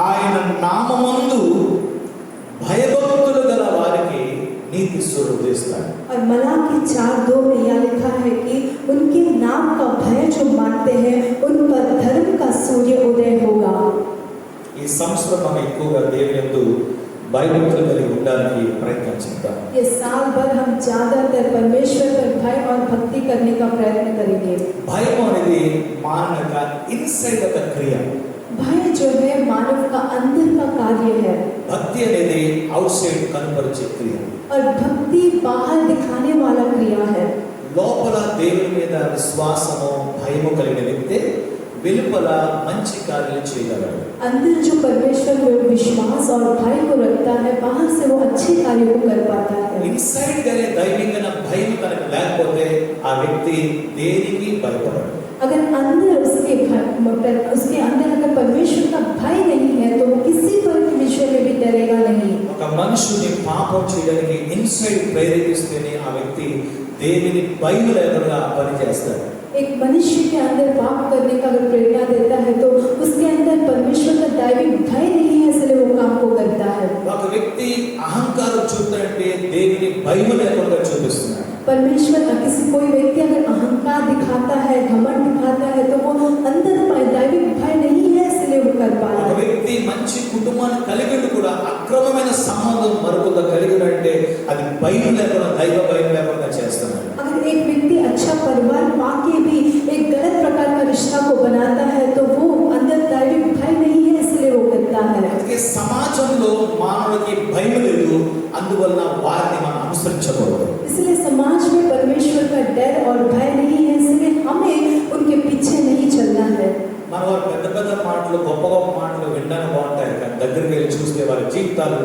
ఆయన నామమందు భయభక్తులు గల వారికి నీతి స్వరూపిస్తాడు. और मलाकी 4:2 में यह लिखा है कि उनके नाम का भय जो मानते हैं उन पर धर्म का सूर्य उदय होगा. ఈ సంవత్సరం మనం ఎక్కువగా దేవుని యందు భయభక్తులు కలిగి ఉండడానికి ప్రయత్నం చేద్దాం. ये साल भर हम ज्यादातर परमेश्वर पर भय और भक्ति करने का प्रयत्न करेंगे. భయం అనేది మానవ యొక్క ఇన్సైడ్ ఒక క్రియ. भय जो है मानव का अंदर का कार्य है. భక్తి అనేది అవుట్ సైడ్ కనపరిచే క్రియ. और भक्ति बाहर दिखाने वाला क्रिया है. లోపల దేవుని మీద విశ్వాసము భయము కలిగిన వ్యక్తి వెలుపల మంచి కార్యాలు చేయగలడు. अंदर जो परमेश्वर में विश्वास और भय को रखता है बाहर से वो अच्छे कार्यों को कर पाता है. ఇన్సైడ్ గానే దైవికమైన భయం తనకు లేకపోతే ఆ వ్యక్తి దేనికి భయపడడు. अगर अंदर उसके अंदर अगर परमेश्वर का भय नहीं है तो वो किसी पर विषय में भी डरेगा नहीं. ఒక మనుషుని పాపం చేయడానికి ఇన్సైడ్ ప్రేరేపిస్తేనే ఆ వ్యక్తి దేవుని భయం లేకుండా పని చేస్తాడు. एक मनुष्य के अंदर पाप करने का अगर प्रेरणा देता है तो उसके अंदर परमेश्वर का दैविक भय नहीं है, इसलिए वो काम को करता है. ఒక వ్యక్తి అహంకారం చూపుతాడంటే దేవుని భయం లేకుండా చూపిస్తున్నాడు. परमेश्वर किसी कोई व्यक्ति अगर अहंकार दिखाता है, घमंड दिखाता है तो वो अंदर दैविक भय नहीं है, इसलिए वो कर पा रहा ఒక है. వ్యక్తి మంచి కుటుంబాన్ని కలిగి కూడా అక్రమమైన సంబంధం మరొకరితో కలిగినంటే అది భయం లేకుండా దైవ భయం లేకుండా చేస్తున్నాడు. अगर एक व्यक्ति अच्छा परिवार पाके भी एक गलत प्रकार का रिश्ता को बनाता है तो वो अंदर दैविक भय नहीं है, इसलिए वो करता है. అందుకే సమాజంలో మానవుడికి భయం లేదు, అందువలన వారిని మనం అనుసరించకూడదు. इसलिए समाज में परमेश्वर का डर और भय नहीं है, इसलिए हमें उनके पीछे नहीं चलना है. మన వారు పెద్ద పెద్ద మాటలు గొప్ప గొప్ప మాటలు వినడానికి బాగుంటాయి, కానీ దగ్గరికి వెళ్ళి చూస్తే వారి జీవితాలు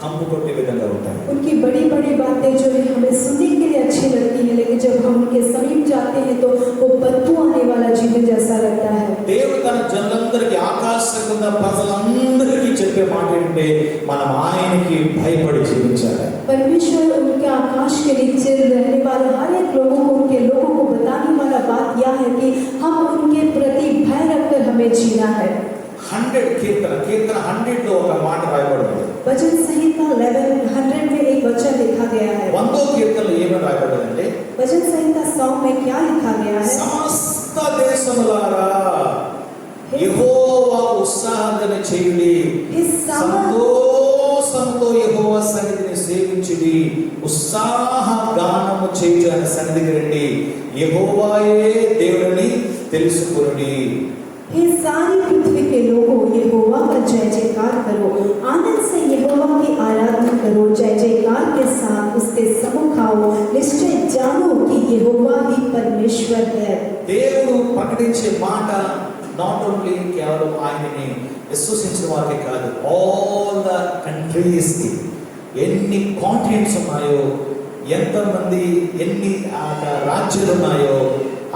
కంపు కొట్టే విధంగా ఉంటాయి. उनकी बड़ी बड़ी बातें जो है हमें सुनने के लिए अच्छी लगती है, लेकिन जब हम उनके समीप जाते हैं तो वो बदबू आने वाला जीवन जैसा लगता है. దేవుడు తన జనులందరికీ ఆకాశంగా ప్రజలందరికీ చెప్పే మాట ఏంటంటే మనం ఆయనకి భయపడి జీవించాలి. परमेश्वर उनके आकाश के नीचे रहने वाले हर एक लोगों को उनके लोगों को बताने वाला बात यह है कि हम उनके प्रति भय रखकर हमें जीना है. 100 కీర్తన 100 లో ఒక మాట రాయబడింది. वचन संहिता 100 में एक वचन लिखा गया है. 100వ కీర్తనలో ఏమని రాయబడిందంటే वचन संहिता 100 में क्या लिखा गया है? సమస్త దేశములారా యెహోవా ఉత్సాహంగా చేయుడి, సంతోషంతో యెహోవా సన్నిధిని సేవించుడి, ఉత్సాహ గానము చేయుచు ఆయన సన్నిధికి రండి, యెహోవాయే దేవుడని తెలుసుకొనుడి. हे सारी पृथ्वी के लोगों, यहोवा का जय जयकार करो, आनंद से यहोवा की आराधना करो, जय जयकार के साथ उसके सम्मुख आओ, निश्चय जानो कि यहोवा ही परमेश्वर है. దేవుడు ప్రకటించే మాట నాట్ ఓన్లీ కేవలం ఆయనని విశ్వసించిన వారికే కాదు, ఆల్ ద కంట్రీస్ కి, ఎన్ని కాంటినెంట్స్ ఉన్నాయో, ఎంతమంది ఎన్ని రాజ్యాలు ఉన్నాయో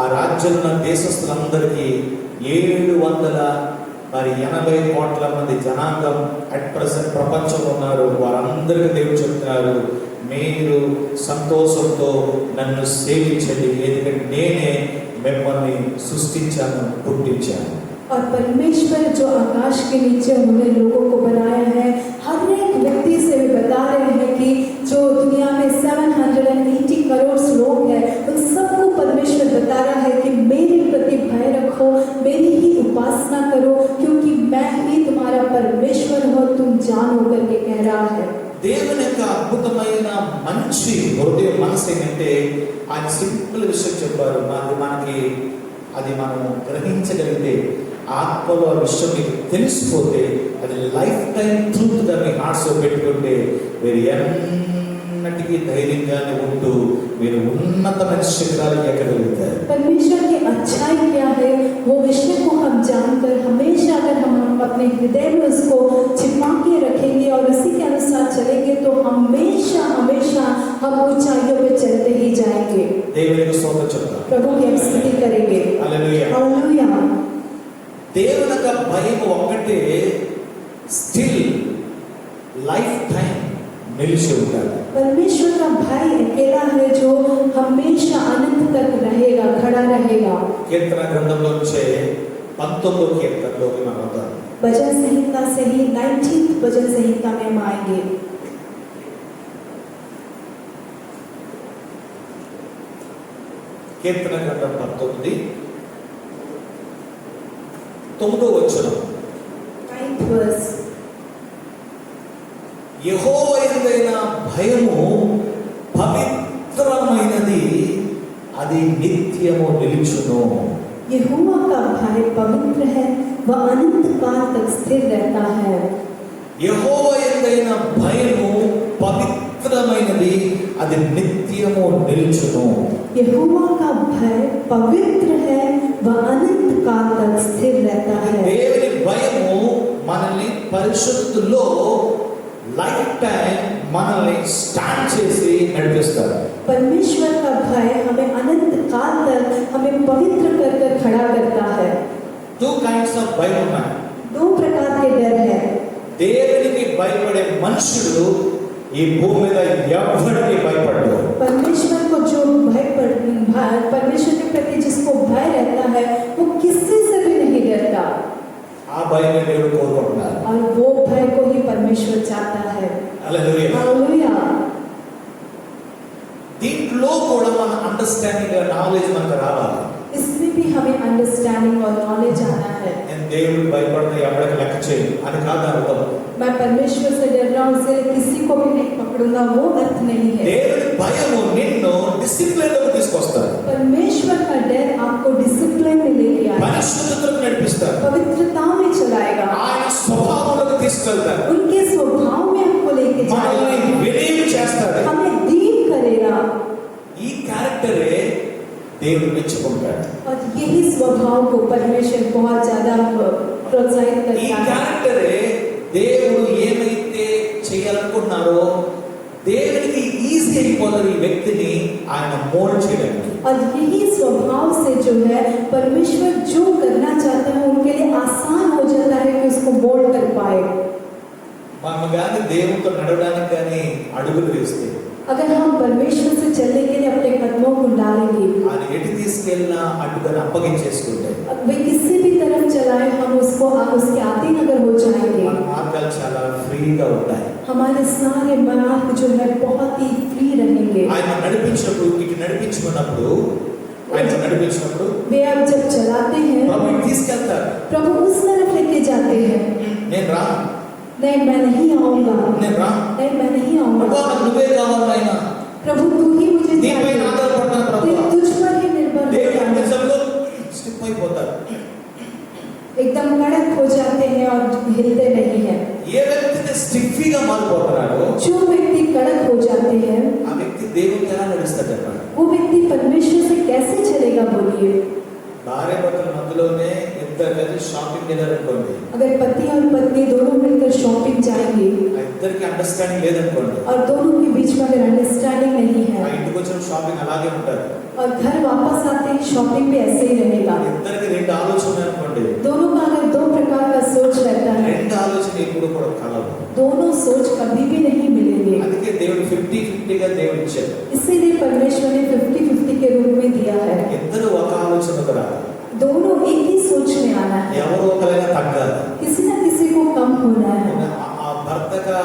ఆ రాజ్యాలున్న దేశస్తులందరికీ 780 కోట్ల మంది జనాంగం అట్ ప్రెసెంట్ ప్రపంచంలో ఉన్నారు. వారందరికీ దేవుడు చెప్తున్నారు, మీరు సంతోషంతో నన్ను సేవించండి, ఎందుకంటే నేనే మిమ్మల్ని సృష్టించాను, పుట్టించాను. और परमेश्वर जो आकाश के नीचे उन्होंने लोगों को बनाया है, हर एक व्यक्ति से भी बता रहे हैं कि जो दुनिया में 780 करोड़ लोग हैं उन सबको परमेश्वर बता रहा है कि मेरे प्रति भय रखो, मेरी ही उपासना करो, क्योंकि मैं ही तुम्हारा परमेश्वर हूँ, तुम जानो करके कह रहा है. దేవుని యొక్క అద్భుతమైన మంచి హృదయ మనసు ఏంటంటే ఆయన సింపుల్ విషయం చెప్పారు. మనకి అది మనం గ్రహించగలిగితే, ఆత్మలో విషయం మీకు తెలిసిపోతే, అది లైఫ్ టైం ట్రూత్ గా మీ హార్ట్స్ లో పెట్టుకుంటే మీరు ఎన్నటికీ ధైర్యంగానే ఉంటూ మీరు ఉన్నతమైన శిఖరాలకు ఎక్కగలుగుతారు. परमेश्वर की अच्छाई क्या है वो विषय को हम जानकर हमेशा अगर हम अपने हृदय में उसको छिपा के रखेंगे और उसी के अनुसार चलेंगे तो हमेशा हमेशा हम ऊंचाइयों पे चलते ही जाएंगे. దేవునికి స్తోత్రం చెప్తాం. प्रभु की हम स्तुति करेंगे. హల్లెలూయా. हालेलुया. దేవుని యొక్క భయం ఒక్కటే స్టిల్ లైఫ్ టైం నిలిచి ఉంటాడు. परमेश्वर का भय अकेला है जो हमेशा अनंत तक रहेगा, खड़ा रहेगा. కీర్తన గ్రంథంలో వచ్చే 19వ కీర్తనలోకి మనం వద్దాం. भजन संहिता से ही 19th भजन संहिता में हम आएंगे। కీర్తన గ్రంథం 9వ వచనం. 9th verse. యెహోవా యందైన భయము పవిత్రమైనది, అది నిత్యము నిలుచును. यहोवा का भय पवित्र है, वह अनंत काल तक स्थिर रहता है। యెహోవా యందైన భయము పవిత్రమైనది, అది నిత్యము నిలుచును. यहोवा का भय पवित्र है, वह अनंत काल तक स्थिर रहता है। దేవుని భయము మనల్ని పరిశుద్ధుల్లో లైఫ్ టైం మనల్ని స్టాండ్ చేసి నడిపిస్తారు. परमेश्वर का भय हमें अनंत काल तक हमें पवित्र कर कर खड़ा करता है। 2 kinds of భయం ఉన్నాయి. 2 प्रकार के डर है। దేవునికి భయపడే మనుషులు ఈ భూమి మీద ఎవరికి భయపడరు. परमेश्वर को जो परमेश्वर के प्रति जिसको भय रहता है, वो किसी से भी नहीं डरता। ఆ భయమే దేవుడు కోరుకుంటున్నారు. और वो भय को ही परमेश्वर चाहता है। హల్లెలూయా. हालेलुया। దీంట్లో కూడా మన అండర్స్టాండింగ్ నాలెడ్జ్ మనకు రావాలి. इसमें भी हमें अंडरस्टैंडिंग और नॉलेज आना है। నేను దేవుడికి భయపడితే ఎవరికి లెక్క చేయను అని కాదు అర్థం. मैं परमेश्वर से डर रहा हूँ इसलिए किसी को भी नहीं पकड़ूंगा, वो अर्थ नहीं है। దేవుని భయము నిన్ను డిసిప్లిన్ లోకి తీసుకొస్తారు. परमेश्वर का डर आपको डिसिप्लिन में लेके आएगा, పరిశుద్ధతలోకి నడిపిస్తారు. पवित्रता में चलाएगा, ఆయన స్వభావంలోకి తీసుకెళ్తారు. उनके स्वभाव में आपको लेके మనల్ని जाएगा, వినయం చేస్తారు. हमें दीन करेगा। ఈ క్యారెక్టరే దేవుడు మెచ్చుకుంటాడు. और यही स्वभाव को परमेश्वर बहुत ज्यादा प्रोत्साहित ఈ करता है। క్యారెక్టరే దేవుడు ఏమైతే చేయాలనుకున్నారో దేవునికి ఈజీ అయిపోతుంది ఈ వ్యక్తిని ఆయన మోల్డ్ చేయడానికి. और यही स्वभाव से जो है परमेश्वर जो करना चाहता है उनके लिए आसान हो जाता है कि उसको मोल्ड कर पाए। మనం కానీ దేవునితో నడవడానికి కానీ అడుగులు వేస్తే अगर हम परमेश्वर से चलने के लिए अपने कदमों को डालेंगे, ఆయన ఎటు తీసుకెళ్ళినా అడ్డుగా అప్పగించేసుకుంటే वे किसी भी तरफ चलाए हम उसके आधीन अगर हो जाएंगे, మన మార్గాలు చాలా ఫ్రీగా ఉంటాయి. हमारे सारे मार्ग जो है बहुत ही फ्री रहेंगे। ఆయన నడిపించినప్పుడు ఇటు నడిపించుకున్నప్పుడు वे अब जब चलाते हैं ప్రభు ఇటు తీసుకెళ్తారు. प्रभु उस तरफ लेके जाते हैं। నేను రా, नहीं मैं नहीं आऊंगा, నేను రా, नहीं मैं नहीं आऊंगा, ప్రభు నాకు నువ్వే కావాలి నాయన, प्रभु तू ही मुझे నీపై चाहिए, ఆధారపడతాను ప్రభు. तुझ पर ही निर्भर हो దేవుని जाना। నిజంలో స్టిప్ అయిపోతారు. एकदम कड़क हो जाते हैं और हिलते नहीं हैं। ఏ వ్యక్తిని స్టిఫీగా మారిపోతున్నాడో जो व्यक्ति कड़क हो जाते हैं, ఆ వ్యక్తి దేవుని ఎలా నడుస్తాడు చెప్పండి. वो व्यक्ति परमेश्वर से कैसे चलेगा बोलिए। భార్య భర్తల మధ్యలోనే ఇద్దరు కలిసి షాపింగ్ వెళ్ళారనుకోండి, अगर पति और पत्नी दोनों मिलकर शॉपिंग जाएंगे ఆ ఇద్దరికి అండర్స్టాండింగ్ లేదనుకోండి, और दोनों के बीच में अगर अंडरस्टैंडिंग नहीं ఆ है ఇంటికి వచ్చిన షాపింగ్ అలాగే ఉంటుంది. और घर वापस आते ही शॉपिंग भी ऐसे ही रहेगा। ఇద్దరికి రెండు ఆలోచనలు అనుకోండి, दोनों का अगर 2 प्रकार का सोच रहता है, రెండు ఆలోచన ఎప్పుడు కూడా కలవు. दोनों सोच कभी भी नहीं मिलेंगे। అందుకే దేవుడు 50-50గా దేవుడు ఇచ్చాడు. इसीलिए परमेश्वर ने 50-50 के रूप में दिया है। ఇద్దరు ఒక ఆలోచనకు రాదు, दोनों एक ही सोच में आना है, ఎవరు ఒకరైనా తగ్గాలి. किसी न किसी को कम होना है। ఆ భర్తగా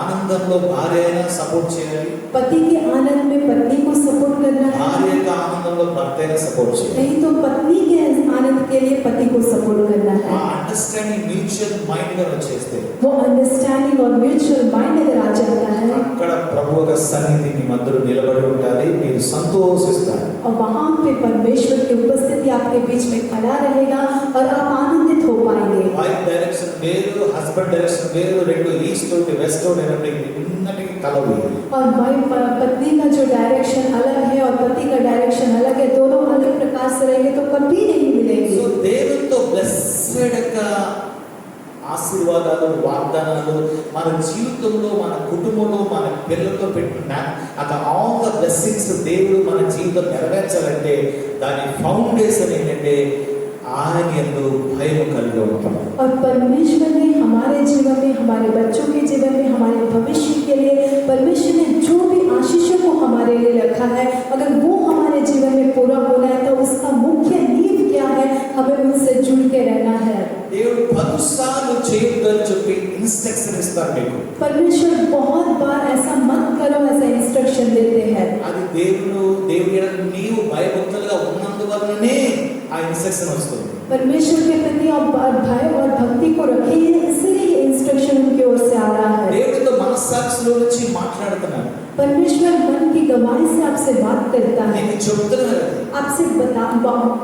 ఆనందంలో భార్య అయినా సపోర్ట్ చేయాలి, पति के आनंद में पत्नी को सपोर्ट करना है, భార్య యొక్క ఆనందంలో భర్త అయినా సపోర్ట్ చేయాలి. नहीं तो पत्नी के आनंद के लिए पति को सपोर्ट करना ఆ है। అండర్స్టాండింగ్ మ్యూచువల్ మైండ్ గా వచ్చేస్తే वो अंडरस्टैंडिंग और म्यूचुअल माइंड अगर आ जाता है అక్కడ ప్రభు యొక్క సన్నిధి మీ మధ్యలో నిలబడి ఉంటుంది, మీరు సంతోషిస్తారు. और वहां पे परमेश्वर की उपस्थिति आपके बीच में खड़ा रहेगा और आप आनंदित हो पाएंगे। వైఫ్ డైరెక్షన్ వేరు, హస్బెండ్ డైరెక్షన్ వేరు, రెండు ఈస్ట్ ఒకటి వెస్ట్ ఒకటి అన్నిటికీ కలవు. और वाइफ पत्नी का जो डायरेक्शन अलग है और पति का डायरेक्शन अलग है, दोनों अलग प्रकार से रहेंगे तो कभी नहीं సో मिलेंगे। దేవునితో బ్లెస్సెడ్ యొక్క ఆశీర్వాదాలు, వాగ్దానాలు మన జీవితంలో, మన కుటుంబంలో, మన పిల్లలతో పెట్టిన ఆల్ ద బ్లెస్సింగ్స్ దేవుడు మన జీవితం నెరవేర్చాలంటే దాని ఫౌండేషన్ ఏంటంటే ఆయన యందు భయం కలిగి ఉంటాం. और परमेश्वर ने हमारे जीवन में, हमारे बच्चों के जीवन में, हमारे भविष्य के लिए परमेश्वर ने जो भी आशीषों को हमारे लिए रखा है, अगर वो हमारे जीवन में पूरा होना है तो उसका मुख्य नींव क्या है? हमें उनसे जुड़ के रहना है। దేవుడు 10 సార్లు చేయొద్దని చెప్పి ఇన్స్ట్రక్షన్ ఇస్తారు మీకు. परमेश्वर बहुत बार ऐसा मत करो ऐसा इंस्ट्रक्शन देते हैं। అది దేవుడు నీవు భయభక్తులుగా ఉన్నందువల్లనే ఆ ఇన్స్ట్రక్షన్ వస్తుంది. परमेश्वर के प्रति आप भय और भक्ति को रखिए, इसलिए ये इंस्ट्रक्शन उनकी ओर से आ रहा है। దేవుడితో మనస్సాక్షిలో నుంచి మాట్లాడుతున్నాడు. परमेश्वर मन की गवाही से आपसे बात करता है, నీకు చెప్తున్నాడు, आपसे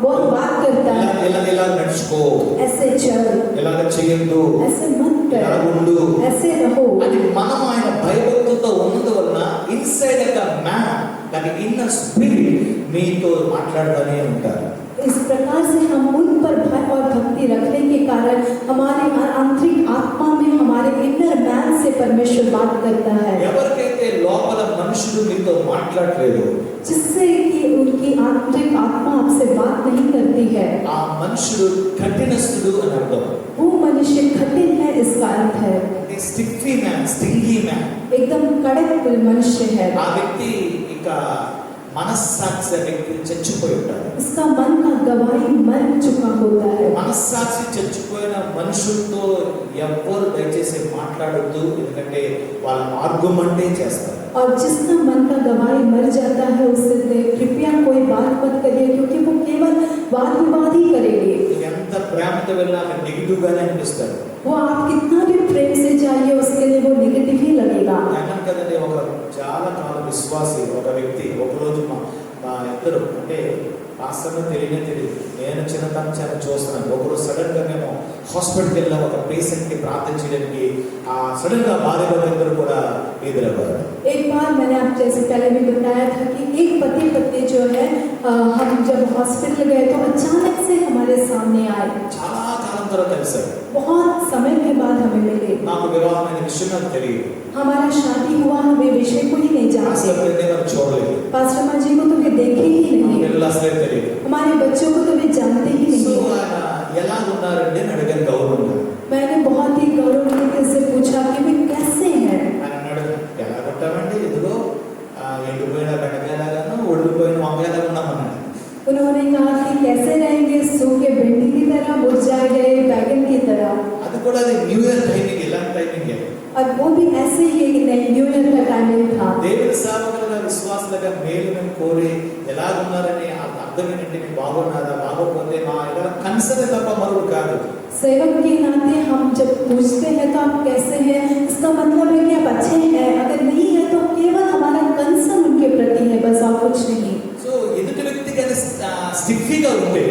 बहुत बात करता है, ఇలా నడుచుకో, ऐसे चल, ఇలాగ చేయొద్దు, ऐसे मत ఇలా कर, ఉండు. ऐसे रहो। అది మనం ఆయన భయభక్తులతో ఉన్నందువలన ఇన్సైడ్ ద మ్యాన్ కానీ ఇన్నర్ స్పిరిట్ మీతో మాట్లాడుతూనే ఉంటారు. इस प्रकार से हम उन पर भय और भक्ति रखने के कारण हमारे आंतरिक आत्मा में हमारे इनर मैन से परमेश्वर बात करता है। ఎవరికైతే లోపల మనుషుడు మీతో మాట్లాడలేదు, जिससे कि उनकी आंतरिक आत्मा आपसे बात नहीं करती है, ఆ మనుషుడు కఠినస్తుడు అని అర్థం. वो मनुष्य कठिन है, इसका अर्थ है స్టిఫీ మ్యాన్, స్టింగీ మ్యాన్. एकदम कड़क मनुष्य है। ఆ వ్యక్తి ఇక మనస్సాక్షి వ్యక్తి చచ్చిపోయి ఉంటాడు. इसका मन का गवाही मर चुका होता है। మనస్సాక్షి చచ్చిపోయిన మనుషులతో ఎవ్వరు దయచేసి మాట్లాడొద్దు, ఎందుకంటే వాళ్ళ ఆర్గ్యుమెంటే చేస్తారు. और जिसका मन का गवाही मर जाता है उससे कृपया कोई बात मत करिए, क्योंकि वो केवल वाद विवाद ही करेंगे। ఎంత ప్రేమతో వెళ్ళినా నెగిటివ్ గానే అనిపిస్తారు. वो आप कितना भी प्रेम से चाहिए उसके लिए वो नेगेटिव ही लगेगा। అన్నాను కదండి, ఒక చాలా కాలం విశ్వాసి ఒక వ్యక్తి ఒకరోజు మా ఇద్దరు అంటే వాస్తవంగా తెలియదు, నేను చిన్నతనం చాలా చూస్తున్నాను. ఒకరోజు సడన్ గా మేము హాస్పిటల్కి వెళ్ళాం, ఒక పేషెంట్ కి ప్రార్థన చేయడానికి. ఆ సడన్ గా భార్య భర్తలు కూడా ఎదురవ్వారు. एक बार मैंने आप जैसे पहले भी बताया था कि एक पति पत्नी जो है हम जब हॉस्पिटल गए तो अचानक से हमारे सामने आए। చాలా కాలం తర్వాత కలిసారు. बहुत समय के बाद हमें मिले। నాకు వివాహమైన విషయం నాకు తెలియదు. हमारा शादी हुआ, हमें विषय को ही नहीं जानते। చూడలేదు, पास्टर माँ जी को तो वे देखे ही नहीं, పిల్లలు అసలే తెలియదు. हमारे बच्चों को तो वे जानते ही సో नहीं। ఆయన ఎలా ఉన్నారంటే అని అడిగాను గౌరవంగా. मैंने बहुत ही गौरव से पूछा कि वे कैसे हैं। ఆయన అన్నాడు, ఎలా ఉంటామండి, ఇదిగో ఎండిపోయిన బెండకాయలాగాను ఒడిపోయిన వంకాయలాగా ఉన్నామన్నాడు. उन्होंने कहा कि कैसे रहेंगे, सूखे भिंडी की तरह, मुरझाए गए बैगन की तरह। అది కూడా అది న్యూ ఇయర్ టైమింగ్, ఇలాంటి టైమింగ్. और वो भी ऐसे ही एक न्यू ईयर का टाइमिंग था। దేవుని సేవకులుగా విశ్వాసులుగా మేలు మేము కోరి ఎలాగున్నారని అర్థం ఏంటంటే మీరు బాగున్నారా, బాగోకపోతే మా ఇలా కన్సర్న్ తప్ప మరొకటి కాదు. सेवक के नाते हम जब पूछते हैं तो आप कैसे हैं, इसका मतलब है कि आप अच्छे हैं। अगर नहीं है तो केवल हमारा कंसर्न उनके प्रति है, बस और कुछ नहीं। సో ఎదుటి వ్యక్తి కానీ స్టిఫీగా ఉంటే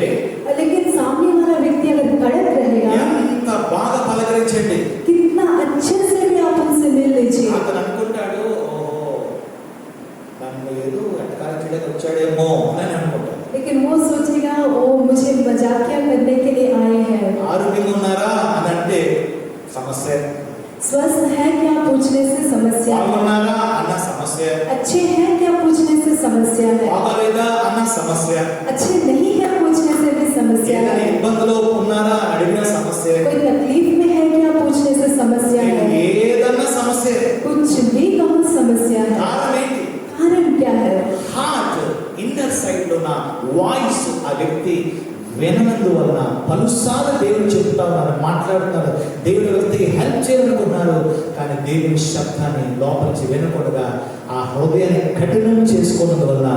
लेकिन सामने वाला व्यक्ति अगर कड़क रहेगा, ఎంత బాగా పలకరించండి, कितना अच्छे से भी आप उनसे मिल लीजिए। అతను అనుకుంటాడు, ఓహో నన్ను ఏదో ఎట్టకారం చేయడానికి వచ్చాడేమో అని అనుకుంటాడు. लेकिन वो सोचेगा ओ मुझे मजाकिया करने के लिए आए हैं। ఆరోగ్యంగా ఉన్నారా అని అంటే సమస్య, स्वस्थ है क्या पूछने से समस्या, బాగున్నారా అన్న సమస్య, अच्छे हैं क्या पूछने से समस्या है, బాగలేదా అన్న సమస్య, अच्छे नहीं है पूछने से भी समस्या ఏదైనా है, ఇబ్బందులో ఉన్నారా అడిగిన సమస్య, कोई तकलीफ में है क्या पूछने से समस्या है, ఏదన్నా సమస్య. कुछ भी कौन समस्या है, కారణం ఏంటి? कारण क्या है? హార్ట్ ఇన్నర్ సైడ్ లో ఉన్న వాయిస్ ఆ వ్యక్తి వినందువలన పలుసార్లు దేవుడు చెప్తా ఉన్నారు, మాట్లాడుతున్నారు, దేవుడి వ్యక్తికి హెల్ప్ చేయాలనుకున్నారు. కానీ దేవుని శబ్దాన్ని లోపలికి వినకూడగా ఆ హృదయాన్ని కఠినం చేసుకున్నందువలన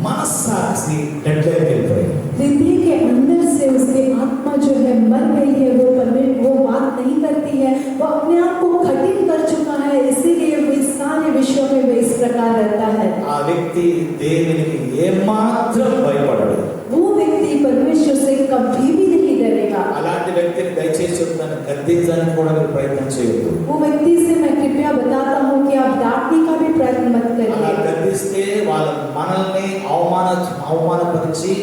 మనస్సాక్షి డెడ్లైన్కి వెళ్ళిపోయింది. हृदय के अंदर से उसकी आत्मा जो है मर गई है, वो बात नहीं करती है, वो अपने आप को कठिन कर चुका है, इसीलिए वो इस सारे विश्व में वो इस प्रकार रहता है। ఆ వ్యక్తి దేవునికి ఏమాత్రం భయపడడు. वो व्यक्ति परमेश्वर से कभी भी नहीं डरेगा। అలాంటి వ్యక్తిని దయచేసి చెప్తాను, గద్దించడానికి కూడా మీరు ప్రయత్నం చేయొద్దు. वो व्यक्ति से मैं कृपया बताता हूँ कि आप डांटने का भी प्रयत्न मत అలా करिए। గద్దిస్తే వాళ్ళు మనల్ని అవమానపరిచి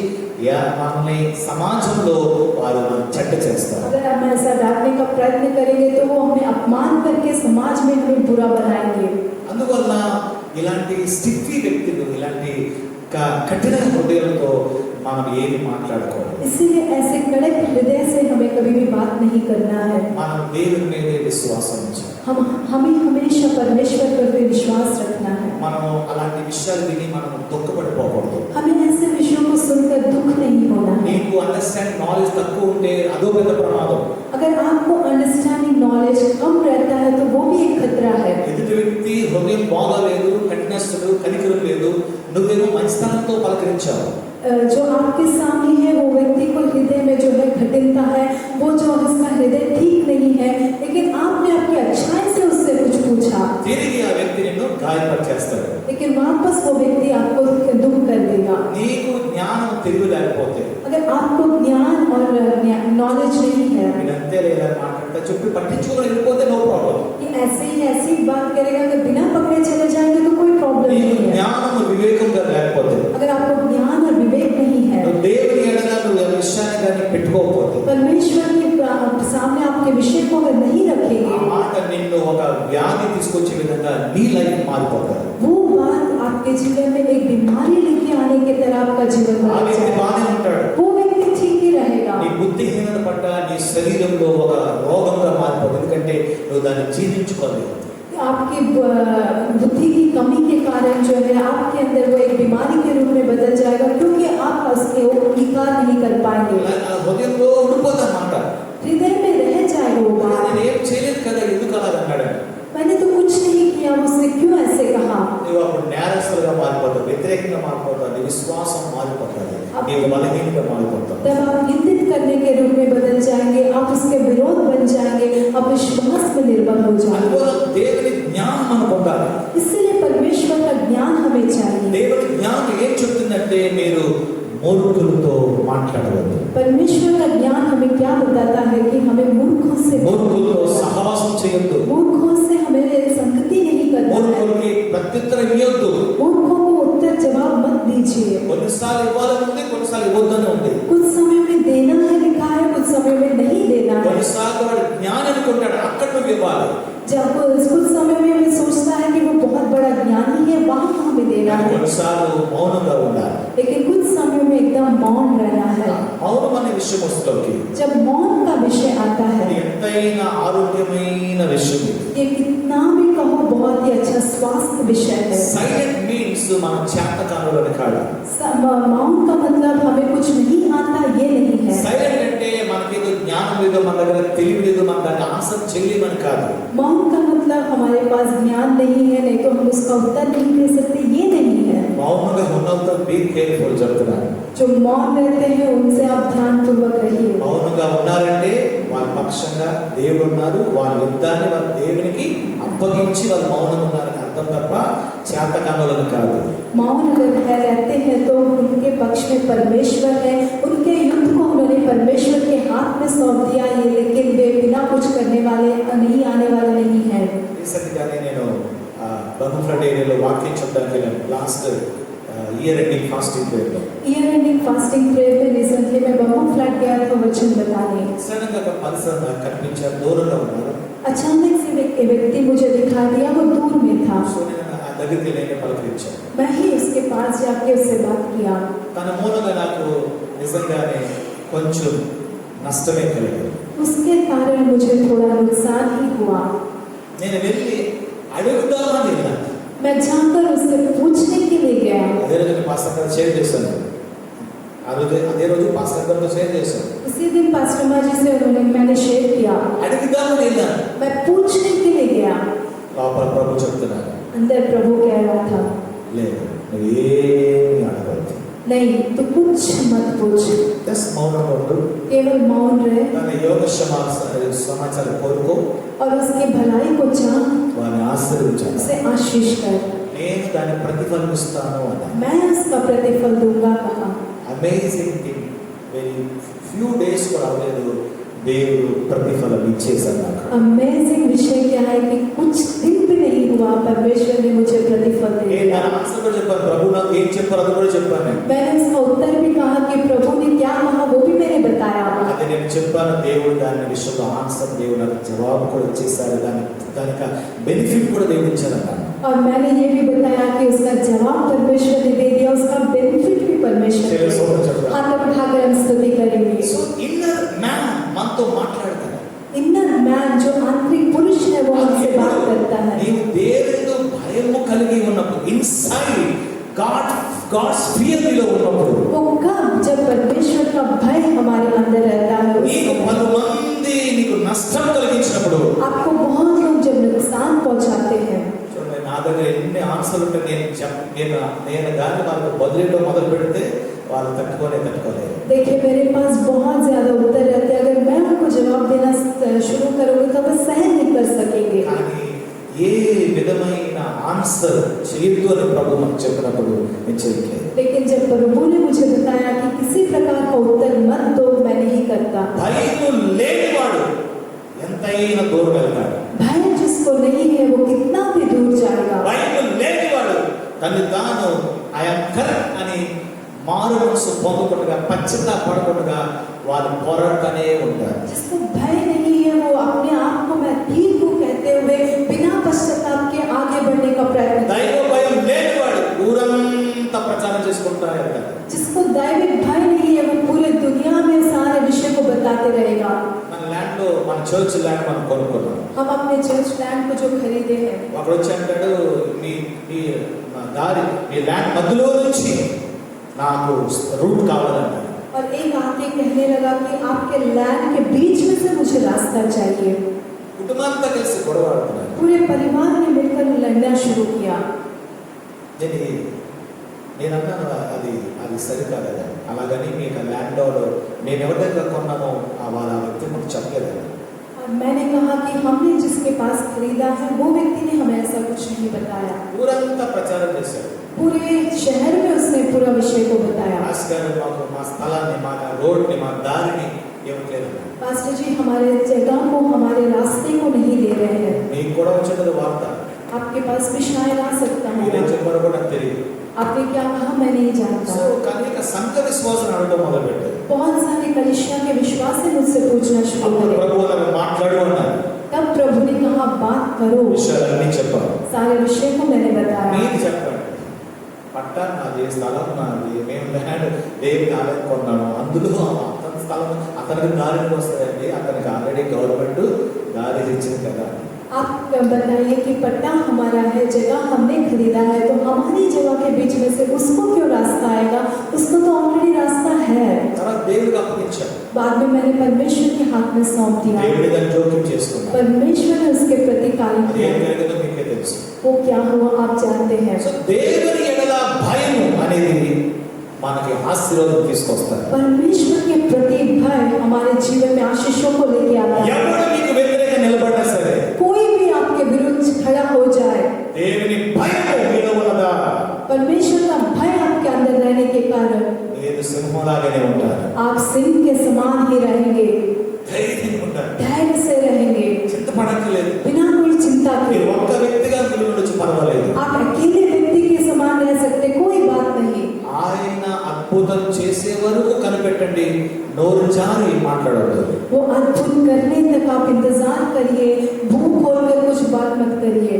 మనల్ని సమాజంలో వారు చెడ్డ చేస్తారు. अगर हम ऐसा डांटने का प्रयत्न करेंगे तो वो हमें अपमान करके समाज में हमें बुरा बनाएंगे। అందువల్ల ఇలాంటి స్టిఫీ వ్యక్తులు, ఇలాంటి కఠిన హృదయంతో మనం ఏమి మాట్లాడుకోవాలి. इसीलिए ऐसे कड़क हृदय से हमें कभी भी बात नहीं करना है। మనం దేవుని మీదే విశ్వాసం ఉంచాలి. हमें हमेशा परमेश्वर पर भी विश्वास रखना है। మనం అలాంటి విషయాలు విని మనం దుఃఖపడిపోకూడదు. हमें ऐसे विषयों को सुनकर दुख नहीं होना నీ है। నీకు అండర్స్టాండ్ నాలెడ్జ్ తక్కువ ఉంటే అదో పెద్ద ప్రమాదం. अगर आपको अंडरस्टैंडिंग नॉलेज कम रहता है तो वो भी एक खतरा है. ఎదుటి వ్యక్తి హృదయం బాగలేదు, కఠినస్తుడు, కనికరం లేదు, నువ్వేమో మంచితనంతో పలకరించావు. जो आपके सामने है वो व्यक्ति को हृदय में जो है कठिनता है, वो जो उसका हृदय ठीक नहीं है, लेकिन आपने अपनी अच्छाई से उससे कुछ पूछा, తిరిగి ఆ వ్యక్తి నిన్ను గాయపరిచేస్తాడు. लेकिन वापस वो व्यक्ति आपको दुख कर देगा. నీకు జ్ఞానం తెలివి లేకపోతే, अगर आपको ज्ञान और नॉलेज नहीं है, నేనంతే లేదా మాట్లాడతా చెప్పి పట్టించుకొని వెళ్ళిపోతే నో ప్రాబ్లం. कि ऐसे ही ऐसी बात करेगा, अगर बिना पकड़े चले जाएंगे तो कोई प्रॉब्लम నీకు नहीं है. జ్ఞానం వివేకంగా లేకపోతే, अगर आपको ज्ञान और विवेक नहीं है, నువ్వు దేవుని ఎడల నువ్వు ఆ విషయాన్ని కానీ పెట్టుకోకపోతే, परमेश्वर के सामने आपके विषय को अगर नहीं ఆ रखेंगे, మాట నిన్ను ఒక వ్యాధి తీసుకొచ్చే విధంగా నీ లైఫ్ మారిపోతారు. वो बात आपके जीवन में एक बीमारी लेके आने की तरह आपका जीवन ఆ बदल వ్యక్తి जाएगा. బాగానే ఉంటాడు, वो व्यक्ति ठीक ही रहेगा. నీ బుద్ధిహీనత పట్ల నీ శరీరంలో ఒక రోగంగా మారిపోతుంది. ఎందుకంటే నువ్వు దాన్ని జీర్ణించుకోలేదు. आपकी बुद्धि की कमी के कारण जो है आपके अंदर वो एक बीमारी के रूप में बदल जाएगा, क्योंकि आप उसके अंगीकार नहीं कर पाएंगे. ఆ హృదయంలో ఉండిపోతామాట. हृदय में रह जाएगा वो बात. నేను ఏం చేయలేదు కదా, ఎందుకు అలా అన్నాడు. मैंने तो कुछ नहीं किया, उसने क्यों ऐसे कहा. నువ్వు అప్పుడు నేరస్తులుగా మారిపోతావు, వ్యతిరేకంగా మారిపోతావు, నీ విశ్వాసం మారిపోతుంది, నీవు బలహీనంగా మారిపోతావు. तब आप निंदित करने के रूप में बदल जाएंगे, आप उसके विरोध बन जाएंगे, आप विश्वास में निर्भर हो जाएंगे. అందువల్ల దేవుని జ్ఞానం మనం పొందాలి. इसलिए परमेश्वर का ज्ञान हमें चाहिए. దేవుని జ్ఞానం ఏం చెప్తుందంటే మీరు మూర్ఖులతో మాట్లాడవద్దు. परमेश्वर का ज्ञान हमें क्या बताता है कि हमें मूर्खों से మూర్ఖులతో సహవాసం చేయొద్దు. मूर्खों से हमें संगति नहीं करना है. మూర్ఖులకి ప్రత్యుత్తరం ఇవ్వొద్దు. मूर्खों को उत्तर जवाब मत दीजिए. కొన్నిసార్లు ఇవ్వాలని ఉంది, కొన్నిసార్లు ఇవ్వొద్దని ఉంది. कुछ समय में देना है लिखा है, कुछ समय में नहीं देना है. కొన్నిసార్లు వాడు జ్ఞానం అనుకుంటాడు, అక్కడ నువ్వు ఇవ్వాలి. जब कुछ समय में वो सोचता है कि वो बहुत बड़ा ज्ञानी है, वहाँ हमें देना కానీ है. కొన్నిసార్లు మౌనంగా ఉండాలి. लेकिन कुछ समय में एकदम मौन रहना है. మౌనం అనే విషయం వస్తుంది. जब मौन का विषय आता है, ఇది ఎంతైనా ఆరోగ్యమైన విషయం ఇది. ये कितना भी कहो बहुत ही अच्छा स्वास्थ्य विषय है. సైలెంట్ మీన్స్ మన చేతకానులని కాదు. मौन का मतलब हमें कुछ नहीं आता ये नहीं है. సైలెంట్ అంటే మనకేదో జ్ఞానం లేదో, మన దగ్గర తెలివి లేదు, మన దాన్ని ఆన్సర్ చేయలేమని కాదు. मौन का मतलब हमारे पास ज्ञान नहीं है, नहीं तो हम उसका उत्तर नहीं दे सकते, ये नहीं है. మౌనంగా ఉన్నంత బీ కేర్ఫుల్ చెప్తున్నాను. जो मौन रहते हैं उनसे आप ध्यान पूर्वक रहिए. మౌనంగా ఉన్నారంటే వాళ్ళ పక్షంగా దేవుడు ఉన్నారు, వాళ్ళ యుద్ధాన్ని వాళ్ళ దేవునికి అప్పగించి వాళ్ళు మౌనంగా ఉన్నారని అర్థం తప్ప చేతకానులని కాదు. मौन अगर रहते हैं तो उनके पक्ष में परमेश्वर है, उनके युद्ध को उन्होंने परमेश्वर के हाथ में सौंप दिया है, लेकिन वे बिना कुछ करने वाले नहीं, आने वाले नहीं है. రీసెంట్గానే నేను బహుఫ్లడ్ ఏరియాలో వాక్యం చెప్పడానికి వెళ్ళాను. లాస్ట్ ఇయర్ ఎండింగ్ ఫాస్టింగ్ ప్రేయర్లో ईयर एंडिंग फास्टिंग प्रेयर में रिसेंटली मैं बहुत फ्लैट गया था वचन बताने. సడన్గా ఒక పర్సన్ నాకు కనిపించారు, దూరంగా ఉన్నారు. अचानक से एक व्यक्ति मुझे दिखाई दिया, वो दूर में था. సో నేను ఆ దగ్గరికి వెళ్ళి పలకరించాను. मैं ही उसके पास जाके उससे बात किया. తన మూలంగా నాకు నిజంగానే కొంచెం నష్టమే కలిగింది. उसके कारण मुझे थोड़ा नुकसान ही हुआ. నేను వెళ్ళి అడుగుదామని వెళ్ళాను. मैं जाकर उससे पूछने के लिए गया. అదే రోజు పాస్టర్ గారు షేర్ చేశాను. అదే రోజు పాస్టర్ గారితో షేర్ చేశాను. उसी दिन पास्टर माँ जी से मैंने शेयर किया. అడుగుదామని వెళ్ళాను. मैं पूछने के लिए गया. లోపల ప్రభు చెప్తున్నాను, अंदर प्रभु कह रहा था, లేదు నువ్వేమి అడగవద్దు, नहीं तो कुछ मत पूछ, జస్ట్ మౌనంగా ఉండు, केवल मौन रहे తన యోగ సమాచారం కోరుకో, और उसकी भलाई को चाह, వారిని ఆశీర్వదించాను, उसे आशीष कर, నేను దాన్ని ప్రతిఫలిస్తాను అన్నాను. मैं उसका प्रतिफल दूंगा कहा. Amazing thing, very few days కూడా అవ్వలేదు, దేవుడు ప్రతిఫలం ఇచ్చేసాడు నాకు. अमेजिंग विषय क्या है कि कुछ दिन भी नहीं हुआ, परमेश्वर ने मुझे प्रतिफल दे నేను दिया. దాని ఆన్సర్ కూడా చెప్పాను, ప్రభు నాకు ఏం చెప్పారు అది కూడా చెప్పాను నేను. मैंने उसका उत्तर भी कहा कि प्रभु ने क्या कहा वो भी मैंने बताया. అది నేను చెప్పాను, దేవుడు దాని విషయంలో ఆన్సర్, దేవుడు నాకు జవాబు కూడా ఇచ్చేసారు, దానికి బెనిఫిట్ కూడా దేవుడు ఇచ్చారన్నాను. और मैंने ये भी बताया कि उसका जवाब परमेश्वर ने दे दिया, उसका बेनिफिट भी परमेश्वर ने दिया. हाथ उठाकर हम स्तुति करेंगे. సో ఇన్నర్ మ్యాన్ మనతో మాట్లాడతాడు. इनर मैन जो आंतरिक पुरुष है वो हमसे बात करता है. నీవు దేవునితో భయము కలిగి ఉన్నప్పుడు, ఇన్సైడ్ గాడ్స్ ఫియర్ నీలో ఉన్నప్పుడు, वो कब, जब परमेश्वर का भय నష్టం కలిగించినప్పుడు आपको बहुत लोग जब नुकसान पहुंचाते हैं, చూడండి, నా దగ్గర ఎన్ని ఆన్సర్లు ఉంటే నేను దాన్ని వాళ్ళకి బదిలీలో మొదలు పెడితే వాళ్ళు తట్టుకోలేదు. देखिए मेरे पास बहुत ज्यादा उत्तर रहते हैं, अगर मैं उनको जवाब देना शुरू करूंगी तो वो सहन नहीं कर सकेंगे। కానీ ఏ విధమైన ఆన్సర్ చేయొద్దు అని ప్రభు మనకు చెప్పినప్పుడు నేను చేయట్లేదు. लेकिन जब प्रभु ने मुझे बताया कि किसी प्रकार का उत्तर मत दो, मैं नहीं करता। భయం లేనివాడు ఎంతైనా దూరం వెళ్తాడు. भय जिसको नहीं है वो कितना भी दूर जाएगा। భయం లేనివాడు తను తాను ఐఎమ్ కరెక్ట్ అని మారు మనసు పొందకుండా పశ్చాత్తాపడకుండా వాళ్ళు పోరాడుతూనే ఉంటారు. जिसको भय नहीं है वो अपने आप को मैं ठीक हूँ कहते हुए बिना पश्चाताप के आगे बढ़ने का प्रयत्न करता है। దైవ భయం లేనివాడు ఊరంతా ప్రచారం చేసుకుంటా ఉంటాడు. जिसको दैविक भय नहीं है वो पूरे दुनिया में सारे विषय को बताते रहेगा। మన ల్యాండ్ లో మన చర్చ్ ల్యాండ్ మనం కొనుక్కున్నాం. हम अपने चर्च लैंड को जो खरीदे हैं, ఒకడు వచ్చి అంటాడు, మీ దారి మీ ల్యాండ్ మధ్యలో నుంచి నాకు రూట్ కావాలన్నాడు. और एक आके कहने लगा कि आपके लैंड के बीच में से मुझे रास्ता चाहिए। కుటుంబంతో కలిసి గొడవ ఆడుతున్నారు. पूरे परिवार ने मिलकर लड़ना शुरू किया। నేను అన్నాను, అది సరికాదు, అలాగని మీకు ల్యాండ్ నేను ఎవరి దగ్గర కొన్నామో వాళ్ళ వ్యక్తి మాకు చెప్పలేదు. और मैंने कहा कि हमने जिसके पास खरीदा है वो व्यक्ति ने हमें ऐसा कुछ नहीं बताया। ఊరంతా ప్రచారం చేశారు. पूरे शहर में उसने पूरा विषय को बताया। భాస్కర్ మాకు మా స్థలాన్ని, మా రోడ్ని, మా దారిని ఇవ్వట్లేదు. पास्टर जी हमारे जगह को, हमारे रास्ते को नहीं दे रहे हैं। మీకు కూడా వచ్చినది వార్త, आपके पास भी शायद आ सकता మీరేం है। చెప్పారో కూడా నాకు తెలియదు. आपने क्या कहा मैं नहीं जानता। సో కనుక సంఘ విశ్వాసం అడగడం మొదలుపెట్టారు. बहुत सारे कलिसिया के विश्वास से मुझसे पूछना शुरू అప్పుడు करे। ప్రభు అలా మాట్లాడు అన్నారు. तब प्रभु ने कहा बात करो। విషయాలన్నీ చెప్పారు. सारे विषय को मैंने बताया। మీరు చెప్పండి, పట్టా నాది, స్థలం నాది, మేము ల్యాండ్ దేవుని ఆలయం కొన్నాము, అందులో అతని స్థలం అతనికి దారికి వస్తాయండి, అతనికి ఆల్రెడీ గవర్నమెంట్ దారి ఇచ్చింది కదా. आप बताइए कि पट्टा हमारा है, जगह हमने खरीदा है, तो हमारी जगह के बीच में से उसको क्यों रास्ता आएगा? उसको तो ऑलरेडी रास्ता है। తర్వాత దేవుడికి అప్పగించారు. बाद में मैंने परमेश्वर के हाथ में सौंप दिया। దేవుడి దాన్ని జోక్యం చేసుకున్నారు. परमेश्वर ने उसके प्रति कार्य అది ఏం किया। జరిగిందో మీకే తెలుసు. वो क्या हुआ आप जानते हैं। సో దేవుని ఎడల భయం అనేది మనకి ఆశీర్వాదం తీసుకొస్తారు. परमेश्वर के प्रति भय हमारे जीवन में आशीषों को लेके आता है। ఎవరు మీకు వ్యతిరేకంగా నిలబడినా సరే, कोई भी आपके विरुद्ध खड़ा हो जाए, దేవుని భయం మీలో ఉన్నదా, परमेश्वर का भय आपके अंदर रहने के कारण మీరు సింహంలాగానే ఉంటారు. आप सिंह के समान ही रहेंगे, ధైర్యంగా ఉంటారు. धैर्य से रहेंगे, చింతపడక్కర్లేదు. बिना कोई चिंता మీరు के। ఒక్క వ్యక్తిగా ఉండొచ్చు, పర్వాలేదు. आप अकेले व्यक्ति के समान रह सकते, कोई बात नहीं। ఆయన అద్భుతం చేసే వరకు కనిపెట్టండి, నోరు జారి మాట్లాడవద్దు. वो अद्भुत करने तक आप इंतजार करिए, मुंह खोलकर कुछ बात मत करिए।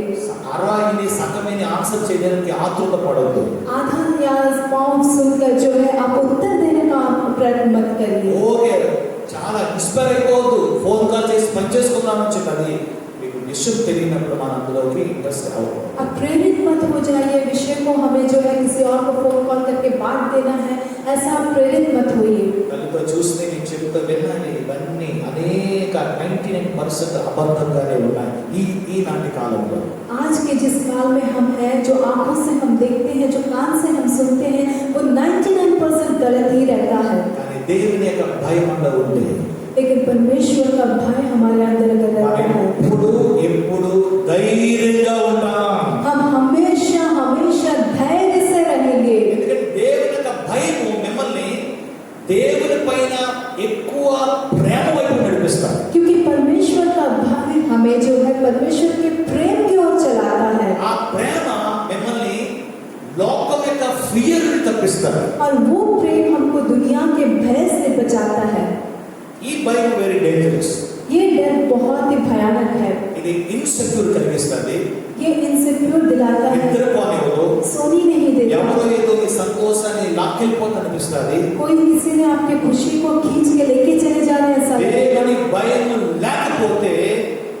అరాయిని సగమేని ఆన్సర్ చేయడానికి ఆతృత పడవద్దు. आधा या पाँव सुनकर जो है आप उत्तर देने का प्रयत्न मत करिए। ఓకే, చాలా ఇన్స్పైర్ అయిపోవద్దు, ఫోన్ కాల్ చేసి పని చేసుకుందామని చెప్పి మీకు విషయం తెలియనప్పుడు మన అందులోకి ఇంట్రెస్ట్ అవ్వదు. अब प्रेरित मत हो जाइए, विषय को हमें जो है किसी और को फोन कॉल करके बात देना है, ऐसा आप प्रेरित मत होइए। కనుక చూస్తే నేను చెప్తా విన్నాను, ఇవన్నీ అనేక 99% అబద్ధంగానే ఉన్నాయి ఈనాటి కాలంలో. आज के जिस काल में हम हैं, जो आंखों से हम देखते हैं, जो कान से हम सुनते हैं, वो 99% गलत ही रहता है। కానీ దేవుని యొక్క భయం అన్నది ఉంది. लेकिन परमेश्वर का भय हमारे अंदर अगर रहता మనం है, ఎప్పుడు ధైర్యంగా ఉంటాం. हम हमेशा हमेशा धैर्य से रहेंगे। ఎందుకంటే దేవుని యొక్క భయము మిమ్మల్ని దేవుని పైన ఎక్కువ ప్రేమ వైపు నడిపిస్తారు. क्योंकि परमेश्वर का भय हमें जो है परमेश्वर के प्रेम की ओर चलाता है, ఆ ప్రేమ మిమ్మల్ని లోకం యొక్క ఫియర్ తప్పిస్తారు. और वो प्रेम हमको दुनिया के भय से बचाता है। ఈ భయం వెరీ డేంజరస్. ये डर बहुत ही भयानक है। ఇది ఇన్సెక్యూర్ కలిగిస్తుంది, ये इनसिक्योर दिलाता है, నిద్రపోనివ్వదు, सोनी नहीं देता। ఎవరో ఏదో ఈ సంతోషాన్ని లాక్కెళ్ళిపోతుంది అనిపిస్తుంది. कोई किसी ने आपके खुशी को खींच के लेके चले जा रहे हैं ऐसा लगेगा। దేవుని భయం లేకపోతే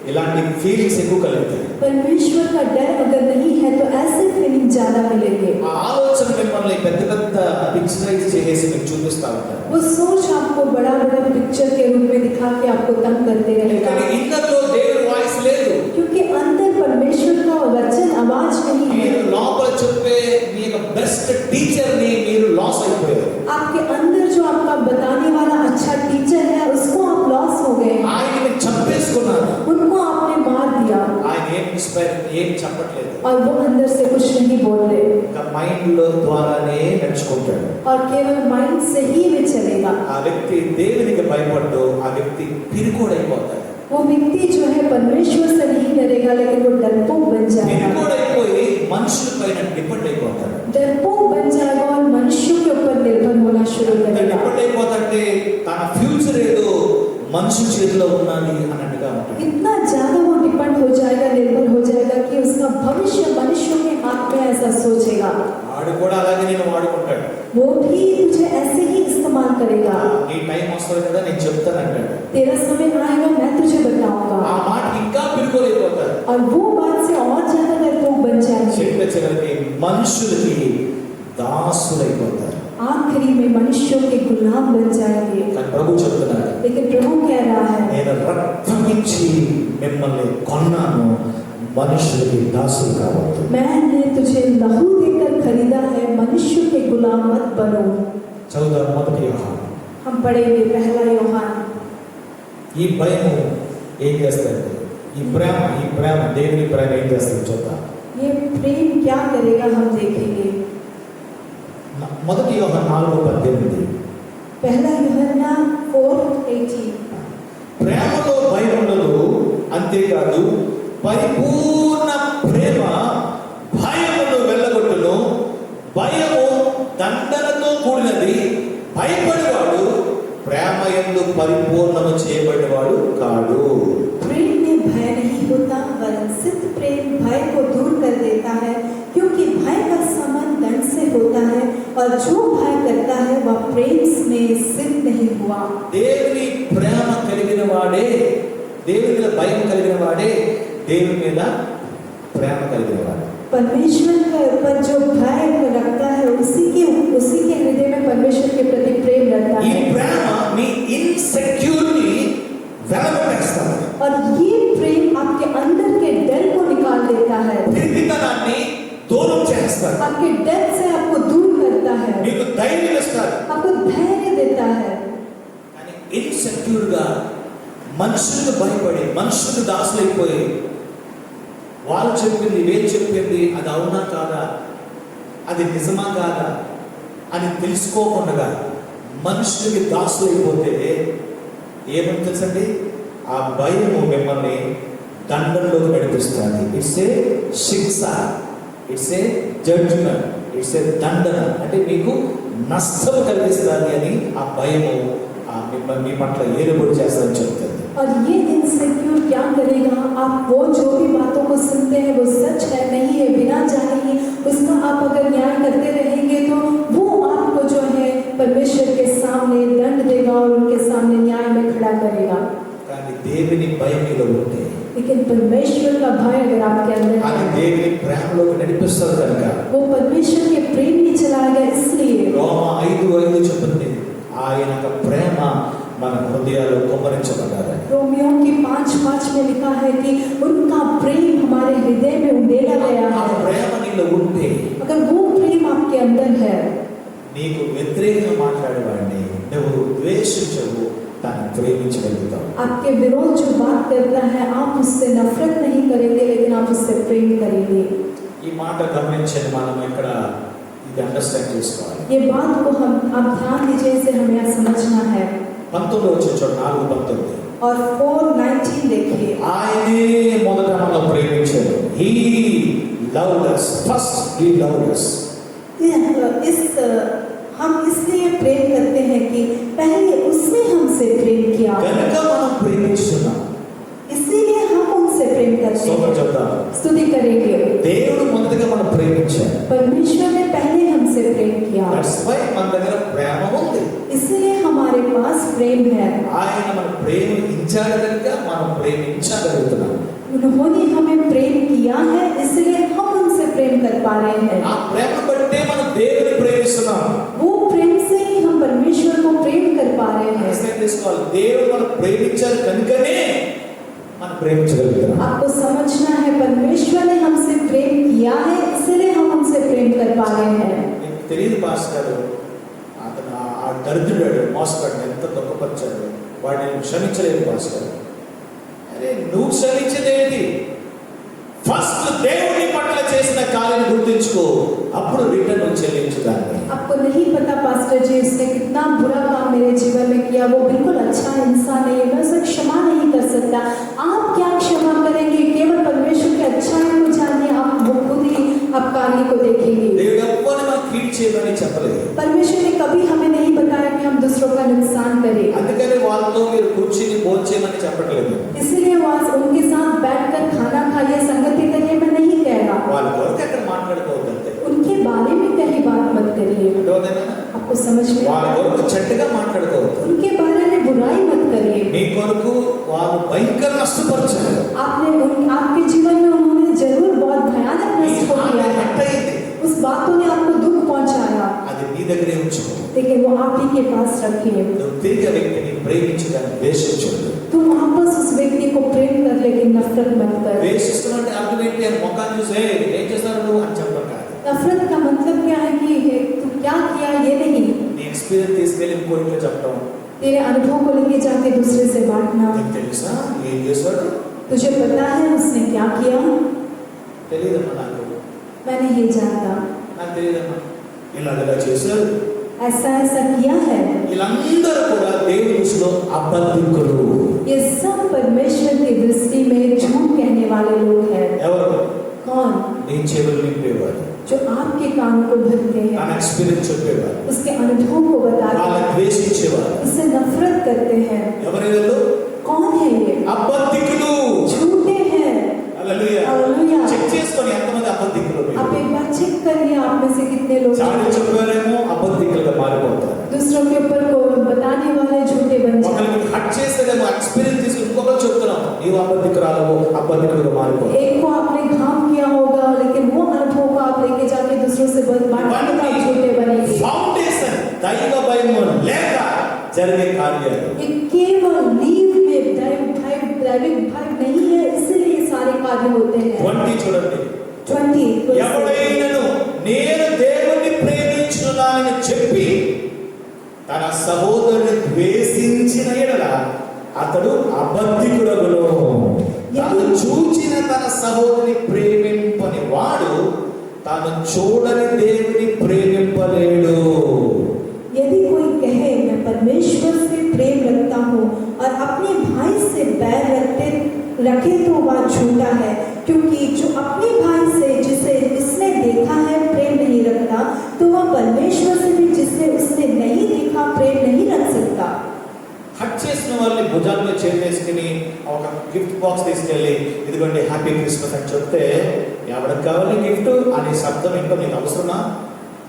ఇలాంటి ఫీలింగ్స్ ఎక్కువ కలుగుతాయి. परमेश्वर का डर अगर नहीं है तो ऐसे फीलिंग ज्यादा मिलेंगे. ఆ ఆలోచన మిమ్మల్ని పెద్ద పెద్ద పిక్చరైజ్ చేసి మీకు చూపిస్తా ఉంటారు. वो सोच आपको बड़ा बड़ा पिक्चर के रूप में दिखा के आपको तंग करते रहेगा. కానీ ఇన్నర్లో దేవుని వాయిస్ లేదు. क्योंकि अंदर परमेश्वर का वचन आवाज नहीं है. మీరు లోపల చెప్పే మీ యొక్క బెస్ట్ టీచర్ ని మీరు లాస్ అయిపోయారు. आपके अंदर जो आपका बताने वाला अच्छा टीचर है उसको आप लॉस हो गए. ఆయనని చంపేసుకున్నారు. उनको आपने मार दिया. ఆయన ఏం చెప్పట్లేదు. और वो अंदर से कुछ नहीं बोल रहे. మైండ్ లో ద్వారానే నడుచుకుంటాడు. और केवल माइंड से ही वे चलेगा. ఆ వ్యక్తి దేవునికి భయపడ్డు ఆ వ్యక్తి పిరికోడైపోతాడు. वो व्यक्ति जो है परमेश्वर से नहीं डरेगा लेकिन वो डरपोक बन जाएगा. పిరికోడైపోయి మనుషుల పైన డిపెండ్ అయిపోతాడు. डरपोक बन जाएगा और मनुष्यों के ऊपर निर्भर होना शुरू करेगा. డిపెండ్ అయిపోతాడంటే తన ఫ్యూచర్ ఏదో మనుషుల చేతిలో ఉన్నది అన్నట్టుగా ఉంటాడు. इतना ज्यादा वो डिपेंड हो जाएगा, निर्भर हो जाएगा कि उसका भविष्य मनुष्यों के हाथ में ऐसा सोचेगा. వాడు కూడా అలాగే నేను వాడుకుంటాడు. वो भी तुझे ऐसे ही इस्तेमाल करेगा. నీ టైం వస్తుంది కదా నేను చెప్తాను అంటాడు. तेरा समय आएगा मैं तुझे बताऊंगा. ఆ మాట ఇంకా పిరికోలేకపోతాడు. और वो बात से और ज्यादा डरपोक बन जाएंगे. చివరికి మనుషులకి దాసులైపోతారు. आखिरी में मनुष्यों के गुलाम बन जाएंगे. కానీ ప్రభు చెప్తున్నాడు लेकिन प्रभु कह रहा है నేను రక్తం ఇచ్చి మిమ్మల్ని కొన్నాను మనుషులకి దాసులు కావద్దు. मैंने तुझे लहू देकर खरीदा है, मनुष्य के गुलाम मत बनो. చదువుదాం మొదటి యోహాను. हम पढ़ेंगे पहला యోహాन. ఈ భయం ఏం చేస్తుంది? ఈ ప్రేమ దేవుని ప్రేమ ఏం చేస్తుంది చూద్దాం. ये प्रेम क्या करेगा हम देखेंगे. మొదటి యోహాను 4:18 पहला यूहन्ना 4:18. ప్రేమలో భయం ఉండదు, అంతేకాదు పరిపూర్ణ ప్రేమ భయమును వెళ్ళగొట్టును. భయము దండనతో కూడినది. భయపడేవాడు ప్రేమ యందు పరిపూర్ణము చేయబడినవాడు కాడు. प्रेम में भय नहीं होता वरन सिद्ध प्रेम भय को दूर कर देता है, क्योंकि भय का संबंध दंड से होता है और जो भय करता है वह प्रेम में सिद्ध नहीं हुआ. దేవుని ప్రేమ కలిగిన వాడే, దేవుని మీద భయం కలిగిన వాడే దేవుని మీద ప్రేమ కలిగిన వాడు. परमेश्वर के ऊपर जो भय रखता है उसी के हृदय में परमेश्वर के प्रति प्रेम रहता ఈ है. ప్రేమ మీ ఇన్సెక్యూరిటీ వెలగొట్టేస్తుంది. और ये प्रेम आपके अंदर के डर को निकाल देता है. పిరికితనాన్ని దూరం చేస్తారు. आपके डर से आपको दूर करता है, మీకు ధైర్యం ఇస్తారు. आपको धैर्य देता है. కానీ ఇన్సెక్యూర్ గా మనుషులకు భయపడి మనుషులకు దాసులైపోయి వాళ్ళు చెప్పింది వీళ్ళు చెప్పింది అది అవునా కాదా, అది నిజమా కాదా అని తెలుసుకోకుండా మనుషులకి దాసులైపోతే ఏమని తెలుసండి? ఆ భయము మిమ్మల్ని దండంలోకి నడిపిస్తుంది. ఇట్స్ ఏ శిక్ష, it's a judgement, it's a దండన. అంటే మీకు నష్టం కలిగిస్తుంది అని ఆ భయము మిమ్మల్ని మీ పట్ల ఏలుబడి చేస్తారని చెప్తుంది. और ये इनसिक्योर क्या करेगा? आप वो जो भी बातों को सुनते हैं वो सच है नहीं है बिना जाने ही उसका आप अगर न्याय करते रहेंगे तो वो आपको जो है परमेश्वर के सामने दंड देगा और उनके सामने न्याय में खड़ा करेगा. కానీ దేవుని భయం మీలో ఉంటే, लेकिन परमेश्वर का भय अगर आपके अंदर అది है దేవుని ప్రేమలోకి నడిపిస్తుంది కనుక वो परमेश्वर के प्रेम में चलाएगा. इसलिए రోమా 5:5 చెప్తుంది ఆయన యొక్క ప్రేమ మన హృదయాల్లో కుమ్మరించబడ్డారు. रोमियो की 5:5 में लिखा है कि उनका प्रेम हमारे हृदय में उंडेला गया ఆ है. ప్రేమ నీలో ఉంటే अगर वो प्रेम आपके अंदर है, నీకు వ్యతిరేకంగా మాట్లాడేవాడిని నువ్వు ద్వేషించవు, దాన్ని ప్రేమించగలుగుతావు. आपके विरोध जो बात करता है आप उससे नफरत नहीं करेंगे लेकिन आप उससे प्रेम करेंगे. ఈ మాట గమనించండి, మనం ఇక్కడ ఇది అండర్స్టాండ్ చేసుకోవాలి. ये बात को हम आप ध्यान दीजिए, इसे हमें यह समझना है. 19 వచ్చిన చోట 4:19 और 4:19 देखिए. ఆయనే మొదట మనల్ని ప్రేమించాడు. He loved us first, he loved us. हम इसलिए प्रेम करते हैं कि पहले उसने हमसे प्रेम किया, కనుక మనం ప్రేమిస్తున్నాం. इसीलिए हम उनसे प्रेम करते స్తోత్రం हैं, చెప్తాం. स्तुति करेंगे। దేవుడు మొదటగా మనం ప్రేమించాడు. परमेश्वर ने पहले हमसे प्रेम किया, దట్స్ వై మన దగ్గర ప్రేమ ఉంది. इसलिए हमारे पास प्रेम है। ఆయన మన ప్రేమించాడు కనుక మనం ప్రేమించగలుగుతున్నాం. उन्होंने हमें प्रेम किया है, इसलिए हम उनसे प्रेम कर पा रहे हैं। ఆ ప్రేమ బట్టే మనం దేవుని ప్రేమిస్తున్నాం. वो प्रेम से ही हम परमेश्वर को प्रेम कर पा रहे हैं। అర్థం చేసుకోవాలి. దేవుడు మనం ప్రేమించాడు కనుకనే మనం ప్రేమించగలుగుతున్నాం. आपको समझना है, परमेश्वर ने हमसे प्रेम किया है, इसलिए हम उनसे प्रेम कर पा रहे हैं। మీకు తెలియదు పాస్టర్ గారు, అతను ఆ దరిద్రుడు మోసగాడు ఎంత దుఃఖపరిచాడు, వాడిని క్షమించలేదు పాస్టర్. అరే నువ్వు క్షమించేదేంటి? ఫస్ట్ దేవుని పట్ల చేసిన కార్యాన్ని గుర్తించుకో, అప్పుడు రిటర్న్ చెల్లించుదాన్ని. आपको नहीं पता पास्टर जी उसने कितना बुरा काम मेरे जीवन में किया, वो बिल्कुल अच्छा इंसान नहीं है, मैं उसे क्षमा नहीं कर सकता। आप क्या क्षमा करेंगे? केवल परमेश्वर की अच्छाई को जानिए, आप वो खुद ही आप कार्य को देखेंगे। దేవుడు ఎవ్వరిని మనం కీడు చేయమని చెప్పలేదు. परमेश्वर ने कभी हमें नहीं बताया कि हम दूसरों का नुकसान करें, అందుకని వాళ్ళతో మీరు కూర్చుని భోంచేయమని చెప్పట్లేదు. इसलिए वहाँ उनके साथ बैठकर खाना खाइए, संगति करिए, मैं नहीं कह रहा। వాళ్ళ కొరకు అక్కడ మాట్లాడుకోవద్దంటే उनके बारे में कहीं बात मत करिए। आपको समझ में వాళ్ళ కొరకు చెడ్డగా మాట్లాడుకోవద్దు. उनके बारे में बुराई मत करिए। మీ కొరకు వాళ్ళు భయంకర నష్టపరిచారు. आपके जीवन में उन्होंने जरूर बहुत भयानक మీ नष्ट మాట किया है, హట్ అయింది. उस बातों ने आपको दुख पहुंचाया, అది నీ దగ్గరే ఉంచుకో. लेकिन वो आप ही के पास रखिए। నువ్వు తిరిగి ఆ వ్యక్తిని ప్రేమించడానికి ద్వేషించొద్దు. तुम वापस उस व्यक्ति को प्रेम कर, लेकिन नफरत मत कर। ద్వేషిస్తున్నట్టు అర్థం ఏంటి? అని ముఖాన్ని చూసి ఏం చేస్తారు నువ్వు అని చెప్పడం కాదు. नफरत का मतलब क्या है कि तू क्या किया ये नहीं, నీ ఎక్స్పీరియన్స్ తీసుకెళ్ళి ఇంకోటిలో చెప్పడం. तेरे अनुभव को लेके जाके दूसरे से बांटना। నీకు తెలుసా ఏం చేశాడు? तुझे पता है उसने क्या किया? తెలియదమ్మా నాకు, मैं नहीं जानता, నాకు తెలియదమ్మా. ఇలాగలా చేశారు. ऐसा ऐसा किया है। వీళ్ళందరూ కూడా దేవుని దృష్టిలో అబద్ధికులు. ये सब परमेश्वर की दृष्टि में झूठ कहने वाले लोग हैं। ఎవరు? कौन? నీ చెవులు నింపేవాడు, जो आपके कान को भरते నా हैं, ఎక్స్పీరియన్స్ చెప్పేవాడు, उसके अनुभव को बताते వాళ్ళని हैं, ద్వేషించేవాడు. उससे नफरत करते हैं। ఎవరు వీళ్ళు? कौन है ये? అబద్ధికులు. झूठे हैं। హల్లెలూయా. हालेलुया। చెక్ చేసుకొని ఎంతమంది అబద్ధికులు మీరు. आप एक बार चेक करिए आप में से कितने लोग చాటి చెప్పారేమో అబద్ధికులుగా మారిపోతారు. दूसरों के ऊपर को बताने वाले झूठे बन जाते ఒకరికి హట్ చేస్తేనేమో ఎక్స్పీరియన్స్ తీసుకుని ఇంకొకరు చెప్తున్నాం నీవు అబద్ధికురాలవు, అబద్ధికులుగా మారిపోతారు. हैं। एक को आपने घाव किया होगा, लेकिन वो अनुभव को आप लेके जाके दूसरों से बांटने का आप झूठे बनेंगे। ఫౌండేషన్ దైవ భయము లేక జరిగే కార్యాలు. ये केवल नींव में दैविक भय नहीं है, इसलिए ये सारे कार्य होते हैं। 20 చూడండి. 20 ఎవడైనను నేను దేవుని ప్రేమించున్నానని చెప్పి తన సహోదరుని ద్వేషించిన ఎడల అతడు అబద్ధికుడగును. తాను చూచిన తన సహోదరుని ప్రేమింపని వాడు తాను చూడని దేవుని ప్రేమింపలేడు. यदि कोई कहे मैं परमेश्वर से प्रेम रखता हूँ और अपने भाई से बैर रखे तो वह झूठा है, क्योंकि जो अपने भाई से जिसे उसने देखा है प्रेम नहीं रखता, तो वह परमेश्वर से भी जिसे उसने नहीं देखा प्रेम नहीं रख सकता। హట్ చేసిన వాళ్ళని భుజాల మీద చేసేసుకుని ఒక గిఫ్ట్ బాక్స్ తీసుకెళ్ళి ఇదిగోండి హ్యాపీ క్రిస్మస్ అని చెప్తే ఎవరికి కావాలి గిఫ్ట్ అనే శబ్దం ఇంకా మీకు అవసరమా?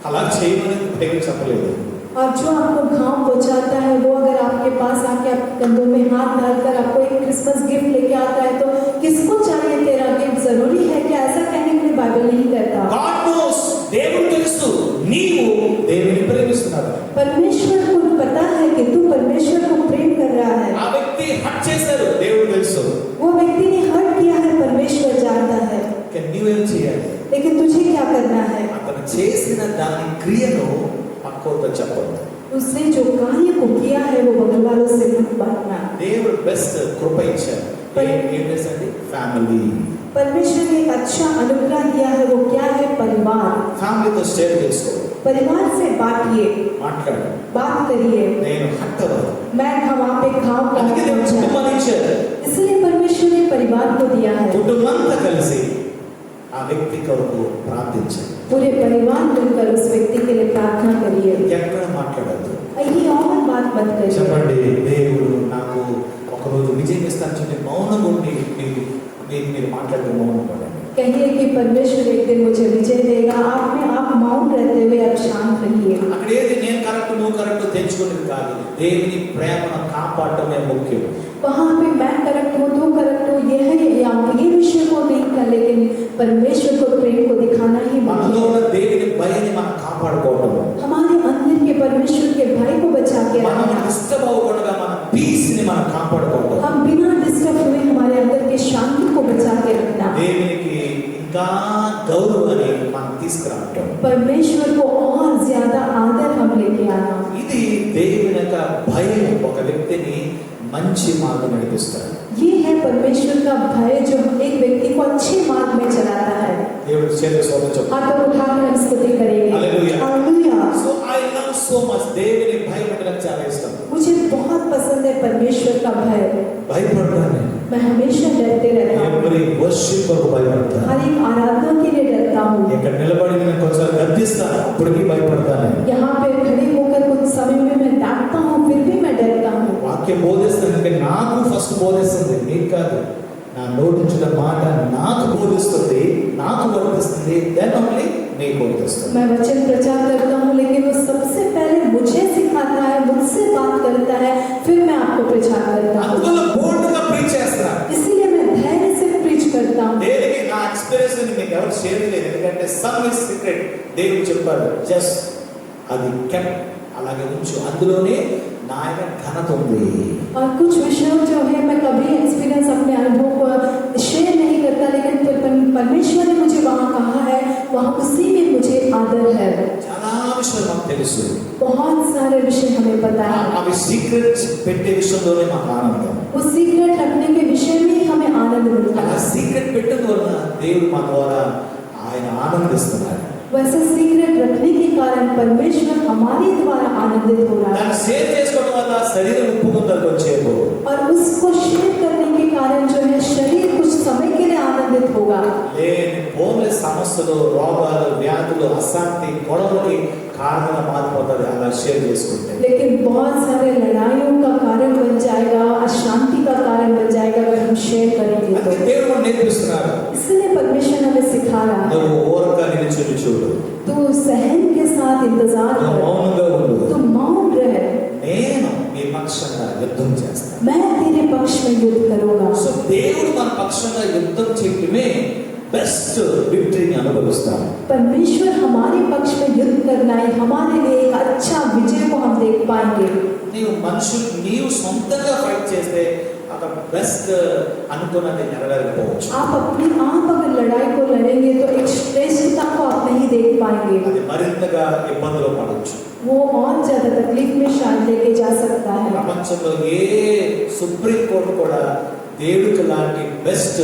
అలా చేయమని ప్రేమ చెప్పలేదు. और जो आपको घाव पहुंचाता है वो अगर आपके पास आके आपके कंधों में हाथ डालकर आपको एक क्रिसमस गिफ्ट लेके आता है, तो किसको चाहिए तेरा गिफ्ट? जरूरी है कि ऐसा कहने के लिए बाइबल नहीं कहता। God knows, దేవుడు తెలుసు నీవు దేవుని ప్రేమిస్తున్నావు. परमेश्वर को पता है कि तू परमेश्वर को प्रेम कर रहा है। ఆ వ్యక్తి హట్ చేశారు, దేవుడు తెలుసు. वो व्यक्ति ने हर्ट किया है, परमेश्वर जानता है, కానీ నీవేం చేయాలి? लेकिन तुझे क्या करना है? అతను చేసిన దాని క్రియను పక్కోతో చెప్పొద్దు. उसने जो कार्य को किया है वो बगल वालों से मत बांटना। దేవుడు బెస్ట్ కృప ఇచ్చారు. ఏం చేసండి? ఫ్యామిలీ. परमेश्वर ने एक अच्छा अनुग्रह दिया है, वो क्या है? परिवार। ఫ్యామిలీతో షేర్ చేసుకో, परिवार से बांटिए, మాట్లాడు. बात करिए। నేను హట్ అవ్వదు. मैं वहाँ पे घाव అందుకే దేవుడు కుటుంబాన్ని ఇచ్చారు. इसलिए परमेश्वर ने परिवार को दिया है। కుటుంబంతా కలిసి ఆ వ్యక్తి కొరకు ప్రార్థించండి. पूरे परिवार मिलकर उस व्यक्ति के लिए प्रार्थना करिए। ఎక్కడ మాట్లాడద్దు. ये और बात मत करिए। చెప్పండి దేవుడు నాకు ఒకరోజు విజయం ఇస్తాను చెప్పి మౌనం ఉండి నీ మీరు మాట్లాడుతూ మౌనం పడండి. कहिए कि परमेश्वर एक दिन मुझे विजय देगा। आप में आप मौन रहते हुए आप शांत रहिए। అక్కడ ఏది నేను కరెక్ట్ నువ్వు కరెక్ట్ తెంచుకునేది కాదు, దేవుని ప్రేమను కాపాడటమే ముఖ్యం. वहाँ पे मैं करेक्ट हूँ तू करेक्ट हो ये है या ये विषय को नहीं कर, लेकिन परमेश्वर को प्रेम को दिखाना ही మనలో मुख्य ఉన్న है। దేవుని భయాన్ని మనం కాపాడుకోవడం, हमारे अंदर के परमेश्वर के भय को बचा के మనం रखना, డిస్టర్బ్ అవ్వకుండా మన పీస్ ని మనం కాపాడుకోవడం, हम बिना डिस्टर्ब हुए हमारे अंदर के शांति को बचा के रखना, దేవునికి ఇంకా గౌరవాన్ని మనం తీసుకురావటం. परमेश्वर को और ज्यादा आदर हम लेके आना। ఇది దేవుని యొక్క భయం ఒక వ్యక్తిని మంచి మార్గం నడిపిస్తాడు. ये है परमेश्वर का भय जो एक व्यक्ति को अच्छे मार्ग में चलाता है। దేవుడి చేత స్తోత్రం. हाथों उठाकर हम स्तुति करेंगे। Hallelujah. Hallelujah. So I love so much, దేవుని భయం అంటే నాకు చాలా ఇష్టం. मुझे बहुत पसंद है परमेश्वर का भय। భయపడతాను, मैं हमेशा डरते रहता हूँ, ఎవరి వర్షిప్ కొరకు భయపడతాను. हर एक आराधना के लिए डरता हूँ। ఇక్కడ నిలబడి నేను కొంచెం గద్దిస్తాను, అప్పటికీ భయపడతాను. यहाँ पे खड़े होकर कुछ समय में मैं डांटता हूँ, फिर भी मैं डरता हूँ। వాక్యం బోధిస్తుంది, నాకు ఫస్ట్ బోధిస్తుంది, నీకు కాదు. నా నోటి నుంచి మాట నాకు బోధిస్తుంది, నాకు వర్తిస్తుంది, దెన్ ఓన్లీ నీకు వర్తిస్తుంది. मैं वचन प्रचार करता हूँ, लेकिन वो सबसे पहले मुझे सिखाता है, मुझसे बात करता है, फिर मैं आपको प्रचार करता हूँ। అందువల్ల బోల్డ్గా ప్రీచ్ చేస్తాను. इसीलिए मैं धैर्य से प्रीच करता हूँ। దేనికి నా ఎక్స్పీరియన్స్ మీకు ఎవరు షేర్ చేయలేదు, ఎందుకంటే సమ్ ఇస్ సీక్రెట్. దేవుడు చెప్పాడు, జస్ట్ అది కెప్ అలాగే ఉంచు, అందులోనే నా యొక్క ఘనత ఉంది. और कुछ विषय जो है मैं कभी एक्सपीरियंस अपने अनुभव को शेयर नहीं करता, लेकिन फिर परमेश्वर ने मुझे वहाँ कहा है, वहाँ उसी में मुझे आदर है। చాలా విషయాలు మాకు తెలుసు, बहुत सारे विषय हमें पता है। అవి సీక్రెట్ పెట్టే విషయంలోనే మాకు ఆనందం. वो सीक्रेट रखने के विषय में ही हमें आनंद मिलता అలా है। సీక్రెట్ పెట్టడం వలన దేవుడు మా ద్వారా ఆయన ఆనందిస్తున్నాడు. वैसे सीक्रेट रखने के कारण परमेश्वर हमारे द्वारा आनंदित हो रहा దాన్ని है, షేర్ చేసుకోవడం వల్ల శరీరం ఉప్పుకుందరికి వచ్చేపు. और उसको शेयर करने के कारण जो है शरीर कुछ समय के लिए आनंदित होगा। లేని భూమి సమస్యలు, రోగాలు, వ్యాధులు, అశాంతి, గొడవలకి కారణంగా మారిపోతుంది అలా షేర్ చేసుకుంటే. लेकिन बहुत सारे लड़ाइयों का कारण बन जाएगा, अशांति का कारण बन जाएगा अगर हम शेयर करेंगे అంటే तो। దేవుడు మనకు నేర్పిస్తున్నాడు, इसलिए परमेश्वर हमें सिखा रहा है, నువ్వు ఓరగా నిలిచి చూడు, तू सहन के साथ इंतजार నువ్వు कर, మౌనంగా ఉండు, तू मौन रह, నేను మీ పక్షంగా యుద్ధం చేస్తాను. मैं तेरे पक्ष में युद्ध करूंगा। సో దేవుడు మన పక్షంగా యుద్ధం చేయడమే బెస్ట్ విక్టరీని అనుభవిస్తాము. परमेश्वर हमारे पक्ष में युद्ध करना है, हमारे लिए एक अच्छा विजय को हम देख पाएंगे। నీవు సొంతంగా ఫైట్ చేస్తే అక్కడ బెస్ట్ అనుకున్నది నెరవేరకపోవచ్చు. आप अपने आप अगर लड़ाई को लड़ेंगे तो एक श्रेष्ठता को आप नहीं देख पाएंगे, అది మరింతగా ఇబ్బందులు పడవచ్చు. वो और ज्यादा तकलीफ में शायद लेके जा सकता है। ప్రపంచంలో ఏ సుప్రీం కోర్టు కూడా దేవుడికి లాంటి బెస్ట్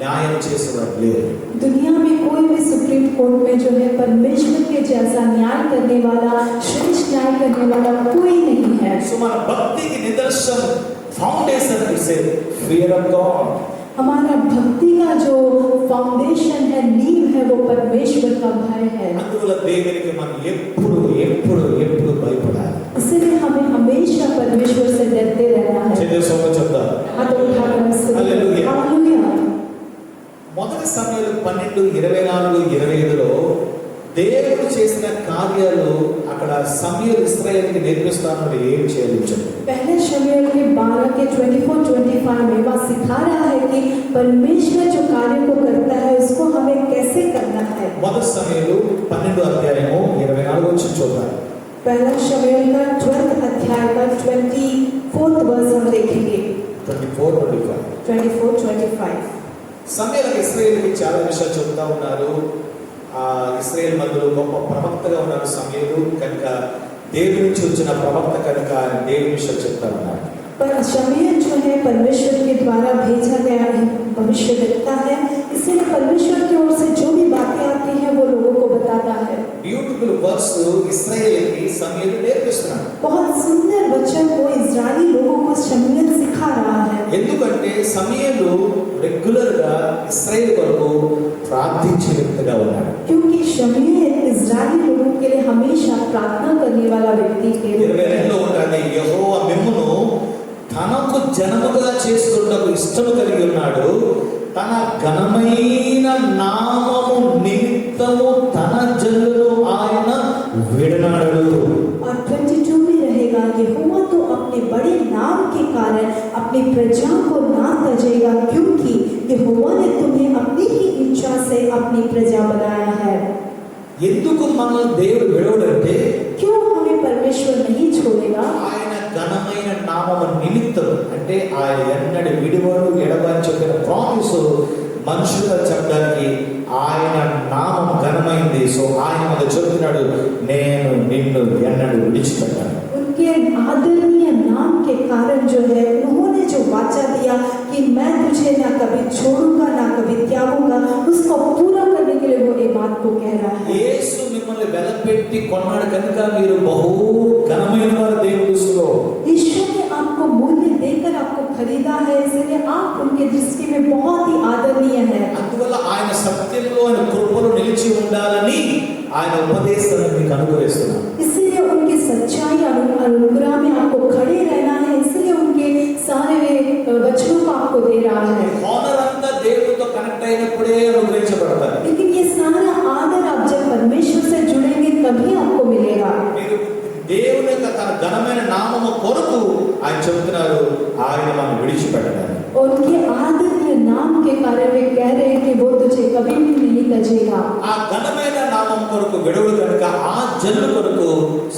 న్యాయం చేసేవారు లేరు. दुनिया में कोई भी सुप्रीम कोर्ट में जो है परमेश्वर के जैसा न्याय करने वाला, श्रेष्ठ न्याय करने वाला कोई नहीं है। సో మన భక్తికి నిదర్శనం foundation is fear of God. हमारा भक्ति का जो फाउंडेशन है, नींव है, वो परमेश्वर का भय है। అందువల్ల దేవునికి మనం ఎప్పుడు ఎప్పుడు ఎప్పుడు భయపడాలి. इसलिए हमें हमेशा परमेश्वर से डरते रहना है। చదివే సోమ చెప్తా. हाथों उठाकर हम स्तुति करें। हालेलुया। हालेलुया। మొదటి సమయాలు 12:24-25లో దేవుడు చేసిన కార్యాలు అక్కడ సమూయేలు ఇశ్రాయేలుకి నేర్పిస్తానని ఏం చేయాలి చెప్పు. पहले शमूएल के 12 के 24-25 में वह सिखा रहा है कि परमेश्वर जो कार्य को करता है उसको हमें कैसे करना है। మొదటి సమయాలు 12:24 చూద్దాం. पहला शमूएल का 12th अध्याय का 24th वर्स हम देखेंगे। 24-25 సమయాలకు ఇశ్రాయేలుకి చాలా విషయాలు చెప్తా ఉన్నారు. ఇశ్రాయేల్ మధ్యలో గొప్ప ప్రవక్తగా ఉన్నారు సమూయేలు కనుక, దేవుడి నుంచి వచ్చిన ప్రవక్త కనుక దేవుడి విషయాలు చెప్తా ఉన్నారు. पर शमूएल जो है परमेश्वर के द्वारा भेजा गया भविष्य देखता है, इसलिए परमेश्वर की ओर से जो भी बातें आती हैं वो लोगों को बताता है। బ్యూటిఫుల్ వర్స్ ఇశ్రాయేలుకి సమూయేలు నేర్పిస్తున్నాడు. बहुत सुंदर वचन को इजरायली लोगों को शमूएल सिखा रहा है, ఎందుకంటే సమూయేలు రెగ్యులర్ గా ఇశ్రాయేల్ కొరకు ప్రార్థించే వ్యక్తిగా ఉన్నాడు. क्योंकि शमूएल इजरायली लोगों के लिए हमेशा प्रार्थना करने वाला व्यक्ति के रूप में 22 ఉంటుంది. యెహోవా మిమ్మును తనకు జనముగా చేసుకున్నకు ఇష్టము కలిగి ఉన్నాడు, తన ఘనమైన నామము నిమిత్తము తన జనులను ఆయన విడనాడడు. और 22 में रहेगा, यहोवा तो अपने बड़े नाम के कारण अपनी प्रजा को ना तजेगा, क्योंकि यहोवा ने तुम्हें अपनी ही इच्छा से अपनी प्रजा बनाया है। ఎందుకు మనల్ని దేవుడు విడవడంటే, क्यों हमें परमेश्वर नहीं छोड़ेगा? ఆయన ఘనమైన నామము నిమిత్తం, అంటే ఆయన ఎన్నడి విడువడు ఎడబని చెప్పిన ప్రామిస్ మనుషులుగా చెప్పడానికి ఆయన నామం ఘనమైంది. సో ఆయన మన చెప్తున్నాడు, నేను నిన్ను ఎన్నడు విడిచిపెట్టాను. उनके आदरणीय नाम के कारण जो है, उन्होंने जो वाचा दिया कि मैं तुझे ना कभी छोड़ूंगा ना कभी त्यागूंगा, उसको पूरा करने के लिए वो ये बात को कह रहा है। యేసు మిమ్మల్ని వెలపెట్టి కొన్నాడు కనుక మీరు బహు ఘనమైన వారు దేవుని దృష్టిలో. ईश्वर ने आपको मूल्य देकर आपको खरीदा है, इसलिए आप उनके दृष्टि में बहुत ही आदरणीय है। అందువల్ల ఆయన సత్యంలో ఆయన కృపలో నిలిచి ఉండాలని ఆయన ఉపదేశాన్ని మీకు అనుగ్రహిస్తున్నాను. इसलिए उनकी सच्चाई और अनुग्रह में आपको खड़े रहना है, इसलिए उनके सारे वचनों को आपको दे रहा है। హానర్ అంతా దేవుడితో కనెక్ట్ అయినప్పుడే అనుగ్రహించబడతారు. लेकिन ये सारा आदर आप जब परमेश्वर से जुड़ेंगे तभी आपको मिलेगा। మీరు దేవుని యొక్క తన ఘనమైన నామము కొరకు ఆయన చెబుతున్నారు, ఆయన మనం విడిచిపెట్టడానికి. और उनके आदरणीय नाम के कारण वे कह रहे हैं कि वो तुझे कभी भी नहीं तजेगा। ఆ ఘనమైన నామం కొరకు విడువడు కనుక ఆ జనుల కొరకు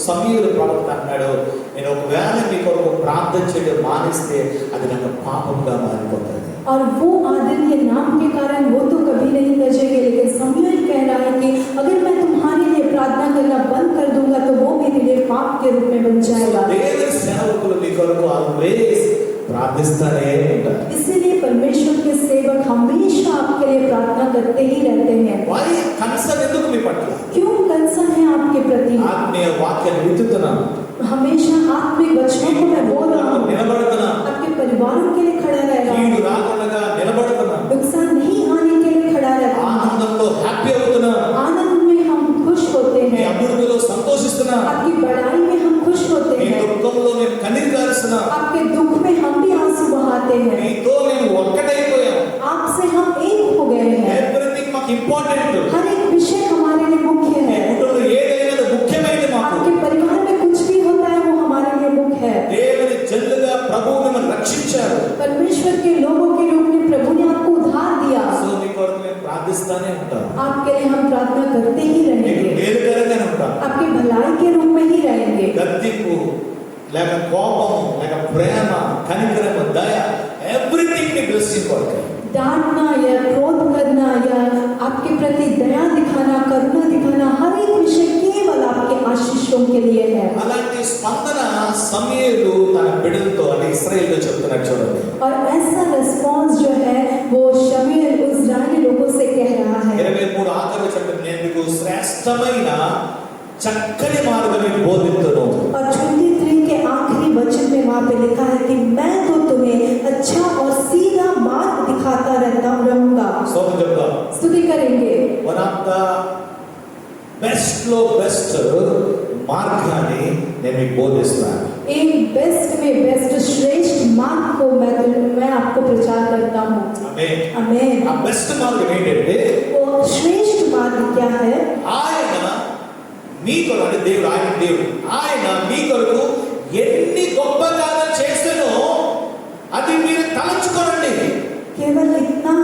సమూయేలు ప్రవక్త అన్నాడు, నేను ఒకవేళ మీ కొరకు ప్రార్థన చేయడం మానేస్తే అది నాకు పాపంగా మారిపోతుంది. और वो आदरणीय नाम के कारण वो तो कभी नहीं तजेंगे, लेकिन समूएल कह रहा है कि अगर मैं तुम्हारे लिए प्रार्थना करना बंद कर दूंगा तो वो मेरे लिए पाप के रूप में बन जाएगा। దేవుని సేవకులు మీ కొరకు ఆల్వేస్ ప్రార్థిస్తూనే ఉంటారు. इसीलिए परमेश्वर के सेवक हमेशा आपके लिए प्रार्थना करते ही रहते हैं। వారి కన్సర్న్ ఎందుకు మీ పట్ల? क्यों कंसर्न है आपके प्रति? ఆత్మీయ వాక్యాన్ని విత్తుతున్నాను, हमेशा आत्मिक वचनों को मैं बोल रहा हूँ, నిలబడుతున్నాను, आपके परिवारों के लिए खड़ा रह रहा కీడు हूँ, రాకుండా నిలబడుతున్నాను, नुकसान नहीं आने के लिए खड़ा रहता हूँ, ఆనందంలో హ్యాపీ అవుతున్నాను, आनंद में हम खुश होते మీ हैं, అభివృద్ధిలో సంతోషిస్తున్నాను, आपकी बड़ाई में हम खुश होते మీ हैं, దుఃఖంలో నేను కన్నీరు కారుస్తున్నాను, आपके दुख में हम भी आंसू बहाते हैं, మీతో నేను ఒక్కటైపోయాను. आपसे हम एक हो गए हैं। ఎవ్రీథింగ్ మాకు ఇంపార్టెంట్. हर एक विषय हमारे लिए मुख्य మీ है। కుటుంబంలో ఏదైనా ముఖ్యమైనది మాకు. आपके परिवार में कुछ भी होता है वो हमारे लिए मुख्य है। దేవుని జనులుగా ప్రభువు మిమ్మల్ని రక్షించారు. परमेश्वर के लोगों के रूप में प्रभु ने आपको उद्धार दिया। సో మీ కొరకు మేము ప్రార్థిస్తానే ఉంటాం, आपके लिए हम प्रार्थना करते ही మీకు रहेंगे, మేలుకరంగానే ఉంటాం. आपकी भलाई के रूप में ही रहेंगे। గద్దింపు లేక కోపము లేక ప్రేమ కనికరము దయ ఎవ్రీథింగ్ ని బ్లెస్సింగ్ కొరకు. डांटना या क्रोध करना या आपके प्रति दया दिखाना, करुणा दिखाना, हर एक विषय केवल आपके आशीषों के लिए है। అలాంటి స్పందన సమూయేలు తన బిడ్డలతో అంటే ఇశ్రాయేలుతో చెప్తున్నాడు చూడండి. और ऐसा रिस्पॉन्स जो है वो शमूएल इस्राएली लोगों से कह रहा है। 23 ఆఖరి వచనం, నేను మీకు శ్రేష్టమైన చక్కని మార్గాన్ని బోధింతును. और 23 के आखिरी वचन में वहाँ पे लिखा है कि मैं तो तुम्हें अच्छा और सीधा मार्ग दिखाता रहूंगा। స్తోత్రం చెప్తాం. स्तुति करेंगे। వన్ ఆఫ్ ద బెస్ట్ లో బెస్ట్ మార్గాన్ని నేను మీకు బోధిస్తాను. एक बेस्ट में बेस्ट श्रेष्ठ मार्ग को मैं आपको प्रचार करता हूँ। ఆమేన్. आमेन। ఆ బెస్ట్ మార్గం ఏంటంటే, वो श्रेष्ठ मार्ग क्या है? ఆయన మీ కొరకు, అంటే దేవుడు, ఆయన దేవుడు, ఆయన మీ కొరకు ఎన్ని గొప్ప కార్యాలు చేస్తానో అది మీరు తలంచుకోనండి. केवल इतना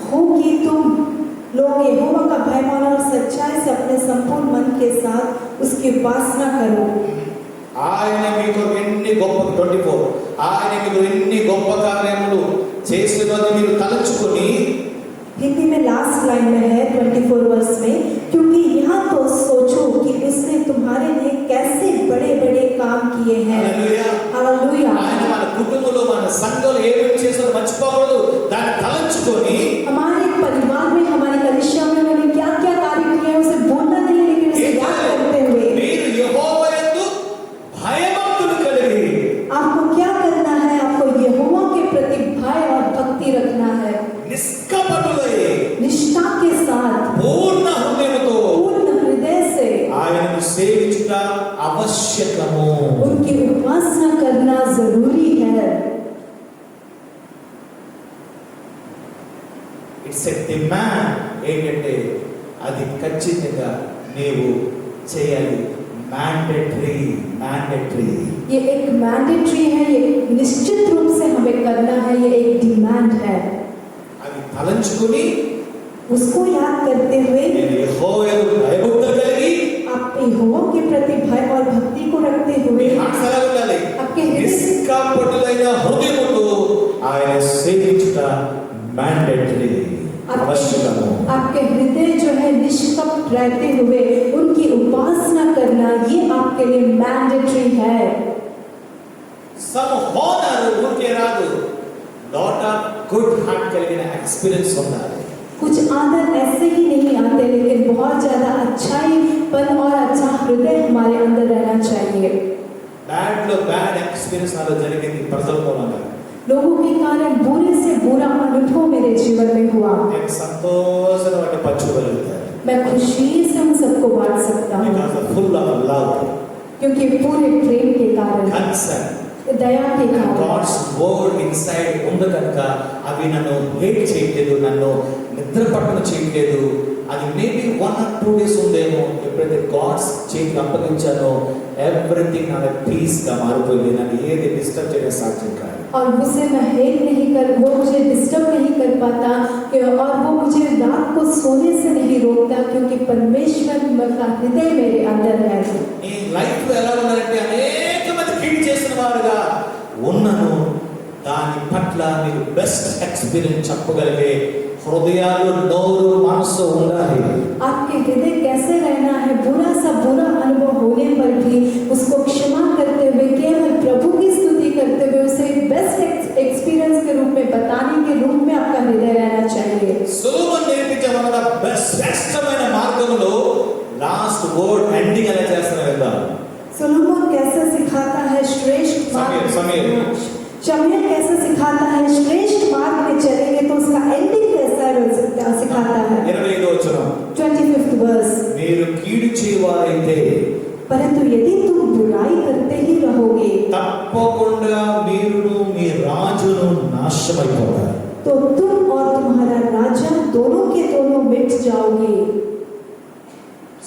हो कि तुम लोग यहोवा का भय मानो और सच्चाई से अपने संपूर्ण मन के साथ उसकी उपासना करो। ఆయన మీ కొరకు ఎన్ని గొప్ప 24 ఆయన మీకు ఎన్ని గొప్ప కార్యములు చేసినది మీరు తలంచుకొని. हिंदी में लास्ट लाइन में है 24 वर्ष में, क्योंकि यहाँ तो सोचो कि उसने तुम्हारे लिए कैसे बड़े बड़े काम किए हैं। హల్లెలూయా. हालेलुया। ఆయన మన కుటుంబంలో మన సంఘంలో ఏమేమి చేశారో మర్చిపోకూడదు, దాన్ని తలంచుకొని हमारे परिवार में, हमारी कलीसिया में उन्होंने क्या क्या कार्य किए हैं उसे भूलना नहीं, लेकिन उसे याद करते हुए మీరు యెహోవా యందు భయభక్తులు కలిగి आपको क्या करना है? आपको यहोवा के प्रति भय और भक्ति रखना है, నిష్కపటులై निष्ठा के साथ, పూర్ణ హృదయముతో पूर्ण हृदय से ఆయనను సేవించుట ఆవశ్యకము. उनकी उपासना करना जरूरी है। It's a demand. ఏంటంటే అది ఖచ్చితంగా నీవు చేయాలి. మ్యాండేటరీ. ये एक मैंडेटरी है, ये निश्चित रूप से हमें करना है, ये एक डिमांड है. అది తలంచుకుని उसको याद करते हुए నేను యెహోవాకు భయభక్తులు కలిగి आप यहोवा के प्रति भय और भक्ति को रखते మీ हुए హార్ట్స్ ఎలా ఉండాలి? आपके हृदय నిష్కపటులైన హృదయముతో ఆయన సేవించుట మ్యాండేటరీ, అవశ్యకము. आपके हृदय जो है निष्कपट रहते हुए उनकी उपासना करना, ये आपके लिए मैंडेटरी है. సమ్ హోనర్ ఊరికే రాదు. లాట్ ఆఫ్ గుడ్ హార్ట్ కలిగిన ఎక్స్పీరియన్స్ ఉండాలి. कुछ आदर ऐसे ही नहीं आते, लेकिन बहुत ज्यादा अच्छाईपन और अच्छा हृदय हमारे अंदर रहना चाहिए. బ్యాడ్ లో బ్యాడ్ ఎక్స్పీరియన్స్ నాలో జరిగింది ప్రజల మూలంగా. लोगों के कारण बुरे से बुरा अनुभव मेरे जीवन में हुआ. నేను సంతోషంగా వాటిని పంచుకోగలుగుతాను. मैं खुशी से उन सबको बांट सकता हूँ, because of full of love, क्योंकि पूरे प्रेम के कारण, కన్సర్న్, दया के कारण. గాడ్స్ వర్డ్ ఇన్సైడ్ ఉంది కనుక అవి నన్ను హేట్ చేయట్లేదు, నన్ను నిద్ర పట్టణ చేయట్లేదు. అది మేబీ 1 or 2 days ఉందేమో. ఎప్పుడైతే గాడ్స్ చేతికి అప్పగించానో ఎవ్రీథింగ్ నా పీస్ గా మారిపోయింది. నన్ను ఏది డిస్టర్బ్ చేయడం సాధ్యం కాదు. और उसे मैं हेट नहीं कर, वो मुझे डिस्टर्ब नहीं कर पाता, और वो मुझे रात को सोने से नहीं रोकता, क्योंकि परमेश्वर का हृदय मेरे अंदर है. ఈ లైఫ్ లో ఎలా ఉన్నారంటే అనేక మంది కీడు చేసిన వారుగా ఉన్నను. దాని పట్ల మీరు బెస్ట్ ఎక్స్పీరియన్స్ చెప్పగలిగే హృదయాలు, నోరు, మనసు ఉండాలి. आपके हृदय कैसे रहना है, बुरा सा बुरा अनुभव होने पर भी उसको क्षमा करते हुए, केवल प्रभु की स्तुति करते हुए उसे बेस्ट एक्सपीरियंस के रूप में बताने के रूप में आपका हृदय रहना चाहिए. సులువుగా నేర్పించే మన శ్రేష్టమైన మార్గంలో లాస్ట్ వర్డ్ ఎండింగ్ ఎలా చేస్తారో వెళ్దాం. सोलोमन कैसे सिखाता है श्रेष्ठ मार्ग, शमूएल कैसे सिखाता है श्रेष्ठ मार्ग में चलेंगे तो उसका एंडिंग कैसा सिखाता है. 25వ వచనం, 25th verse. మీరు కీడు చేయవారైతే परंतु यदि तुम बुराई करते ही रहोगे తప్పకుండా మీరును మీ రాజును నాశనమైపోతారు. तो तुम और तुम्हारा राजा दोनों के दोनों मिट जाओगे.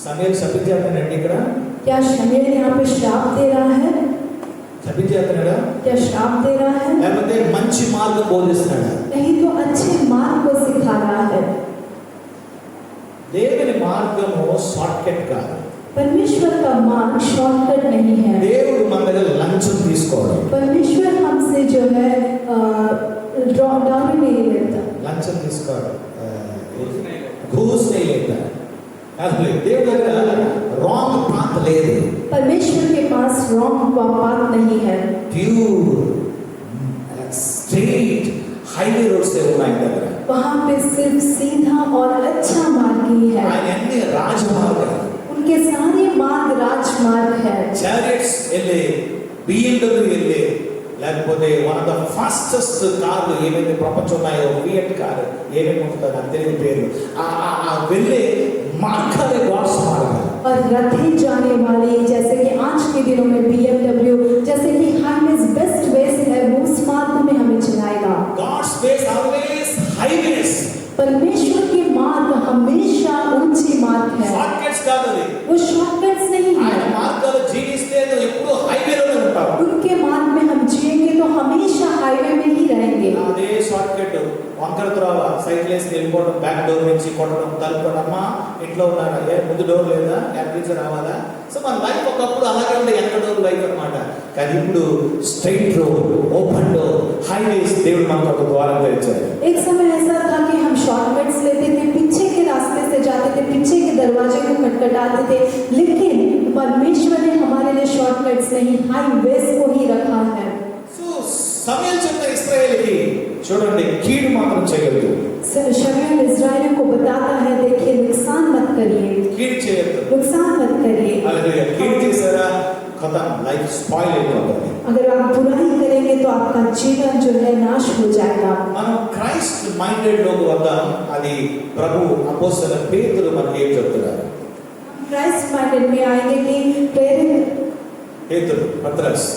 సమయం శపించేస్తానండి. ఇక్కడ क्या शमूएल यहाँ पे श्राप दे रहा है? శపించేస్తున్నాడా क्या श्राप दे रहा है? లేకపోతే మంచి మార్గం బోధిస్తున్నాడా? नहीं, तो अच्छे मार्ग को सिखा रहा है. దేవుని మార్గము షార్ట్ కట్ కాదు. परमेश्वर का मार्ग शॉर्टकट नहीं है. దేవుడు మన దగ్గర లంచం తీసుకోవడం. परमेश्वर हमसे जो है डाउरी नहीं लेता. లంచం తీసుకోవడం, घूस नहीं लेता. అసలు దేవుడి దగ్గర రాంగ్ పాత్ లేదు. परमेश्वर के पास रॉन्ग पाथ नहीं है. ప్యూర్ స్ట్రైట్ హైవే రోడ్స్ ఉన్నాయి దగ్గర. वहाँ पे सिर्फ सीधा और अच्छा मार्ग ही है. ఆయన అన్ని రాజమార్గాలు. उनके सारे मार्ग राजमार्ग है. చారియట్స్ వెళ్ళే, BMW వెళ్ళే, లేకపోతే వన్ ఆఫ్ ద ఫాస్టెస్ట్ కార్లు ఏమైతే ప్రపంచం ఉన్నాయో, ఫియట్ కారు ఏమేమి ఉంటుందో నాకు తెలియని పేరు, ఆ వెళ్ళే మార్గాలే గాడ్స్ మార్గాలు. और रथे जाने वाली, जैसे कि आज के दिनों में BMW, जैसे कि हाईवेज बेस्ट वेज है, वो उस मार्ग में हमें चलाएगा. God's ways always highways. परमेश्वर के मार्ग हमेशा ऊंचे मार्ग है. షార్ట్కట్స్ కాదు అది. वो शॉर्टकट्स नहीं ఆయన है. మార్గాలు జీవిస్తే నువ్వు ఎప్పుడూ హైవేలోనే ఉంటావు. उनके मार्ग में हम जिएंगे तो हमेशा हाईवे में ही रहेंगे. అదే షార్ట్ కట్ వంకర త్రోవ, సైకిల్ వేసి వెళ్ళిపోవడం, బ్యాక్ డోర్ నుంచి కొట్టడం, తలుపుకోవడమ్మా ఇంట్లో ఉన్నారా, ఏ ముందు డోర్ లేదా, నుంచి రావాలా. సో మన లైఫ్ ఒకప్పుడు అలాగే ఉండే వెనక డోర్ లైఫ్ అనమాట. కానీ ఇప్పుడు straight road, open door, highways దేవుడు మనకు ఒక ద్వారంగా ఇచ్చారు. एक समय ऐसा था कि हम शॉर्टकट्स लेते थे, पीछे के रास्ते से जाते थे, पीछे के दरवाजे को खटखटाते थे, लेकिन परमेश्वर ने हमारे लिए शॉर्टकट्स नहीं, हाईवेज को ही रखा है. సో సమయం చెప్తే ఇశ్రాయేలుకి చూడండి, కీడు మాత్రం చేయొద్దు. शमूएल इस्राएलियों को बताता है, देखिए नुकसान मत करिए, కీడు చేయొద్దు. नुकसान मत करिए. హల్లెలూయా. కీడు చేశారా खत्म, लाइफ स्पॉइल అయిపోతుంది. अगर आप बुराई करेंगे तो आपका जीवन जो है नाश हो जाएगा. మనం క్రైస్ట్ మైండెడ్ లోకి వద్దాం. అది ప్రభు అపోస్తల పేతురు మనకి ఏం చెప్తున్నారు? क्राइस्ट माइंडेड में आएंगे कि प्रेरित పేతురు, పత్రస్,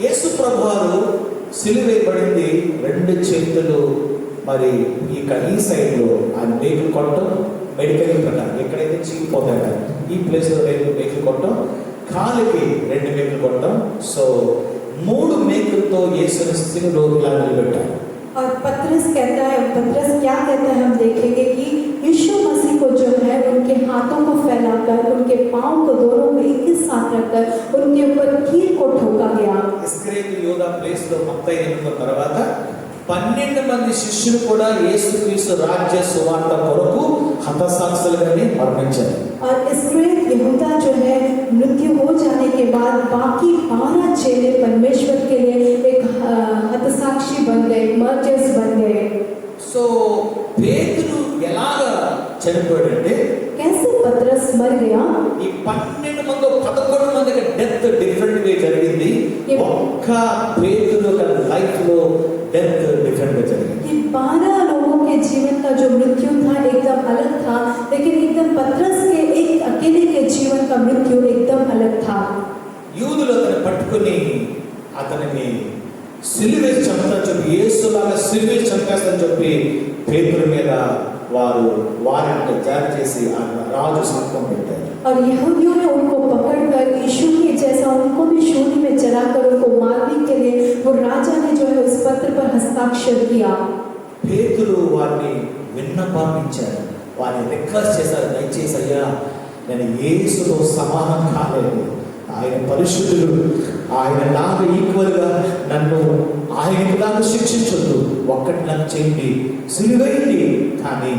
యేసు ప్రభు వారు సిలువేయబడింది, రెండు చేతులు మరి ఈ సైడ్లో ఆయన మేకులు కొట్టడం, మెడికల్ ప్రకారం ఎక్కడైతే చీలిపోతాయి కదా ఈ ప్లేస్లో రెండు మేకులు కొట్టడం, కాలుకి రెండు మేకులు కొట్టడం. సో 3 మేకులతో యేసుని సిలువలో ఇలా నిలబెట్టారు. और पतरस क्या कहता है, हम देखेंगे कि यीशु मसीह को जो है उनके हाथों को फैलाकर, उनके पांव को दोनों को एक ही साथ रखकर उनके ऊपर कील को ठोका गया. ఇస్కరియోతు యూదా ప్లేస్ లో మత్తయి తర్వాత 12 మంది శిష్యులు కూడా యేసుక్రీస్తు రాజ్య సువార్త కొరకు హతసాక్షులుగానే మరణించారు. और इस्करियोत यहूदा जो है मृत्यु हो जाने के बाद बाकी 12 चेले परमेश्वर के लिए एक हतसाक्षी बन गए, मर्टर्स बन गए. సో పేతురు ఎలాగా చనిపోయాడంటే, कैसे पतरस मर गया? ఈ 12 మంది 11 మందికి డెత్ డిఫరెంట్ గా జరిగింది. ఒక్క పేతురు లైఫ్ లో డెత్ డిఫరెంట్ గా జరిగింది. ये 12 लोगों के जीवन का जो मृत्यु था एकदम अलग था, लेकिन एकदम पतरस के एक अकेले के जीवन का मृत्यु एकदम अलग था. యూదులు అతన్ని పట్టుకుని అతనిని సిలువేసి చంపుతారని చెప్పి, యేసులాగా సిలువేసి చంపేస్తారని చెప్పి పేతురు మీద వారు వారెంట్ జారీ చేసి ఆ రాజు సంతకం పెట్టారు. और यहूदियों ने उनको पकड़कर यीशु के जैसा उनको भी शूली में चढ़ाकर उनको मारने के लिए वो राजा ने जो है उस पत्र पर हस्ताक्षर किया. పేతురు వారిని విన్నపాలించారు, వారిని రిక్వెస్ట్ చేశారు, దయచేసి అయ్యా నేను యేసుతో సమానం కాలేదు, ఆయన పరిశుద్ధుడు, ఆయన నాకు ఈక్వల్గా నన్ను ఆయనలాగా శిక్షించొద్దు, ఒక్కటి నాకు చేయండి, సిలువేయండి, కానీ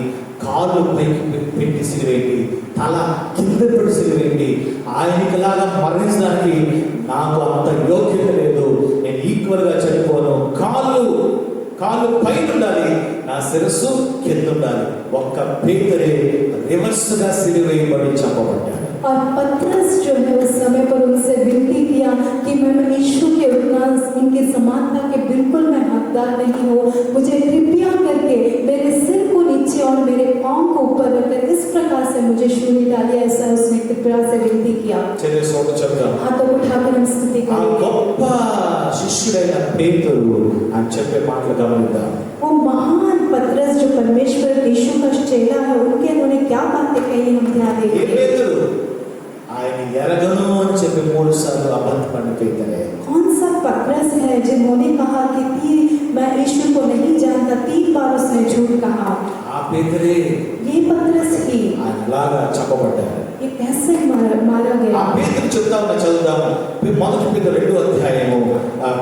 కాళ్ళు పైకి పెట్టి సిలువేయండి, తల కింద పెట్టి సిలువేయండి, ఆయనకిలాగా మరణించడానికి నాకు అంత యోగ్యత లేదు, నేను ఈక్వల్గా చనిపోను, కాళ్ళు పైన ఉండాలి, నా శిరస్సు కింద ఉండాలి. ఒక్క పేతురే రివర్స్గా సిలువేయబడి చంపబడ్డాడు. और पतरस जो है उस समय पर उनसे विनती किया कि मैं यीशु के उतना उनकी समानता के बिल्कुल मैं हकदार नहीं हूँ, मुझे कृपया करके मेरे सिर को नीचे और मेरे पाँव को ऊपर रखकर इस प्रकार से मुझे शूली डालिए, ऐसा उसने कृपया से विनती किया. हाथों को उठाकर हम स्तुति करेंगे. గొప్ప శిష్యుడైన పేతురు అని చెప్పే మాటలు గమనిద్దాం. वो महान पतरस जो परमेश्वर यीशु का चेला है, उनके उन्होंने क्या बातें कही हम ध्यान देंगे. పేతురు ఆయన ఎరగను అని చెప్పి 3 సార్లు అబద్ధపడిన పేతురే. कौन सा पतरस है जिन्होंने कहा कि मैं यीशु को नहीं जानता, 3 बार उसने झूठ कहा. ఆ పేతురే ये पतरस ही ఆయనలాగా చంపబడ్డాడు. ये कैसे मारा ఆ गया. పేతురు చదువుదాం. మొదటి పేతురు 2వ అధ్యాయము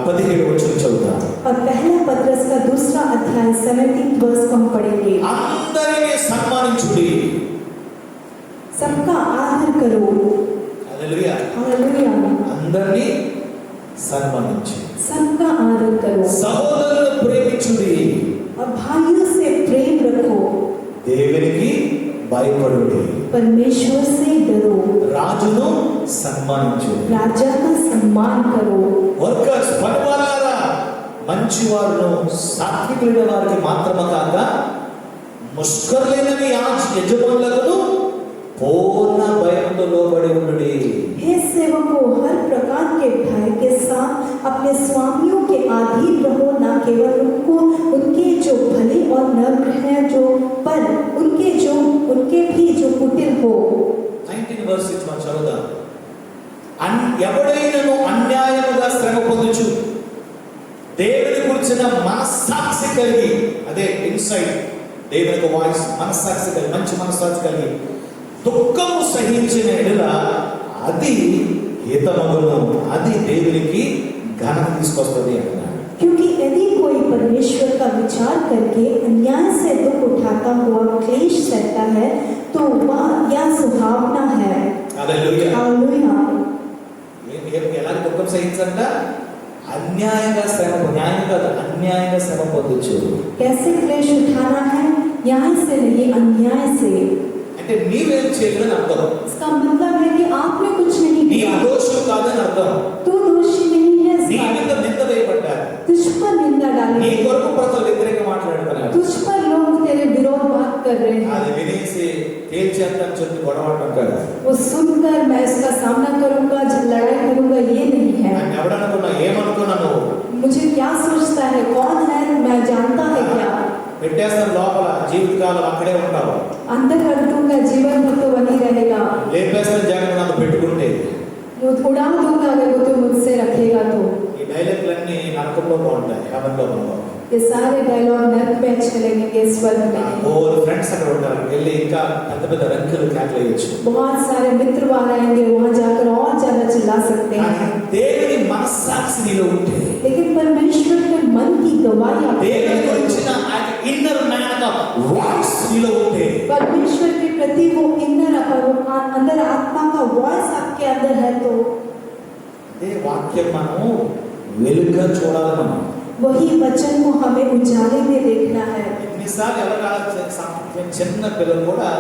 17 వచనం చదువుదాం. और पहला पतरस का 2रा अध्याय 17 वर्ष को हम पढ़ेंगे. అందరినీ సన్మానించుడి. सबका आदर करो. హల్లెలూయా. हालेलुया. అందరినీ సన్మానించు. सबका आदर करो సహోదరులను ప్రేమించుడి. और भाइयों से प्रेम रखो. దేవునికి భయపడుడి. परमेश्वर से डरो. రాజును సన్మానించు. राजा का सम्मान करो. వర్కర్స్ పనివారారా, మంచివారును సాత్వికులైన వారికి మాత్రమే కాక ముష్కరులైన యజమానులకు పూర్ణ భయంతో లోబడి ఉండుడి. हे सेवकों, हर प्रकार के भय के साथ अपने स्वामियों के अधीन रहो, न केवल उनके जो भले और नम्र हैं जो, पर उनके भी जो कुटिल हो. 19 verse మనం చదువుదాం. ఎవడైనను అన్యాయముగా శ్రమ పొందుచు దేవుని గురించిన మనస్సాక్షి కలిగి, అదే ఇన్సైట్ దేవునికి వాయిస్, మనస్సాక్షి కలిగి, మంచి మనస్సాక్షి కలిగి దుఃఖము సహించిన ఎడల అది హితమగును, అది దేవునికి ఘనత తీసుకొస్తుంది అన్నాడు. क्योंकि यदि कोई परमेश्वर का विचार करके अन्याय से दुख उठाता हुआ क्लेश सहता है तो वह यह सुहावना है. హల్లెలూయా. हालेलुया. ఎలాంటి దుఃఖం సహించంట? అన్యాయంగా శ్రమ పొందొచ్చు. कैसे क्लेश उठाना है? न्याय से नहीं, अन्याय से. అంటే నీవేం చేయలేదని అర్థం. इसका मतलब है कि आपने कुछ नहीं నీ किया, దోషులు కాదని అర్థం. तू दोषी नहीं है. నీ మీద నింద వేయబడ్డారు. तुझ पर निंदा నీ डाली, కొరకు ప్రజలు వ్యతిరేకంగా మాట్లాడుతున్నారు. तुझ पर लोग तेरे विरोध बात कर रहे हैं. అది వినేసి తేల్చేద్దాం చెప్పి గొడవడం కాదు. वो सुनकर मैं इसका सामना करूंगा, लड़ाई करूंगा, ये नहीं है. ఎవడనుకున్నా, ఏమనుకున్నాను, मुझे क्या सोचता जानता है क्या? పెట్టేస్తాను లోపల, జీవితకాలం అక్కడే ఉంటావు. अंदर रख दूंगा, जीवन भर तो वही रहेगा. లేపేస్తాను జాగ్రత్త నాకు పెట్టుకుంటే. वो उड़ा दूंगा अगर वो तो मुझसे रखेगा तो. ఈ డైలాగ్లన్నీ నరకంలో బాగుంటాయి, హెవెన్లో బాగుంటాయి. ये सारे डायलॉग नर्क में अच्छे लगेंगे, स्वर्ग में नहीं. ఓ ఫ్రెండ్స్ అక్కడ ఉంటారు, వెళ్ళి ఇంకా పెద్ద పెద్ద రంకులు కేకలేయచ్చు. बहुत सारे मित्र वहां आएंगे, वहां जाकर और ज्यादा चिल्ला सकते हैं. దేవుని మనస్సాక్షి నీలో ఉంటే, लेकिन परमेश्वर के मन की गवाही దేవుని గురించిన ఆ ఇన్నర్ మ్యాన్ వాయిస్ నీలో ఉంటే, परमेश्वर के प्रति वो इनर अंदर आत्मा का वॉइस आपके अंदर है तो అదే వాక్యం మనం వెలుగుగా చూడాలి. మనం वही वचन को हमें उजाले में देखना है. ఎన్నిసార్లు ఎవరికైనా చిన్న పిల్లలు కూడా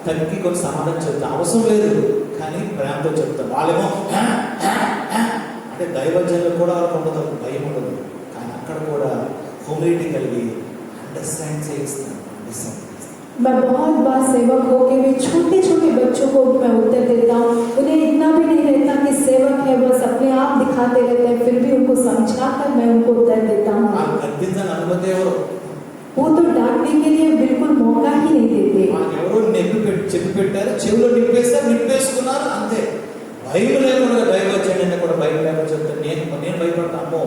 తగ్గి కొన్ని సమాధానం చెప్తారు, అవసరం లేదు కానీ ప్రేమతో చెప్తారు. వాళ్ళేమో "హా, హా, హా" అంటే దైవజనులు కూడా వాళ్ళకు ఉండదు, భయం ఉండదు, కానీ అక్కడ కూడా హ్యూమిలిటీ కలిగి అండర్స్టాండ్ చేయిస్తాను. मैं बहुत बार सेवक होके भी छोटे छोटे बच्चों को मैं उत्तर देता हूँ. उन्हें इतना भी नहीं रहता कि सेवक है, बस अपने आप दिखाते रहते हैं, फिर भी उनको समझाकर मैं उनको उत्तर देता हूँ. గద్దించని అనుమతి ఎవరు? वो तो डांटने के लिए बिल्कुल मौका ही नहीं देते. ఎవరో చెప్పి పెట్టారు, చెవిలో నింపేస్తారు, నింపేసుకున్నారు, అంతే. భయం లేకుండా దైవజనుడిని కూడా భయం లేకుండా చెప్తాను. నేను భయపడతాను,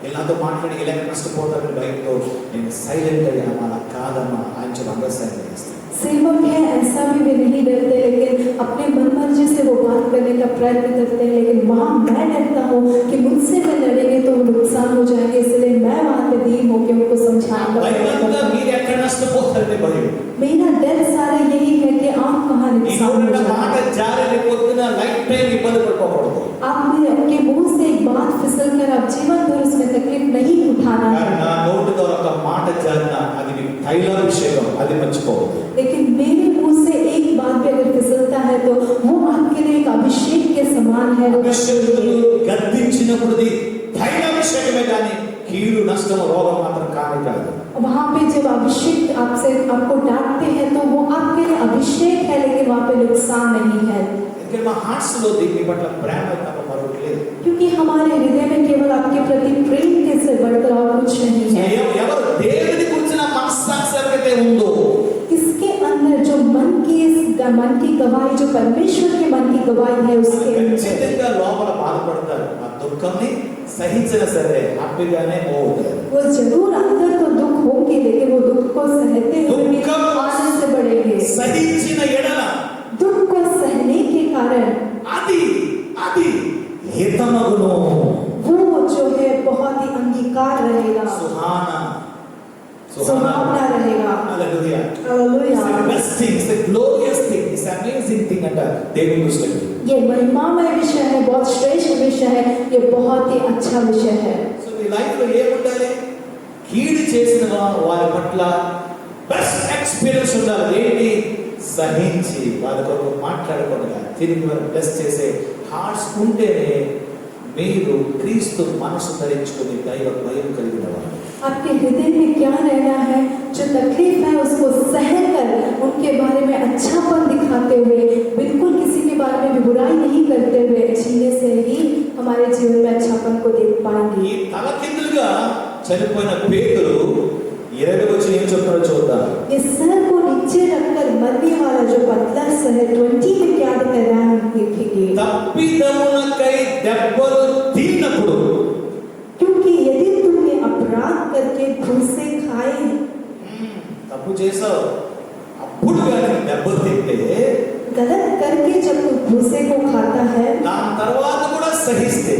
ఇలాతో మాట్లాడి ఇలా నష్టపోతాను భయంతో. నేను సైలెంట్ అయ్యా, అలా కాదమ్మా ఆయన చెప్పి అండర్స్టాండ్ చేస్తాను. सेवक है ऐसा भी वे नहीं डरते, लेकिन अपने मन मर्जी से वो बात करने का प्रयत्न करते हैं. लेकिन वहाँ मैं डरता हूँ कि मुझसे मैं लड़ेंगे तो नुकसान हो जाएंगे, इसलिए मैं वहाँ पे धीम होकर उनको समझाने का प्रयत्न करता हूँ. మీరు ఎక్కడ నష్టపోతారంటే భయం. मेरा डर सारा यही है कि आप कहाँ नुकसान हो మాట जाए. జారి పొద్దున లైఫ్ టైం ఇబ్బంది పడిపోకూడదు. आपने अपने मुंह से एक बात फिसल कर आप जीवन भर उसमें तकलीफ नहीं उठाना है. నా నోటి ద్వారా ఒక మాట జారిన అది మీకు తైలాభిషేకం, అది మర్చిపోవద్దు. लेकिन मेरे मुंह से एक बात भी अगर फिसलता है तो वो आपके लिए एक अभिषेक के समान है. అభిషేకులు గద్దించినప్పుడు తైలాభిషేకమే కానీ కీడు నష్టం రోగం మాత్రం కానే కాదు. वहाँ पे जब अभिषेक आपको डांटते हैं तो वो आपके लिए अभिषेक है, लेकिन वहाँ पे नुकसान नहीं है. ఎందుకంటే మా హార్ట్స్ లో దీని పట్ల ప్రేమ తప్ప మరొకటి లేదు. क्योंकि हमारे हृदय में केवल आपके प्रति प्रेम के से बढ़कर और कुछ नहीं है. ఎవరు దేవుని గురించిన మనస్సాక్షి ఎవరైతే ఉందో, इसके अंदर जो मन की गवाही, जो परमेश्वर के मन की गवाही है, उसके ఖచ్చితంగా లోపల బాధపడతారు. ఆ దుఃఖంని సహించిన సరే హ్యాపీగానే పోతారు. वो जरूर अंदर तो दुख होंगे, लेकिन वो दुख को सहते हुए भी आनंद से बढ़ेंगे. సహించిన ఎడల दुख को सहने के कारण అది అది హితమగును, वो जो है बहुत ही अंगीकार रहेगा, सुहावना रहेगा. Hallelujah. Hallelujah. It's the best thing, it's the glorious thing, it's the amazing thing అంట దేవుని దృష్టిలో. ये महिमामय विषय है, बहुत श्रेष्ठ विषय है, ये बहुत ही अच्छा विषय है. సో మీ లైఫ్ లో ఏముండాలి? కీడు చేసిన వారి పట్ల బెస్ట్ ఎక్స్పీరియన్స్ ఉండాలి. ఏంటి? సహించి వాళ్ళ కొరకు మాట్లాడకుండా తిరిగి వారు బ్లెస్ చేసే హార్ట్స్ ఉంటేనే మీరు క్రీస్తు మనసు ధరించుకుని దైవ భయం కలిగిన వారు. आपके हृदय में क्या रहना है? जो तकलीफ है उसको सहकर उनके बारे में अच्छापन दिखाते हुए, बिल्कुल किसी के बारे में भी बुराई नहीं करते हुए जीने से ही हमारे जीवन में अच्छापन को देख ఈ पाएंगे. తలకిందులుగా చనిపోయిన పేతురు 20 వచ్చి ఏం చెప్తారో చూద్దాం. ये सर को नीचे रखकर मरने वाला जो पतलस है 20 में क्या कर रहा है देखेंगे. తప్పిదమునకై దెబ్బలు తిన్నప్పుడు, क्योंकि यदि तुमने अपराध करके घूसे खाए, తప్పు చేసావు అప్పుడు కానీ దెబ్బలు తింటే गलत करके जब तू घूसे को खाता है దాని తర్వాత కూడా సహిస్తే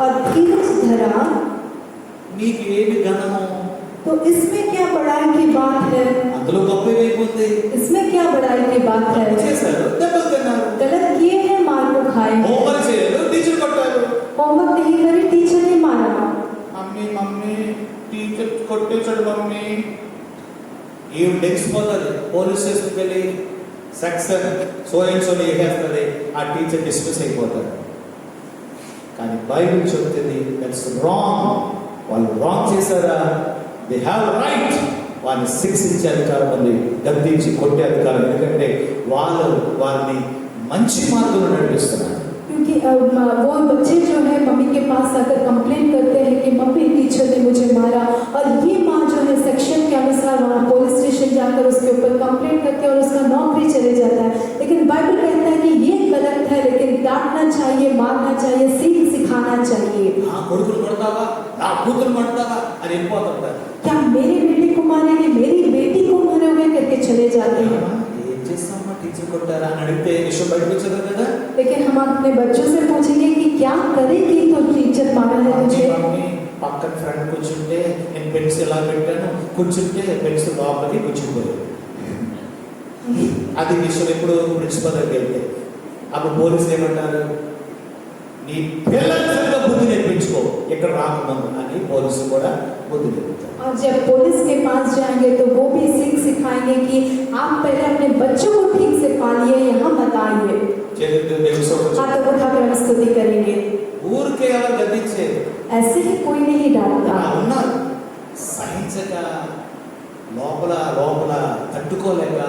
और धीरज धरा, నీకు ఏమి ఘనము? तो इसमें क्या बड़ाई की बात है? అందులో గొప్ప ఏమైపోతుంది? इसमें क्या बड़ाई की बात है? తప్పు చేశారు, దెబ్బలు తిన్నారు. गलत किए हैं, मार को खाए. హోంవర్క్ చేయలేదు, టీచర్ కొట్టారు. होमवर्क नहीं करे, टीचर ने मारा. మమ్మీ మమ్మీ టీచర్ కొట్టేశాడు మమ్మీ. ఈవిడ లెగిసిపోతుంది, పోలీస్ స్టేషన్కి వెళ్ళి సెక్షన్ సో అండ్ సో వేసేస్తుంది, ఆ టీచర్ డిస్మిస్ అయిపోతాడు. కానీ బైబిల్ చెప్తుంది దట్స్ రాంగ్. వాళ్ళు రాంగ్ చేశారా? They have right. వాళ్ళని శిక్షించే అధికారం ఉంది, గద్దించి కొట్టే అధికారం. ఎందుకంటే వాళ్ళు వారిని మంచి మార్గంలో నడిపిస్తున్నారు. क्योंकि वो बच्चे जो है मम्मी के पास आकर कंप्लेन करते हैं कि मम्मी टीचर ने मुझे मारा, और ये माँ जो है अनुसार वहाँ पुलिस स्टेशन जाकर उसके ऊपर कंप्लेंट करके और उसका नौकरी चले जाता है। लेकिन बाइबल कहता है कि ये गलत है, लेकिन डांटना चाहिए, मारना चाहिए, सीख सिखाना चाहिए। ఆ కొడుకును కొడతావా, నా కూతురు కొడతావా అని వెళ్ళిపోతుంటారు. क्या मेरे बेटे को मारेंगे, मेरी बेटी को मारोगे करके चले जाते हैं। ఏం చేస్తామా టీచర్ కొట్టారా అని అడిగితే విషయం బయటకు వచ్చేది కదా. लेकिन हम अपने बच्चों से पूछेंगे कि क्या करेगी तो टीचर मारा है तुझे। మమ్మీ పక్కన ఫ్రెండ్ కూర్చుంటే నేను పెన్సిల్ ఇలా పెట్టాను, కూర్చుంటే పెన్సిల్ లోపలికి కూర్చుంపోయాడు. అది విషయం ఎప్పుడు ప్రిన్సిపల్ దగ్గరికి వెళ్తే అప్పుడు పోలీసులు ఏమంటారు, నీ పిల్లలు బుద్ధి నేర్పించుకో ఇక్కడ రాకముందు అని పోలీసులు కూడా బుద్ధి నేర్పుతారు. और जब पुलिस के पास जाएंगे तो वो भी सीख सिखाएंगे कि आप पहले अपने बच्चों को ठीक से पालिए, यहाँ मत आइए। हाथों उठाकर हम स्तुति करेंगे। ఊరికే ఎవరు గద్దించేది ऐसे ही कोई नहीं डांटता। ఉన్నారు సహించక లోపల లోపల తట్టుకోలేక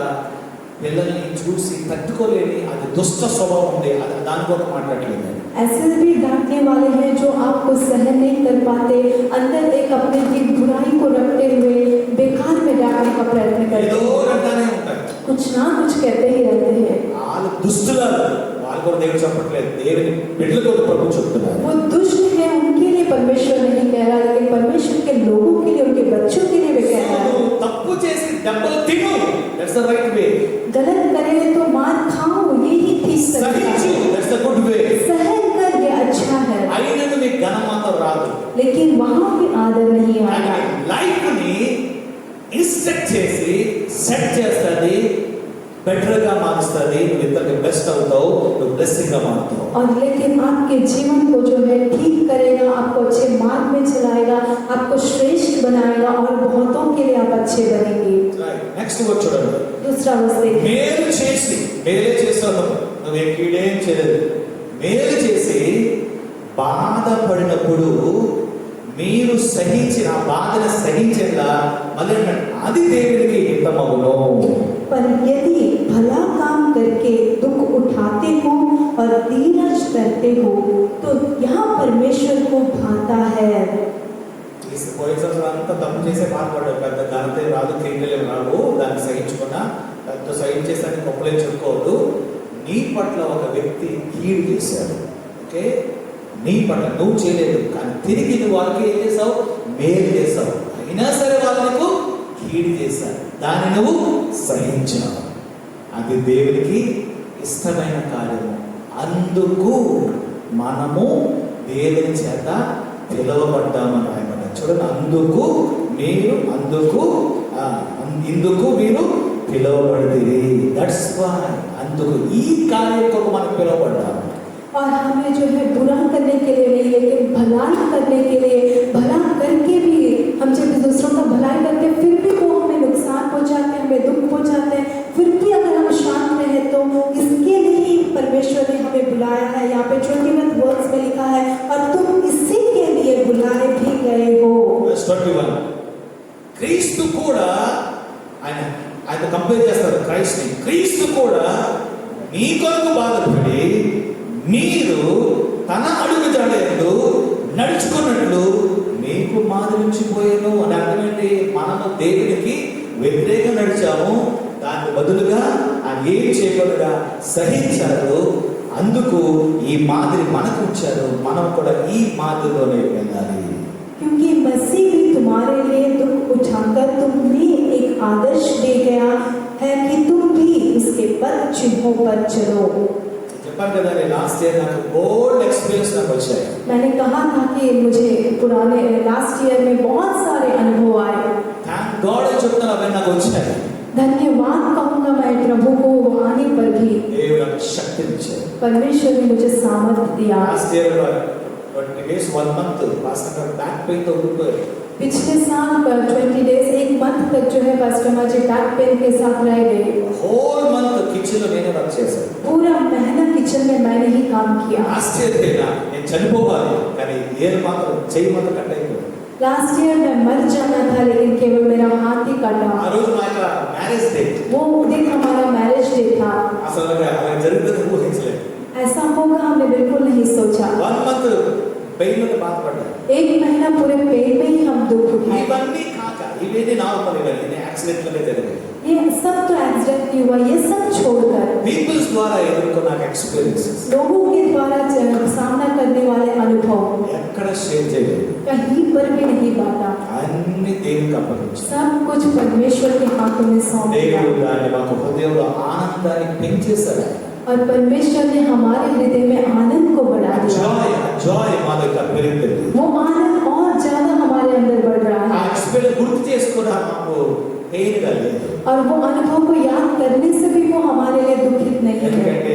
పిల్లల్ని చూసి తట్టుకోలేని అది దుష్ట స్వభావం ఉంది. అది దాని కూడా మాట్లాడలేదు. ऐसे भी डांटने वाले हैं जो आपको सहन नहीं कर पाते, अंदर एक अपने की बुराई को रखते हुए बेकार में डांटने का प्रयत्न करते ఏదో हैं, అంటానే ఉంటారు. कुछ ना कुछ कहते ही रहते हैं। వాళ్ళు దుష్టులారు, వాళ్ళు కూడా దేవుడు చెప్పట్లేదు, దేవుని బిడ్డలకు కూడా ప్రభు చెప్తున్నారు. वो दुष्ट है, उनके लिए परमेश्वर नहीं कह रहा, लेकिन परमेश्वर के लोगों के लिए, उनके बच्चों के लिए वे कह रहा है। తప్పు చేసి దెబ్బలు తిను, దట్స్ ద రైట్ వే. गलत करे तो मार खाओ, यही ठीक तरीका సహించు, है। That's the good way. सहन कर ये अच्छा है, అయినను నీ ఘనం మాత్రం రాదు. लेकिन वहाँ भी आदर नहीं आएगा। లైఫ్ ని ఇన్స్ట్రక్ట్ చేసి సెట్ చేస్తుంది, బెటర్ గా మారుస్తుంది. నువ్వు ఇతరులకు బెస్ట్ అవుతావు, నువ్వు బ్లెస్సింగ్ గా మారుతావు. और लेकिन आपके जीवन को जो है ठीक करेगा, आपको अच्छे मार्ग में चलाएगा, आपको श्रेष्ठ बनाएगा और बहुतों के लिए आप अच्छे बनेंगे। నెక్స్ట్ వర్డ్ చూడండి. दूसरा वर्ष देखिए। మేలు చేసి, మేలే చేసావు నువ్వు, కీడేం చేయలేదు. మేలు చేసి బాధపడినప్పుడు మీరు సహించిన బాధను సహించేలా మళ్ళీ అది దేవునికి హితమగును. पर यदि भला काम करके दुख उठाते हो और धीरज करते हो तो यहाँ परमेश्वर को भाता है। పోయిన సంవత్సరం అంతా తప్పు చేసే బాధపడ్డావు, పెద్ద ఘనత రాదు, కీర్తనలు రావు, దాన్ని సహించుకున్నా పెద్ద సహించేసానికి గొప్పలే చెప్పుకోవద్దు. నీ పట్ల ఒక వ్యక్తి కీడు చేశాడు, ఓకే, నీ పట్ల నువ్వు చేయలేదు, కానీ తిరిగి నువ్వు వాళ్ళకి ఏం చేసావు, మేలు చేసావు. అయినా సరే వాళ్ళకు కీడు చేశారు, దాన్ని నువ్వు సహించావు. అది దేవునికి ఇష్టమైన కార్యము. అందుకు మనము దేవుని చేత పిలువబడ్డామని రాయబడ్డారు. చూడండి, ఇందుకు మీరు పిలువబడింది. దట్స్ వై, అందుకు ఈ కార్యం కొరకు మనం పిలువబడ్డాము. और हमें जो है बुरा करने के लिए नहीं, लेकिन भलाई करने के लिए, भला करके भी हम जब दूसरों का भलाई करते हैं फिर भी वो हमें नुकसान पहुंचाते हैं, हमें दुख पहुंचाते हैं, फिर भी अगर हम शांत रहे तो इसके लिए ही परमेश्वर ने हमें बुलाया है। यहाँ पे 21 वर्ड्स में लिखा है, और तुम इसी के लिए बुलाए भी गए हो। 21 క్రీస్తు కూడా ఆయన కంపేర్ చేస్తారు క్రైస్ట్ని. క్రీస్తు కూడా మీ కొరకు బాధపడి మీరు తన అడుగు జాడేందు నడుచుకున్నట్లు మీకు మాదిరించిపోయాను అని అర్థం ఏంటి? మనము దేవునికి వ్యతిరేకంగా నడిచాము, దానికి బదులుగా ఆయన ఏం చేయకుండా సహించారు. అందుకు ఈ మాదిరి మనకు ఇచ్చారు, మనం కూడా ఈ మాదిరిలోనే వెళ్ళాలి. क्योंकि मसीह भी तुम्हारे लिए दुख उठाकर तुम्हें एक आदर्श दे गया है कि तुम भी उसके पद चिन्हों पर चलो। చెప్పాను కదా, లాస్ట్ ఇయర్ నాకు బోల్డ్ ఎక్స్పీరియన్స్ నాకు వచ్చాయి. मैंने कहा था कि मुझे पुराने लास्ट ईयर में बहुत सारे अनुभव आए। థ్యాంక్ గాడ్ అని చెప్తాను, అవన్నీ నాకు వచ్చాయి. धन्यवाद कहूँगा मैं प्रभु को आने पर भी। దేవుడు నాకు శక్తిని ఇచ్చాడు. परमेश्वर ने मुझे सामर्थ्य दिया। Last year 20 days 1 month pastor గారు బ్యాక్ పెయిన్ తో ఉండిపోయారు. पिछले साल 20 डेज 1 मंथ तक जो है पास्टर माजी बैक पेन के साथ रह गए। హోల్ మంత్ కిచెన్ లో నేనే వర్క్ చేశాను. पूरा महीना किचन में मैंने ही काम किया। ఆశ్చర్యపోయినా, నేను చనిపోవాలి కానీ ఏలు మాత్రం చెయ్యి మాత్రం కట్ అయిపోయింది. लास्ट ईयर मैं मर जाना था, लेकिन केवल मेरा हाथ ही कटा। ఆ రోజు మా యొక్క మ్యారేజ్ డే, वो दिन हमारा मैरिज डे था। అసలు అలా జరిగిందని ఊహించలేదు. ऐसा होगा हमने बिल्कुल नहीं सोचा। 1 month పెయిన్ తో బాధపడ్డా. 1 महीना पूरे पेट में ही हम दुख उठाए। ఇవన్నీ కాక ఇవేది నార్మల్, ఇవన్నీ యాక్సిడెంట్ యాక్సిడెంట్లనే జరిగాయి. ये सब तो एक्सीडेंट नहीं हुआ, ये सब छोड़कर పీపుల్స్ ద్వారా ఎదుర్కొన్న ఎక్స్పీరియన్సెస్ लोगों के द्वारा सामना करने वाले अनुभव ఎక్కడ షేర్ చేయలేదు. कहीं पर भी नहीं बांटा, అన్ని దేవునికి అప్పగించారు. सब कुछ परमेश्वर के हाथों में सौंप दिया। దేవుడు దాన్ని మాకు హృదయంలో ఆనందాన్ని పెంచేశాడు. और परमेश्वर ने हमारे हृदय में आनंद को बढ़ा दिया। జాయ్ మా దగ్గర పెరుగుతుంది. वो आनंद और ज्यादा हमारे अंदर बढ़ रहा ఆ है ఎక్స్పీరియన్స్ గుర్తు చేసుకోవడం మాకు పెయిన్ గా లేదు. और वो अनुभव को याद करने से भी वो हमारे लिए दुखित नहीं है, ఎందుకంటే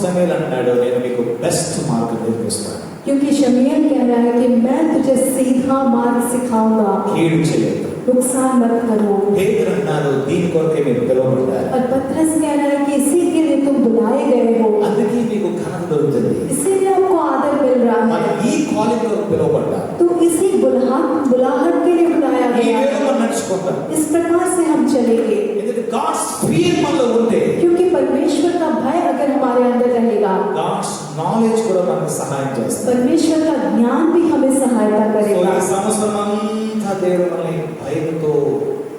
సమయలు అంటాడు నేను మీకు బెస్ట్ మార్గం నేర్పిస్తాను. क्योंकि शमूएल कह रहा है कि मैं तुझे सीधा मार्ग सिखाऊंगा, కీడు చేయలేదు. नुकसान मत करो। పేతురు అన్నారు దీని కొరకే మీరు పిలువబడ్డారు. और पतरस कह रहा है कि इसी के लिए तुम बुलाए गए हो, అందుకే మీకు ఘనత దొరుకుతుంది. इसीलिए आपको आदर मिल रहा మనం है। ఈ కాలింగ్ కొరకు పిలువబడ్డారు. तो इसी बुलाहट के लिए बुलाया ఈ गया వేళ है। మనం నడుచుకుంటాం. इस प्रकार से हम चलेंगे, ఎందుకంటే గాడ్స్ ఫియర్ మనలో ఉంటే क्योंकि परमेश्वर का भय अगर हमारे अंदर रहेगा, గాడ్స్ నాలెడ్జ్ కూడా మనకు సహాయం చేస్తుంది. परमेश्वर का ज्ञान भी हमें सहायता సో करेगा। ఈ సంవత్సరం అంతా దేవుడు మనల్ని భయంతో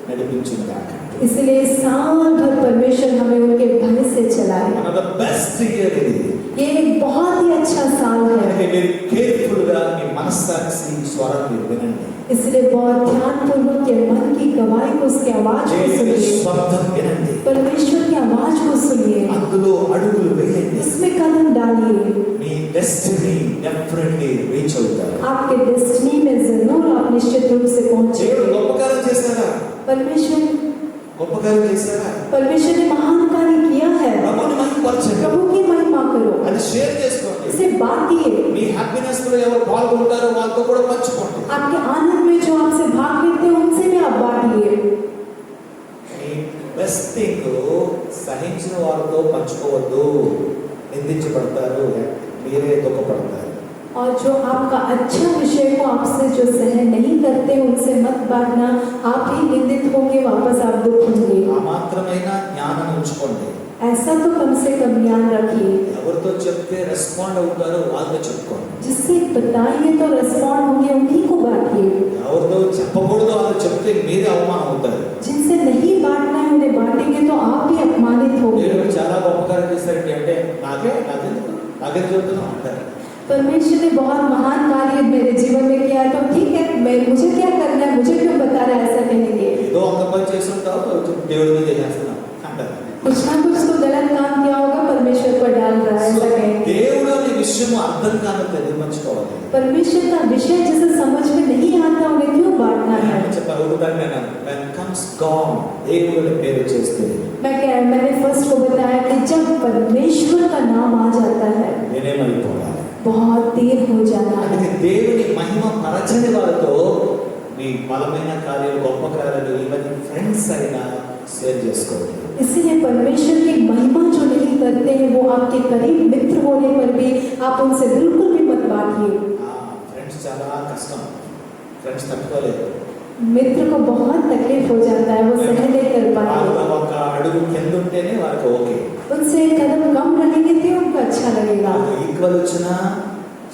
నడిపించింది కాక इसलिए साल भर परमेश्वर हमें उनके भय से चलाए। మన ద బెస్ట్ ఇయర్ ఇది. ये एक बहुत ही अच्छा साल है, అందుకే మీరు కేర్ఫుల్ గా మీ మనస్సాక్షి స్వరం మీరు వినండి. इसलिए बहुत ध्यानपूर्वक के मन की गवाही को, उसकी आवाज को దేవుని सुनिए, శబ్దం వినండి. परमेश्वर की आवाज को सुनिए, అందులో అడుగులు వేయండి. इसमें कदम डालिए। మీ డెస్టినీ డెఫినెట్లీ రీచ్ అవుతారు. आपके डेस्टिनी में जरूर आप निश्चित रूप से దేవుడు पहुंचेंगे। గొప్ప కార్యం చేశారా? గొప్ప కార్యం చేశారా? परमेश्वर ने महान कार्य किया है। ప్రభుని మహిమపరచండి. प्रभु की महिमा करो, అది షేర్ చేసుకోండి. इसे बांटिए। మీ హ్యాపీనెస్ లో ఎవరు పాల్గొంటారో వాళ్ళతో కూడా పంచుకోండి. आपके आनंद में जो आपसे भाग लेते हैं उनसे भी आप बांटिए। మీ బెస్ట్ థింగ్ సహించిన వారితో పంచుకోవద్దు. నిందించబడతారు, మీరే దుఃఖపడతారు. और जो आपका अच्छा विषय को आपसे जो सहन नहीं करते उनसे मत बांटना, आप ही निंदित होंगे, वापस आप दुख होंगे। ఆ మాత్రమైన జ్ఞానం ఉంచుకోండి. ऐसा तो कम से कम ज्ञान रखिए, ఎవరితో చెప్తే రెస్పాండ్ అవుతారో వాళ్ళతో చెప్పుకోండి. जिससे बताइए तो रेस्पॉन्ड होंगे उन्हीं को बांटिए। ఎవరితో చెప్పకూడదు వాళ్ళు చెప్తే మీరే అవమానం అవుతారు. जिनसे नहीं बांटना है उन्हें बांटेंगे तो आप भी अपमानित होंगे। దేవుడు చాలా గొప్ప కార్యం చేశారంటే అంటే నాకే చెబుతున్నాం అంటారు. परमेश्वर ने बहुत महान कार्य मेरे जीवन में किया, तो ठीक है, मुझे क्या करना है, मुझे क्यों बता रहा है, ऐसा कहेंगे। ఏదో అంత పని చేస్తుంటావు దేవుడి మీద చేస్తున్నాం అంటారు. कुछ ना कुछ तो गलत काम किया होगा, परमेश्वर पर डाल रहा है, ऐसा कहेंगे। దేవుడు అనే విషయం అర్థం కాని తెలియమర్చుకోవాలి. परमेश्वर का विषय जिसे समझ में नहीं आता उन्हें क्यों बांटना है। చెప్పారు ఉదాహరణ when comes God దేవుడు పేరు చేస్తే मैंने फर्स्ट को बताया कि जब परमेश्वर का नाम आ जाता है నేనేమైపోవాలి. बहुत देर हो जाता है। అందుకే దేవుని మహిమ పరచని వారితో మీ బలమైన కార్యాలు గొప్ప కార్యాలు ఇవన్నీ ఫ్రెండ్స్ అయినా షేర్ చేసుకోవాలి. इसलिए परमेश्वर की महिमा जो नहीं करते हैं वो आपके करीब मित्र होने पर भी आप उनसे बिल्कुल भी मत बांटिए। ఫ్రెండ్స్ చాలా కష్టం. ఫ్రెండ్స్ తట్టుకోలేదు. मित्र को बहुत तकलीफ हो जाता है, वो सहन नहीं कर पाते। వాళ్ళు ఒక అడుగు కింద ఉంటేనే వాళ్ళకి ఓకే. उनसे एक कदम कम रहेंगे तो उनको अच्छा लगेगा, ఈక్వల్ వచ్చినా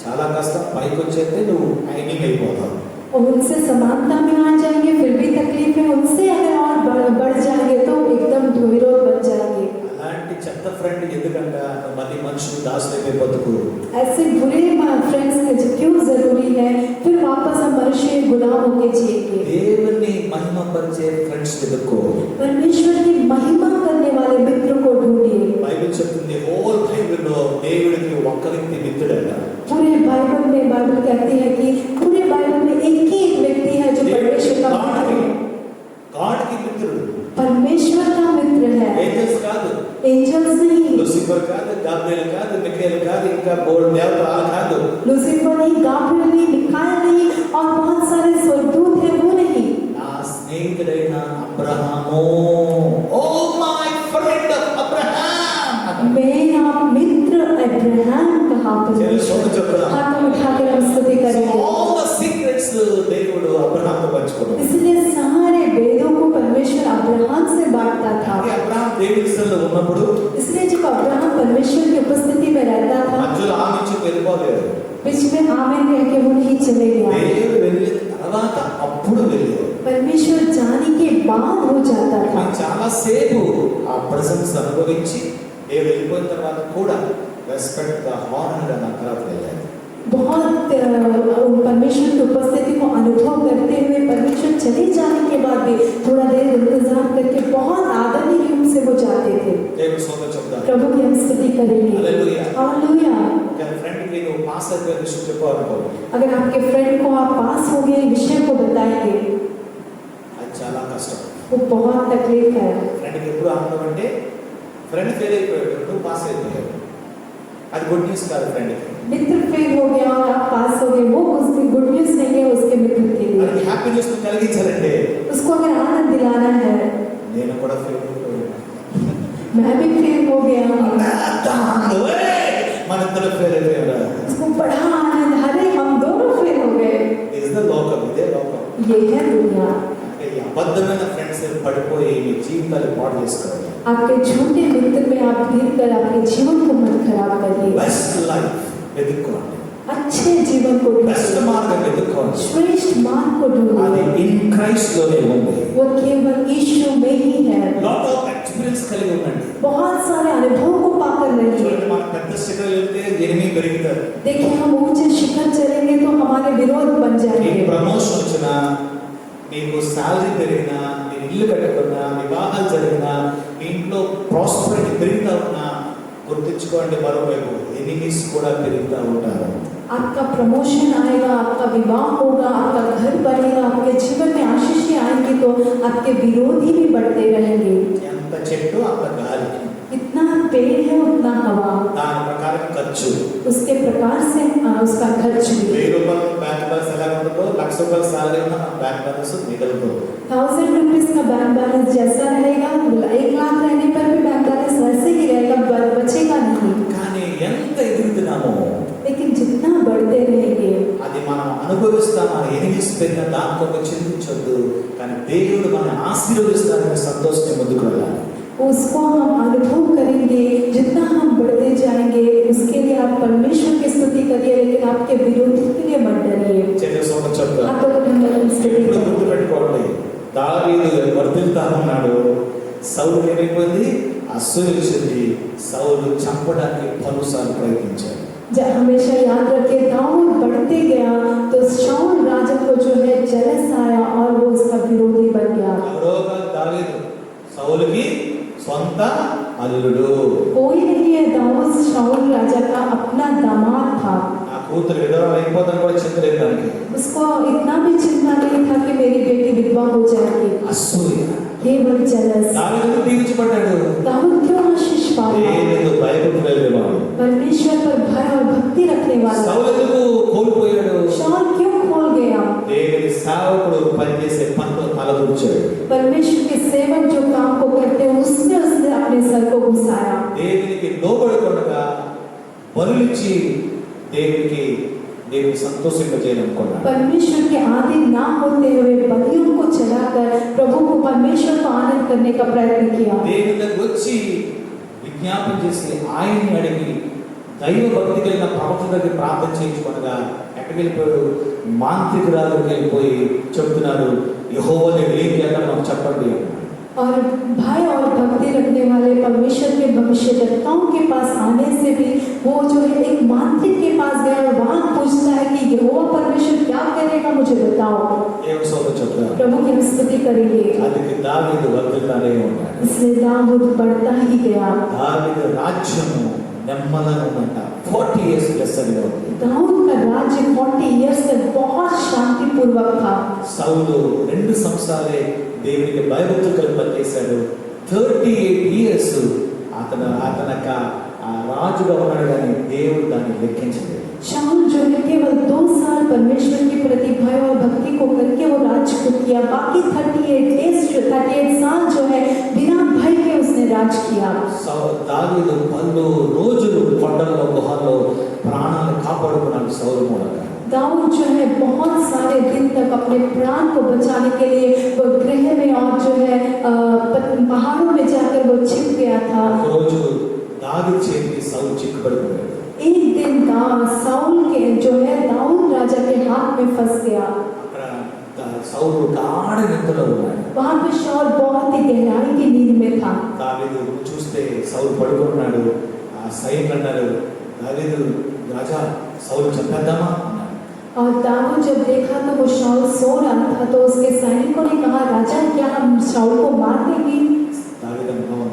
చాలా కష్టం. పైకి వచ్చేస్తే నువ్వు ఐనింగ్ అయిపోతావు. और उनसे समानता में आ जाएंगे फिर भी तकलीफ है, उनसे अगर और बढ़ जाएंगे तो एकदम विरोध बन जाएंगे। అలాంటి చెత్త ఫ్రెండ్ ఎందుకంట మళ్ళీ మనుషులు దాసులైపోయి బతుకు. ऐसे बुरे फ्रेंड्स क्यों जरूरी है, फिर वापस हम मनुष्य गुलाम होके जिएंगे। దేవుని మహిమపరిచే ఫ్రెండ్స్ ఎదుర్కో. परमेश्वर की महिमा करने वाले मित्र को ढूंढिए। బైబిల్ చెప్తుంది హోల్ బైబిల్లో దేవుడికి ఒక్క వ్యక్తి మిత్రుడట. पूरे बाइबल कहती है कि पूरे बाइबल में एक ही एक व्यक्ति है जो परमेश्वर का मित्र है। గాడ్కి మిత్రుడు. परमेश्वर का मित्र है, ఏంజల్స్ కాదు, एंजल्स नहीं, లూసిఫర్ కాదు, గాబ్రియల్ కాదు, మిఖాయేల్ కాదు, ఇంకా బోర్డు దేవతలు కాదు. लूसीफर नहीं, गाब्रियल नहीं, मिखाएल नहीं और बहुत सारे स्वर्गदूत हैं, वो नहीं। నా స్నేహితుడైన Abraham, oh my friend Abraham, मेरा मित्र अब्राहम कहा चलो, हाथ उठाकर हम स्तुति करेंगे। all the secrets దేవుడు అబ్రహాంతో పంచుకున్నాడు. इसलिए सारे वेदों को परमेश्वर अब्राहम से बांटता था। అబ్రహాం దేవుని సన్నిధిలో ఉన్నప్పుడు इसलिए जब अब्राहम परमेश्वर की उपस्थिति में रहता था, మధ్యలో ఆ నుంచి వెళ్ళిపోలేదు. बीच में आमेन कह के वो नहीं चले गया। దేవుడు వెళ్ళిన తర్వాత అప్పుడు వెళ్ళాడు. परमेश्वर जाने के बाद हो जाता था। మనం చాలాసేపు ఆ ప్రెసెన్స్ అనుభవించి దేవుడు వెళ్ళిపోయిన తర్వాత కూడా రెస్పెక్ట్ గా హానర్ గా నా తర్వాత వెళ్ళాలి. बहुत परमेश्वर की उपस्थिति को अनुभव करते हुए परमेश्वर चले जाने के बाद भी थोड़ा देर इंतजार करके बहुत आदरणीय रूप से वो जाते थे। దేవుడు స్తోత్రం చెప్తాను. प्रभु की हम स्तुति करेंगे। हालेलुया। हालेलुया। ఒక ఫ్రెండ్ కి నువ్వు పాస్ అయిపోయే విషయం చెప్పాలనుకో, अगर आपके फ्रेंड को आप पास हो गए विषय को बताएंगे అది చాలా కష్టం. वो बहुत तकलीफ है। ఫ్రెండ్కి ఎప్పుడు ఆనందం అంటే ఫ్రెండ్ ఫెయిల్ అయిపోయాడు, నువ్వు పాస్ అయిపోయావు, అది గుడ్ న్యూస్ కాదు ఫ్రెండ్కి. मित्र फेल हो गया और आप पास हो गए वो उसकी गुड न्यूज नहीं है उसके मित्र के लिए। అది హ్యాపీ న్యూస్ కలిగించాలంటే उसको अगर आनंद दिलाना है నేను కూడా ఫెయిల్ అయిపోయాను, मैं भी फेल हो गया, మన ఇద్దరు ఫెయిల్ అయిపోయారా, उसको बड़ा आनंद, अरे हम दोनों फेल हो गए। ఇస్ ద లోకం, ఇదే లోకం. ये है दुनिया। అంటే ఈ అబద్ధమైన ఫ్రెండ్స్ పడిపోయి మీ జీవితాలు పాడు చేసుకోవాలి. आपके झूठे मित्र में आप गिर कर आपके जीवन को मत खराब करिए। బెస్ట్ లైఫ్ వెతుక్కోండి, अच्छे जीवन को బెస్ట్ ढूंढिए, మార్గం వెతుక్కోండి. श्रेष्ठ मार्ग को అది ढूंढिए, ఇన్ క్రైస్ట్ లోనే ఉంది. वो केवल यीशु में ही है। లాట్ ఆఫ్ ఎక్స్పీరియన్స్ కలిగి ఉండండి. बहुत सारे अनुभव को पाकर रहिए। చూడండి, మన పెద్ద స్థితిలో వెళ్తే ఎనిమిది పెరుగుతారు. देखिए हम ऊंचे शिखर चलेंगे तो हमारे विरोध बन మీకు जाएंगे। ప్రమోషన్ వచ్చినా, మీకు శాలరీ పెరిగినా, మీరు ఇల్లు కట్టుకున్నా, వివాహాలు జరిగినా, మీ ఇంట్లో ప్రాస్పరిటీ పెరుగుతూ ఉన్నా, గుర్తించుకోండి మరోవైపు ఎనిమీస్ కూడా పెరుగుతూ ఉంటారు. आपका प्रमोशन आएगा, आपका विवाह होगा, आपका घर बनेगा, आपके जीवन में आशीषें आएंगी तो आपके विरोधी भी बढ़ते रहेंगे। ఎంత చెట్టు అంత గాలి, इतना पेड़ है उतना हवा, దాని ప్రకారం ఖర్చు. उसके प्रकार से उसका खर्च भी। 1000 రూపాయలు బ్యాంక్ బ్యాలెన్స్ ఎలా ఉంటుందో, 1,00,000 రూపాయలు సాలరీ ఉన్న బ్యాంక్ బ్యాలెన్స్ మిగలదు. 1000 रुपीज का बैंक बैलेंस जैसा रहेगा 1 लाख रहने पर भी बैंक बैलेंस वैसे ही रहेगा, बचेगा नहीं। కానీ ఎంత ఎదుగుతున్నామో लेकिन जितना बढ़ते रहेंगे అది మనం అనుభవిస్తాం. ఆ ఎనిమిస్ పెరిగిన దాంతో చింతించొద్దు, కానీ దేవుడు మనం ఆశీర్వదిస్తాడనే సంతోషం ముందుకు వెళ్ళాలి. उसको हम अनुभव करेंगे। जितना हम बढ़ते जाएंगे उसके लिए आप परमेश्वर की स्तुति करिए, लेकिन आपके विरोधी के लिए मत डरिए। చేసే సోదరు చెప్తా, हाथों को धन्यवाद स्तुति ఎప్పుడు करें। గుర్తుపెట్టుకోండి, దావీదు వర్ధిల్తా ఉన్నాడు, సౌలు ఏమైపోయింది, అసూయ వచ్చింది, సౌలు చంపడానికి పలుసార్లు ప్రయత్నించాడు. जब हमेशा याद रखिए दाऊद बढ़ते गया तो शाऊल राजा को जो है जलस आया और वो उसका विरोधी बन गया। ఎవరో కాదు దావీదు, సౌలుకి సొంత అల్లుడు. कोई नहीं है, दाऊद शाऊल राजा का अपना दामाद था। నా కూతురు విధవ అయిపోతాను కూడా చింత లేదు దానికి. उसको इतना भी चिंता नहीं था कि मेरी बेटी विधवा हो जाएगी। అసూయ. केवल जलस। దావీదు దీవించబడ్డాడు, दाऊद क्यों आशीष पाया? దేవుడు భయపడలేదేవాడు. परमेश्वर पर भय और भक्ति रखने वाला। సౌలు ఎందుకు కోల్పోయాడు? शाऊल क्यों खोल गया? దేవుని సేవకుడు పనిచేసే పనిలో తలదూర్చాడు. परमेश्वर के सेवक जो काम को करते हैं उसने अपने सर को घुसाया। దేవునికి లోబడకుండా బలులిచ్చి దేవుని సంతోషింపజేయాలనుకున్నాడు. परमेश्वर के आधीन ना होते हुए बलियों को चढ़ाकर प्रभु को परमेश्वर को आनंद करने का प्रयत्न किया। దేవుని దగ్గరికి వచ్చి విజ్ఞాపన చేసి ఆయన్ని అడిగి దైవ భక్తి కలిగిన ప్రవక్త దగ్గర ప్రార్థన చేయించుకోనగా ఎక్కడికి వెళ్ళిపోయాడు? మాంత్రికురాలకు వెళ్ళిపోయి చెప్తున్నాడు, యెహోవా నేను ఏం చేయాలో నాకు చెప్పండి. और भय और भक्ति रखने वाले परमेश्वर के भविष्यद्वक्ताओं के पास आने से भी वो जो है एक मांत्रिक के पास गया और वहां पूछता है कि यहोवा परमेश्वर क्या करेगा मुझे बताओ। ఏం సోదరు చెప్తారు? प्रभु की हम स्तुति करेंगे। అందుకే దావీదు వర్ధిల్లుతూనే ఉన్నాడు. इसलिए दाऊद बढ़ता ही गया। దావీదు రాజ్యము నెమ్మదిగా ఉందంట. 40 years ప్లస్ అది ఉంది. दाऊद का राज्य 40 इयर्स तक बहुत शांतिपूर्वक था। సౌలు 2 సంవత్సరాలే దేవునికి భయభక్తులు కలిగి పనిచేశాడు. 38 years అతనక ఆ రాజుగా ఉన్నాడు, కానీ దేవుడు దాన్ని లెక్కించలేదు. शाऊल जो है केवल 2 साल परमेश्वर के प्रति भय और भक्ति को करके वो राज्य को किया। बाकी 38 साल जो है बिना भय के उसने राज किया। దావీదు 10 రోజులు కొండల్లో గుహల్లో ప్రాణాలను కాపాడుకున్నాడు సౌలు మూలంగా. दाऊद जो है बहुत सारे दिन तक अपने प्राण को बचाने के लिए वो गृह में और जो है पहाड़ों में जाकर वो छिप गया था। రోజు దావీదు చేతికి సౌలు చిక్కుపడిపోయాడు. एक दिन साउल के जो है दाऊद राजा के हाथ में फंस गया। అక్కడ సౌలు గాఢ నిద్రలో ఉన్నాడు. वहां पे शाऊल बहुत ही गहराई की नींद में था. దావీదు చూస్తే సౌలు పడుకున్నాడు. ఆ సైనికులు అన్నారు, దావీదు రాజా సౌలు చంపేద్దామా అన్నాడు. और दाऊद जब देखा तो वो शाऊल सो रहा था, तो उसके सैनिकों ने कहा, राजा क्या हम शाऊल को मार देंगे? దావీదు అనుభవం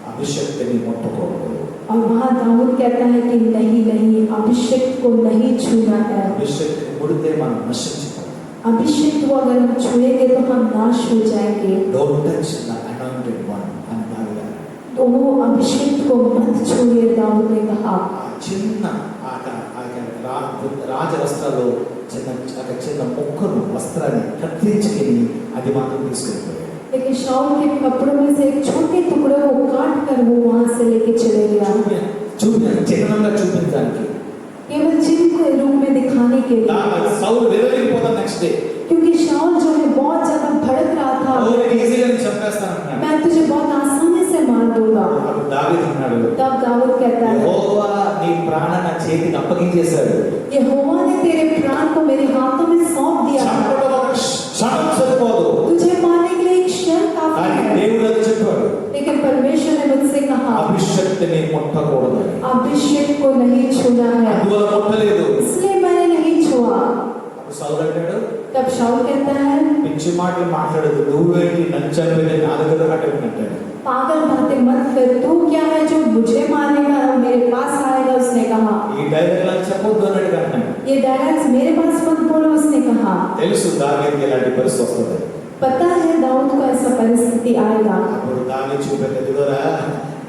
అభిషక్తిని ముట్టుకోవద్దు. और वहाँ दाऊद कहता है कि नहीं नहीं, अभिषेक को नहीं छूना है. అభిషక్తి ముడితే మనం నశించిపోతాం. अभिषेक को अगर हम छुएंगे तो हम नाश हो जाएंगे. Don't touch the anointed one అని దావీదు అన్నాడు. तो वो अभिषेक को मत छुए, दाऊद ने कहा. ఆ చిన్న రాజ వస్త్రాలు చిన్న మొక్కను వస్త్రాన్ని కత్తిరించుకుని అది మాత్రం తీసుకెళ్ళిపోయాడు. लेकिन शाऊल के कपड़ों में से एक छोटे टुकड़े को काट कर वो वहां से लेके चले गया. చిన్నంగా చూపించడానికి केवल चिन्ह के रूप में दिखाने के लिए. సౌలు వెదలిపోతాడు నెక్స్ట్ డే. क्योंकि शाऊल जो है बहुत ज्यादा भड़क रहा था. ఈజీగా చంపేస్తాను, मैं तुझे बहुत आसानी से मार दूंगा. దావీదు అన్నాడు, तब दाऊद कहता है, యెహోవా నీ ప్రాణ నా చేతికి అప్పగించేశాడు. यहोवा ने तेरे प्राण को मेरे हाथों में सौंप दिया. చంపడం ఒక క్షణం సరిపోదు, तुझे मारने के लिए एक क्षण काफी కానీ है. దేవుడు అది చెప్పాడు, लेकिन परमेश्वर ने मुझसे कहा, అభిషక్తిని ముట్టకూడదు. अभिषेक को नहीं छूना है. అందువల్ల ముట్టలేదు. इसलिए मैंने नहीं छुआ. అప్పుడు సౌలు అంటాడు, तब शाऊल कहता है, పిచ్చి మాటలు మాట్లాడదు, నువ్వేంటి నన్ను చంపేది నా దగ్గర అంటాడు. पागल बातें मत कर, तू क्या है जो मुझे मारेगा और मेरे पास आएगा? उसने कहा. ఈ డైలాగ్ చెప్పొద్దు అన్నాడు అంటాడు. ये डायलॉग्स मेरे पास मत बोलो, उसने कहा. తెలుసు దావీదుకి ఎలాంటి పరిస్థితి వస్తుంది. पता है दाऊद को ऐसा परिस्थिति आएगा. అప్పుడు దావీదు చూపెట్టేదిగోరా,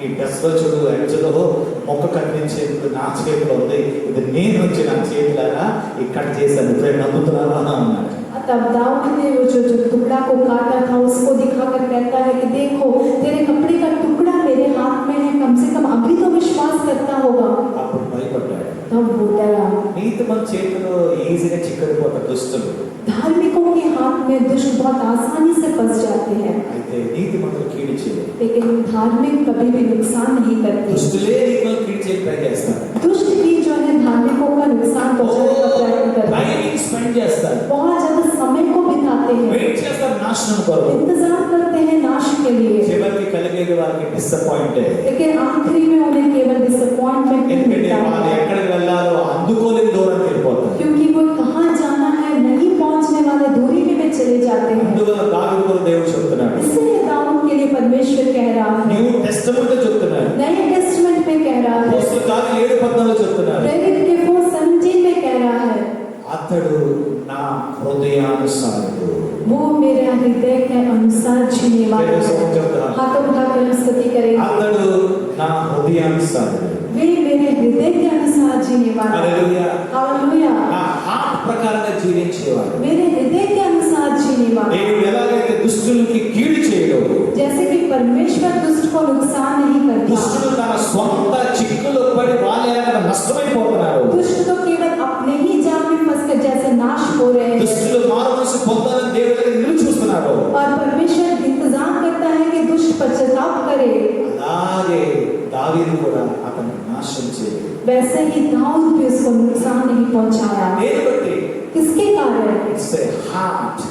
ఈ డ్రెస్ లో చూడు ఎంచలో మొక్క కట్టించేందుకు నా చేతిలో ఉంది, ఇది నేను వచ్చి నా చేతిలాగా ఇక్కడ చేశాను, ఇప్పుడు నమ్ముతున్నావా అన్నాడు. तब दाऊद ने वो जो टुकड़ा को काटा था उसको दिखाकर कहता है कि देखो, तेरे कपड़े का टुकड़ा मेरे हाथ में है, कम से कम अभी तो विश्वास करता होगा. అప్పుడు భయపడ్డాడు. तब वो डरा. నీతి మన చేతిలో ఈజీగా చిక్కడిపోతారు దుష్టులు. धार्मिकों के हाथ में दुष्ट बहुत आसानी से फंस जाते हैं. అయితే నీతి మంత్రులు కీడు చేయరు. लेकिन धार्मिक कभी भी नुकसान नहीं करते. దుష్టులే నీకు కీడు చేయడానికి ట్రై చేస్తారు. दुष्ट भी जो है धार्मिकों का नुकसान पहुंचाने का प्रयत्न करते हैं. టైం స్పెండ్ చేస్తారు, बहुत ज्यादा समय को बिताते हैं, వెయిట్ చేస్తారు నాశనం కొరకు. इंतजार करते हैं नाश के लिए. చివరికి కలిగేది వారికి డిసప్పాయింటెడ్. लेकिन आखिरी में उन्हें केवल डिसअपॉइंटमेंट ఎందుకంటే मिलता వాళ్ళు है. ఎక్కడికి వెళ్ళాలో అందుకోలేని దూరం వెళ్ళిపోతారు. क्योंकि वो कहाँ जाना है नहीं पहुंचने वाले दूरी में वे चले जाते हैं. అందువల్ల దావీదుకు దేవుడు చెప్తున్నాడు, इसलिए दाऊद के लिए परमेश्वर कह रहा है, న్యూ టెస్టమెంట్ చెప్తున్నాడు, नए टेस्टमेंट में कह रहा है, అపోస్తలుల కార్యాలు 7:14 చెప్తున్నాడు, प्रेरित के 4:17 में कह रहा है, అతడు నా హృదయానుసారుడు. वो मेरा हृदय के अनुसार जीने वाला है. हाथों उठाकर हम स्तुति करेंगे. అతడు నా హృదయానుసారుడు. वे मेरे हृदय के अनुसार जीने वाला है. హల్లెలూయా. हालेलुया. నా హార్ట్ ప్రకారంగా జీవించేవాడు. मेरे हृदय के अनुसार जीने वाला. దేవుడు ఎలాగైతే దుష్టులకి కీడు చేయడు, जैसे कि परमेश्वर दुष्ट को नुकसान नहीं करता. దుష్టులు తన స్వంత చిక్కులో పడి వాళ్ళే నష్టమైపోతున్నారు. दुष्ट तो केवल अपने ही जाल में फंसकर जैसे नाश हो रहे हैं. దుష్టులు మారు మనసు పొందాలని దేవుడి దగ్గర నిలుచు చూస్తున్నారు. और परमेश्वर इंतजार करता है कि दुष्ट पश्चाताप करे. అలాగే దావీదు కూడా అతను నాశనం చేయలేదు. वैसे ही दाऊद भी उसको नुकसान नहीं पहुंचाया. దేని బట్టి? किसके कारण? ఇట్స్ ఏ హార్ట్,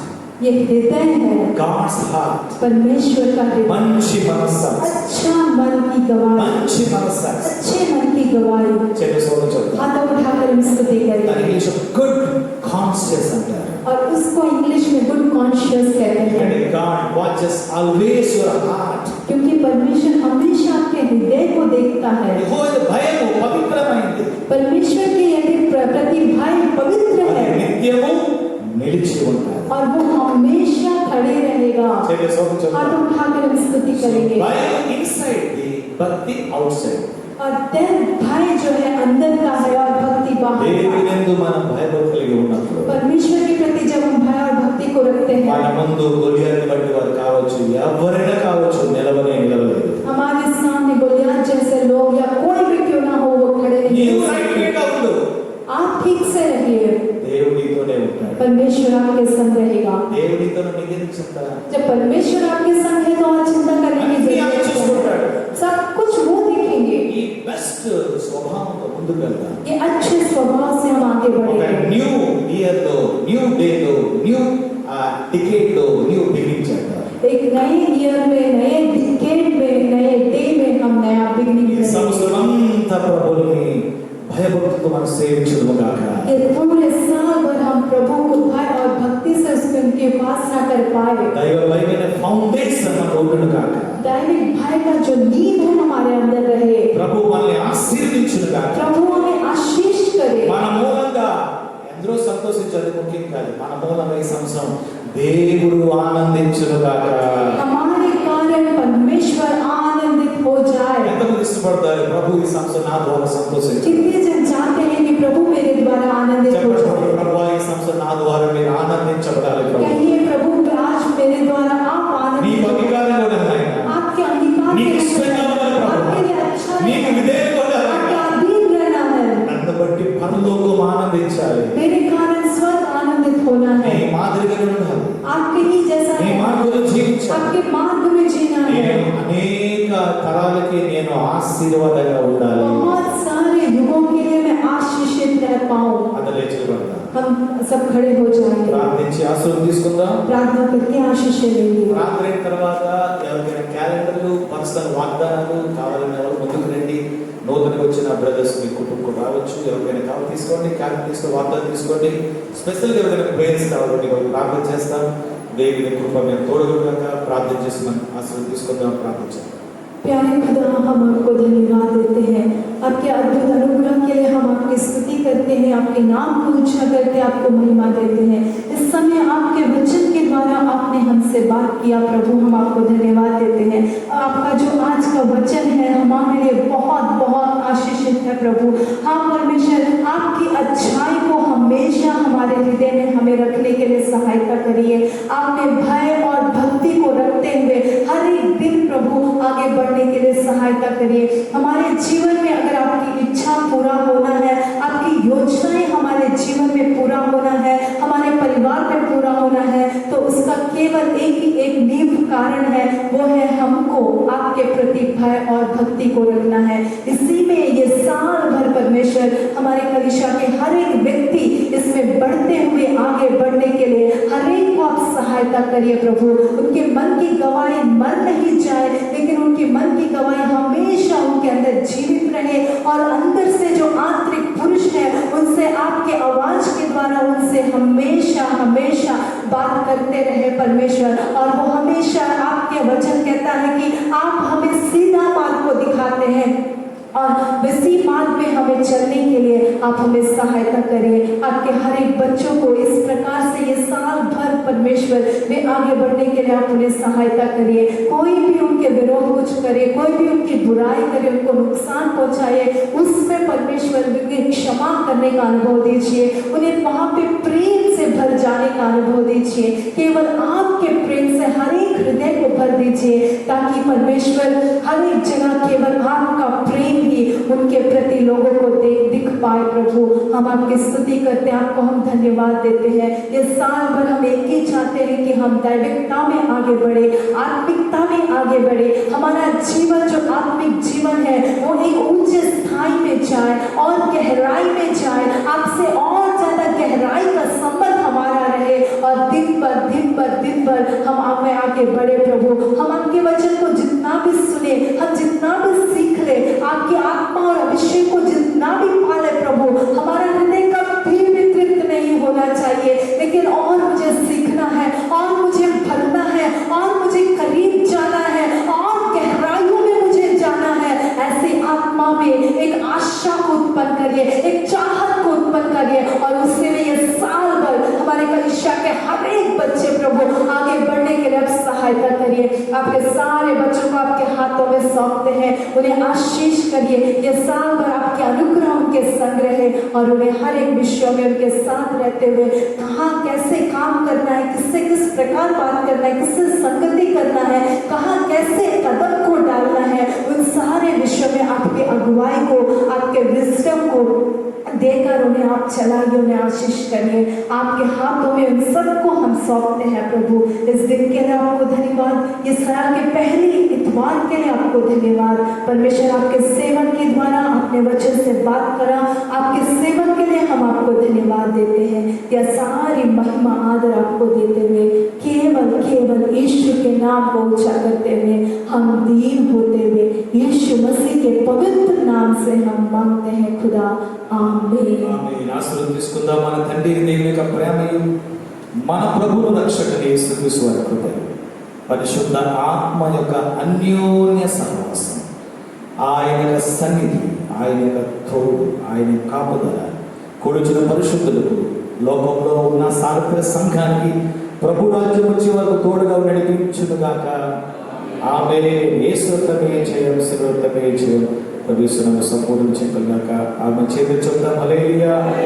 ये हृदय है, గాడ్స్ హార్ట్. परमेश्वर का हृदय. మంచి మనస్సు, अच्छा मन की गवाही, మంచి మనస్సు. अच्छे मन की गवाही. చెడు సోదరు చెప్తారు, हाथों उठाकर हम स्तुति దాని करें. ఇంగ్లీష్ గుడ్ కాన్షియస్ అంటారు. और उसको इंग्लिश में गुड कॉन्शियस कहते हैं. And God watches always your heart. क्योंकि परमेश्वर हमेशा आपके हृदय को देखता है. యెహోవా భయము పవిత్రమైనది, परमेश्वर के यदि प्रति भय पवित्र అది है నిత్యము నిలిచి ఉంటాయి. और वो हमेशा खड़े रहेगा. చెడు సోదరు చెప్తారు, हाथों उठाकर हम स्तुति करेंगे. భయం ఇన్సైడ్ ది భక్తి అవుట్ సైడ్. और then भय जो है अंदर का है और भक्ति बाहर का. దేవునియందు మనం భయభక్తులు కలిగి ఉన్నప్పుడు परमेश्वर के प्रति जब हम भय और भक्ति को रखते మన हैं, ముందు గొలియాని బట్టి వారు కావచ్చు, ఎవరైనా కావచ్చు, నిలవలేదు. हमारे सामने गोलियत जैसे लोग या कोई भी क्यों ना हो वो खड़े नहीं నీవు हो సైడ్ सकते. గా ఉండు, आप ठीक से रहिए, దేవుడితోనే ఉంటాడు. परमेश्वर आपके संग रहेगा. దేవుడితో నీకెందుకు చెప్తారా? जब परमेश्वर आपके संग है तो आप चिंता करने की అన్ని ఆయన जरूरत చూసుకుంటాడు. है. सब कुछ वो देखेंगे. ఈ బెస్ట్ స్వభావంతో ముందుకు వెళ్దాం. ये अच्छे स्वभाव से हम आगे ఒక बढ़ेंगे. న్యూ ఇయర్ లో, న్యూ డే లో, న్యూ एक नए ईयर में, नए डिकेड में, नए डे में हम नया बिगनिंग ఈ సంవత్సరం అంతా ప్రభువుని భయభక్తితో మనం సేవించుదుముగాక. ये पूरे साल भर हम प्रभु को भय और भक्ति से उसमें उनकी उपासना कर पाए. దైవ భయమైన ఫౌండేషన్ మనకు ఉండునుగాక. दैविक भय का जो नींव है हमारे अंदर रहे. ప్రభు మనల్ని ఆశీర్వదించునుగాక. प्रभु हमें आशीष करे. మన మూలంగా ఎందరో సంతోషించేది ముఖ్యం కాదు. మన మూలంగా ఈ సంవత్సరం దేవుడు ఆనందించునుగాక. हमारे कारण परमेश्वर आनंदित हो जाए. ఎంతమంది ఇష్టపడతారు ప్రభు ఈ సంవత్సరం నా ద్వారా సంతోషించు? कितने जन चाहते हैं कि प्रभु मेरे द्वारा आनंदित हो जाए. ప్రభు ఈ సంవత్సరం నా ద్వారా మీరు ఆనందించబడాలి ప్రభు. कहिए प्रभु आज मेरे द्वारा आप నీ आनंदित हो. అధికారంలో ఉన్నాయి. आपके अंगीकार నీకు के ఇష్టంగా ఉండాలి ప్రభు. आपके लिए अच्छा है. నీకు విధేయత ఉండాలి. आपके अधीन रहना है. నన్ను బట్టి పరలోకం ఆనందించాలి. मेरे कारण स्वर्ग आनंदित होना నీ है. మాదిరిగా ఉండాలి. आपके ही जैसा నీ है. మార్గంలో జీవించాలి. आपके मार्ग में जीना है. నేను అనేక తరాలకి నేను ఆశీర్వాదంగా ఉండాలి. बहुत सारे युगों के लिए मैं आशीषित रह पाऊं. అందరూ లేచిపడతారు. हम सब खड़े हो जाएंगे. ప్రార్థించి ఆశీర్వాదం తీసుకుందాం. प्रार्थना करके आशीष लेंगे. రాత్రి అయిన తర్వాత ఎవరికైనా క్యాలెండర్లు పర్సనల్ వాగ్దానాలు కావాలని ఎవరు ముందుకు రండి. నూతనగా వచ్చిన బ్రదర్స్ మీ కుటుంబం రావచ్చు. ఎవరికైనా కావాలి తీసుకోండి. క్యాలెండర్ తీసుకోండి, వాగ్దానం తీసుకోండి. స్పెషల్గా ఎవరికైనా ప్రేయర్స్ కావాలంటే వాళ్ళు ప్రార్థన చేస్తాం. దేవుని కృప మేము తోడుగా ప్రార్థన చేసి మనం ఆశీర్వాదం తీసుకుందాం. ప్రార్థించాం. प्यारे खुदा, हम आपको धन्यवाद देते हैं. आपके अद्भुत अनुग्रह के लिए हम आपकी स्तुति करते हैं, आपके नाम को ऊंचा करते हैं, आपको महिमा देते हैं. इस समय आपके वचन के द्वारा आपने हमसे बात किया प्रभु, हम आपको धन्यवाद देते हैं. आपका जो आज का वचन है हमारे लिए बहुत बहुत आशीषित है प्रभु. हाँ परमेश्वर, आपकी अच्छाई को हमेशा हमारे हृदय में हमें रखने के लिए सहायता करिए. आपने भय और भक्ति को रखते हुए हर एक दिन प्रभु आगे बढ़ने के लिए सहायता करिए. हमारे जीवन में अगर आपकी इच्छा पूरा होना है, आपकी योजनाएं हमारे जीवन में पूरा होना है, हमारे परिवार में पूरा होना है, तो उसका केवल एक ही एक नींव कारण है, वो है हमको आपके प्रति भय और भक्ति को रखना है. इसी में ये साल भर परमेश्वर हमारे कलीसिया के हर एक व्यक्ति इसमें बढ़ते हुए आगे बढ़ने के लिए हर एक को आप सहायता करिए प्रभु. उनके मन की गवाही मर नहीं जाए, लेकिन उनकी मन की गवाही हमेशा उनके अंदर जीवित रहे और अंदर से जो आंतरिक पुरुष है उनसे आपके आवाज के द्वारा उनसे हमेशा हमेशा बात करते रहे परमेश्वर. और वो हमेशा आपके वचन कहता है कि आप हमें सीधा मार्ग को दिखाते हैं और इसी मार्ग में हमें चलने के लिए आप हमें सहायता करिए. आपके हर एक बच्चों को इस प्रकार से ये साल भर परमेश्वर में आगे बढ़ने के लिए आप उन्हें सहायता करिए. कोई भी उनके विरोध कुछ करे, कोई भी उनकी बुराई करे, उनको नुकसान पहुंचाए, उसमें परमेश्वर उन्हें क्षमा करने का अनुभव दीजिए. उन्हें वहां पे प्रेम से भर जाने का अनुभव दीजिए. केवल आपके प्रेम से हर एक हृदय को भर दीजिए, ताकि परमेश्वर हर एक जगह केवल आपका प्रेम ही उनके प्रति लोगों को दिख पाए प्रभु. हम आपकी स्तुति करते हैं, आपको हम धन्यवाद देते हैं. ये साल भर हम एक ही चाहते हैं कि हम दैविकता में आगे बढ़े, आत्मिकता में आगे बढ़े. हमारा जीवन जो आत्मिक जीवन है वो एक ऊंचे स्थाई में जाए और गहराई में जाए. आपसे और ज्यादा गहराई का संबंध हमारा रहे और दिन पर हम आगे आगे बढ़े प्रभु. हम आपके वचन को जितना भी सुने, हम जितना भी सीख ले, आपकी आत्मा और अभिषेक को जितना भी पाले प्रभु, हमारा हृदय कभी भी तृप्त नहीं होना चाहिए, लेकिन और मुझे सीखना है, और मुझे भरना है, और मुझे करीब जाना है, और गहराइयों में मुझे जाना है. ऐसी आत्मा में एक आशा को उत्पन्न करिए, एक चाहत को उत्पन्न करिए और उससे में ये साल भर हमारे कलीसिया के हर एक बच्चे प्रभु आगे बढ़ने के लिए आप सहायता करिए. आपके सारे बच्चों को आपके हाथों में सौंपते हैं. उन्हें आशीष करिए. ये साल भर आपके अनुग्रह उनके संग रहे और उन्हें हर एक विषयों में उनके साथ रहते हुए कहाँ कैसे काम करना है, किससे किस प्रकार बात करना है, किससे संगति करना है, कहाँ कैसे कदम को डालना है, उन सारे विषयों में आपके अगुवाई को, आपके विजडम को देकर उन्हें आप चलाइए, उन्हें आशीष करिए. आपके हाथों में उन सबको हम सौंपते हैं प्रभु. इस दिन के लिए आपको धन्यवाद. ये साल के पहले इतवार के लिए आपको धन्यवाद परमेश्वर. आपके सेवक के द्वारा आपने वचन से बात करा, आपके सेवक के लिए हम आपको धन्यवाद देते हैं. यह सारी महिमा आदर आपको देते हुए केवल यीशु के नाम नाम को ऊंचा करते हुए, हम दीन होते हुए यीशु मसीह के पवित्र नाम से हम मांगते हैं खुदा, आमीन। ఆమేన్. ఆశీర్వాదం తీసుకుందాం. మన తండ్రి దేవుని యొక్క ప్రేమయు మన ప్రభువు రక్షకుని యేసుక్రీస్తు వారి కృపయు పరిశుద్ధ ఆత్మ యొక్క అన్యోన్య సహవాసం, ఆయన యొక్క సన్నిధి, ఆయన యొక్క తోడు, ఆయన యొక్క కాపుదల కూడిచిన పరిశుద్ధులకు, లోకంలో ఉన్న సార్వత్రిక సంఘానికి ప్రభు రాజ్యం వచ్చే వరకు తోడుగా నడిపించుగాక. ఆమేన్. యేసుతమే జయం, యేసుతమే జయం. ప్రభువును సంపూర్ణ చేయగలగాక. ఆమె చేతులు చెప్తాం. హల్లెలూయా.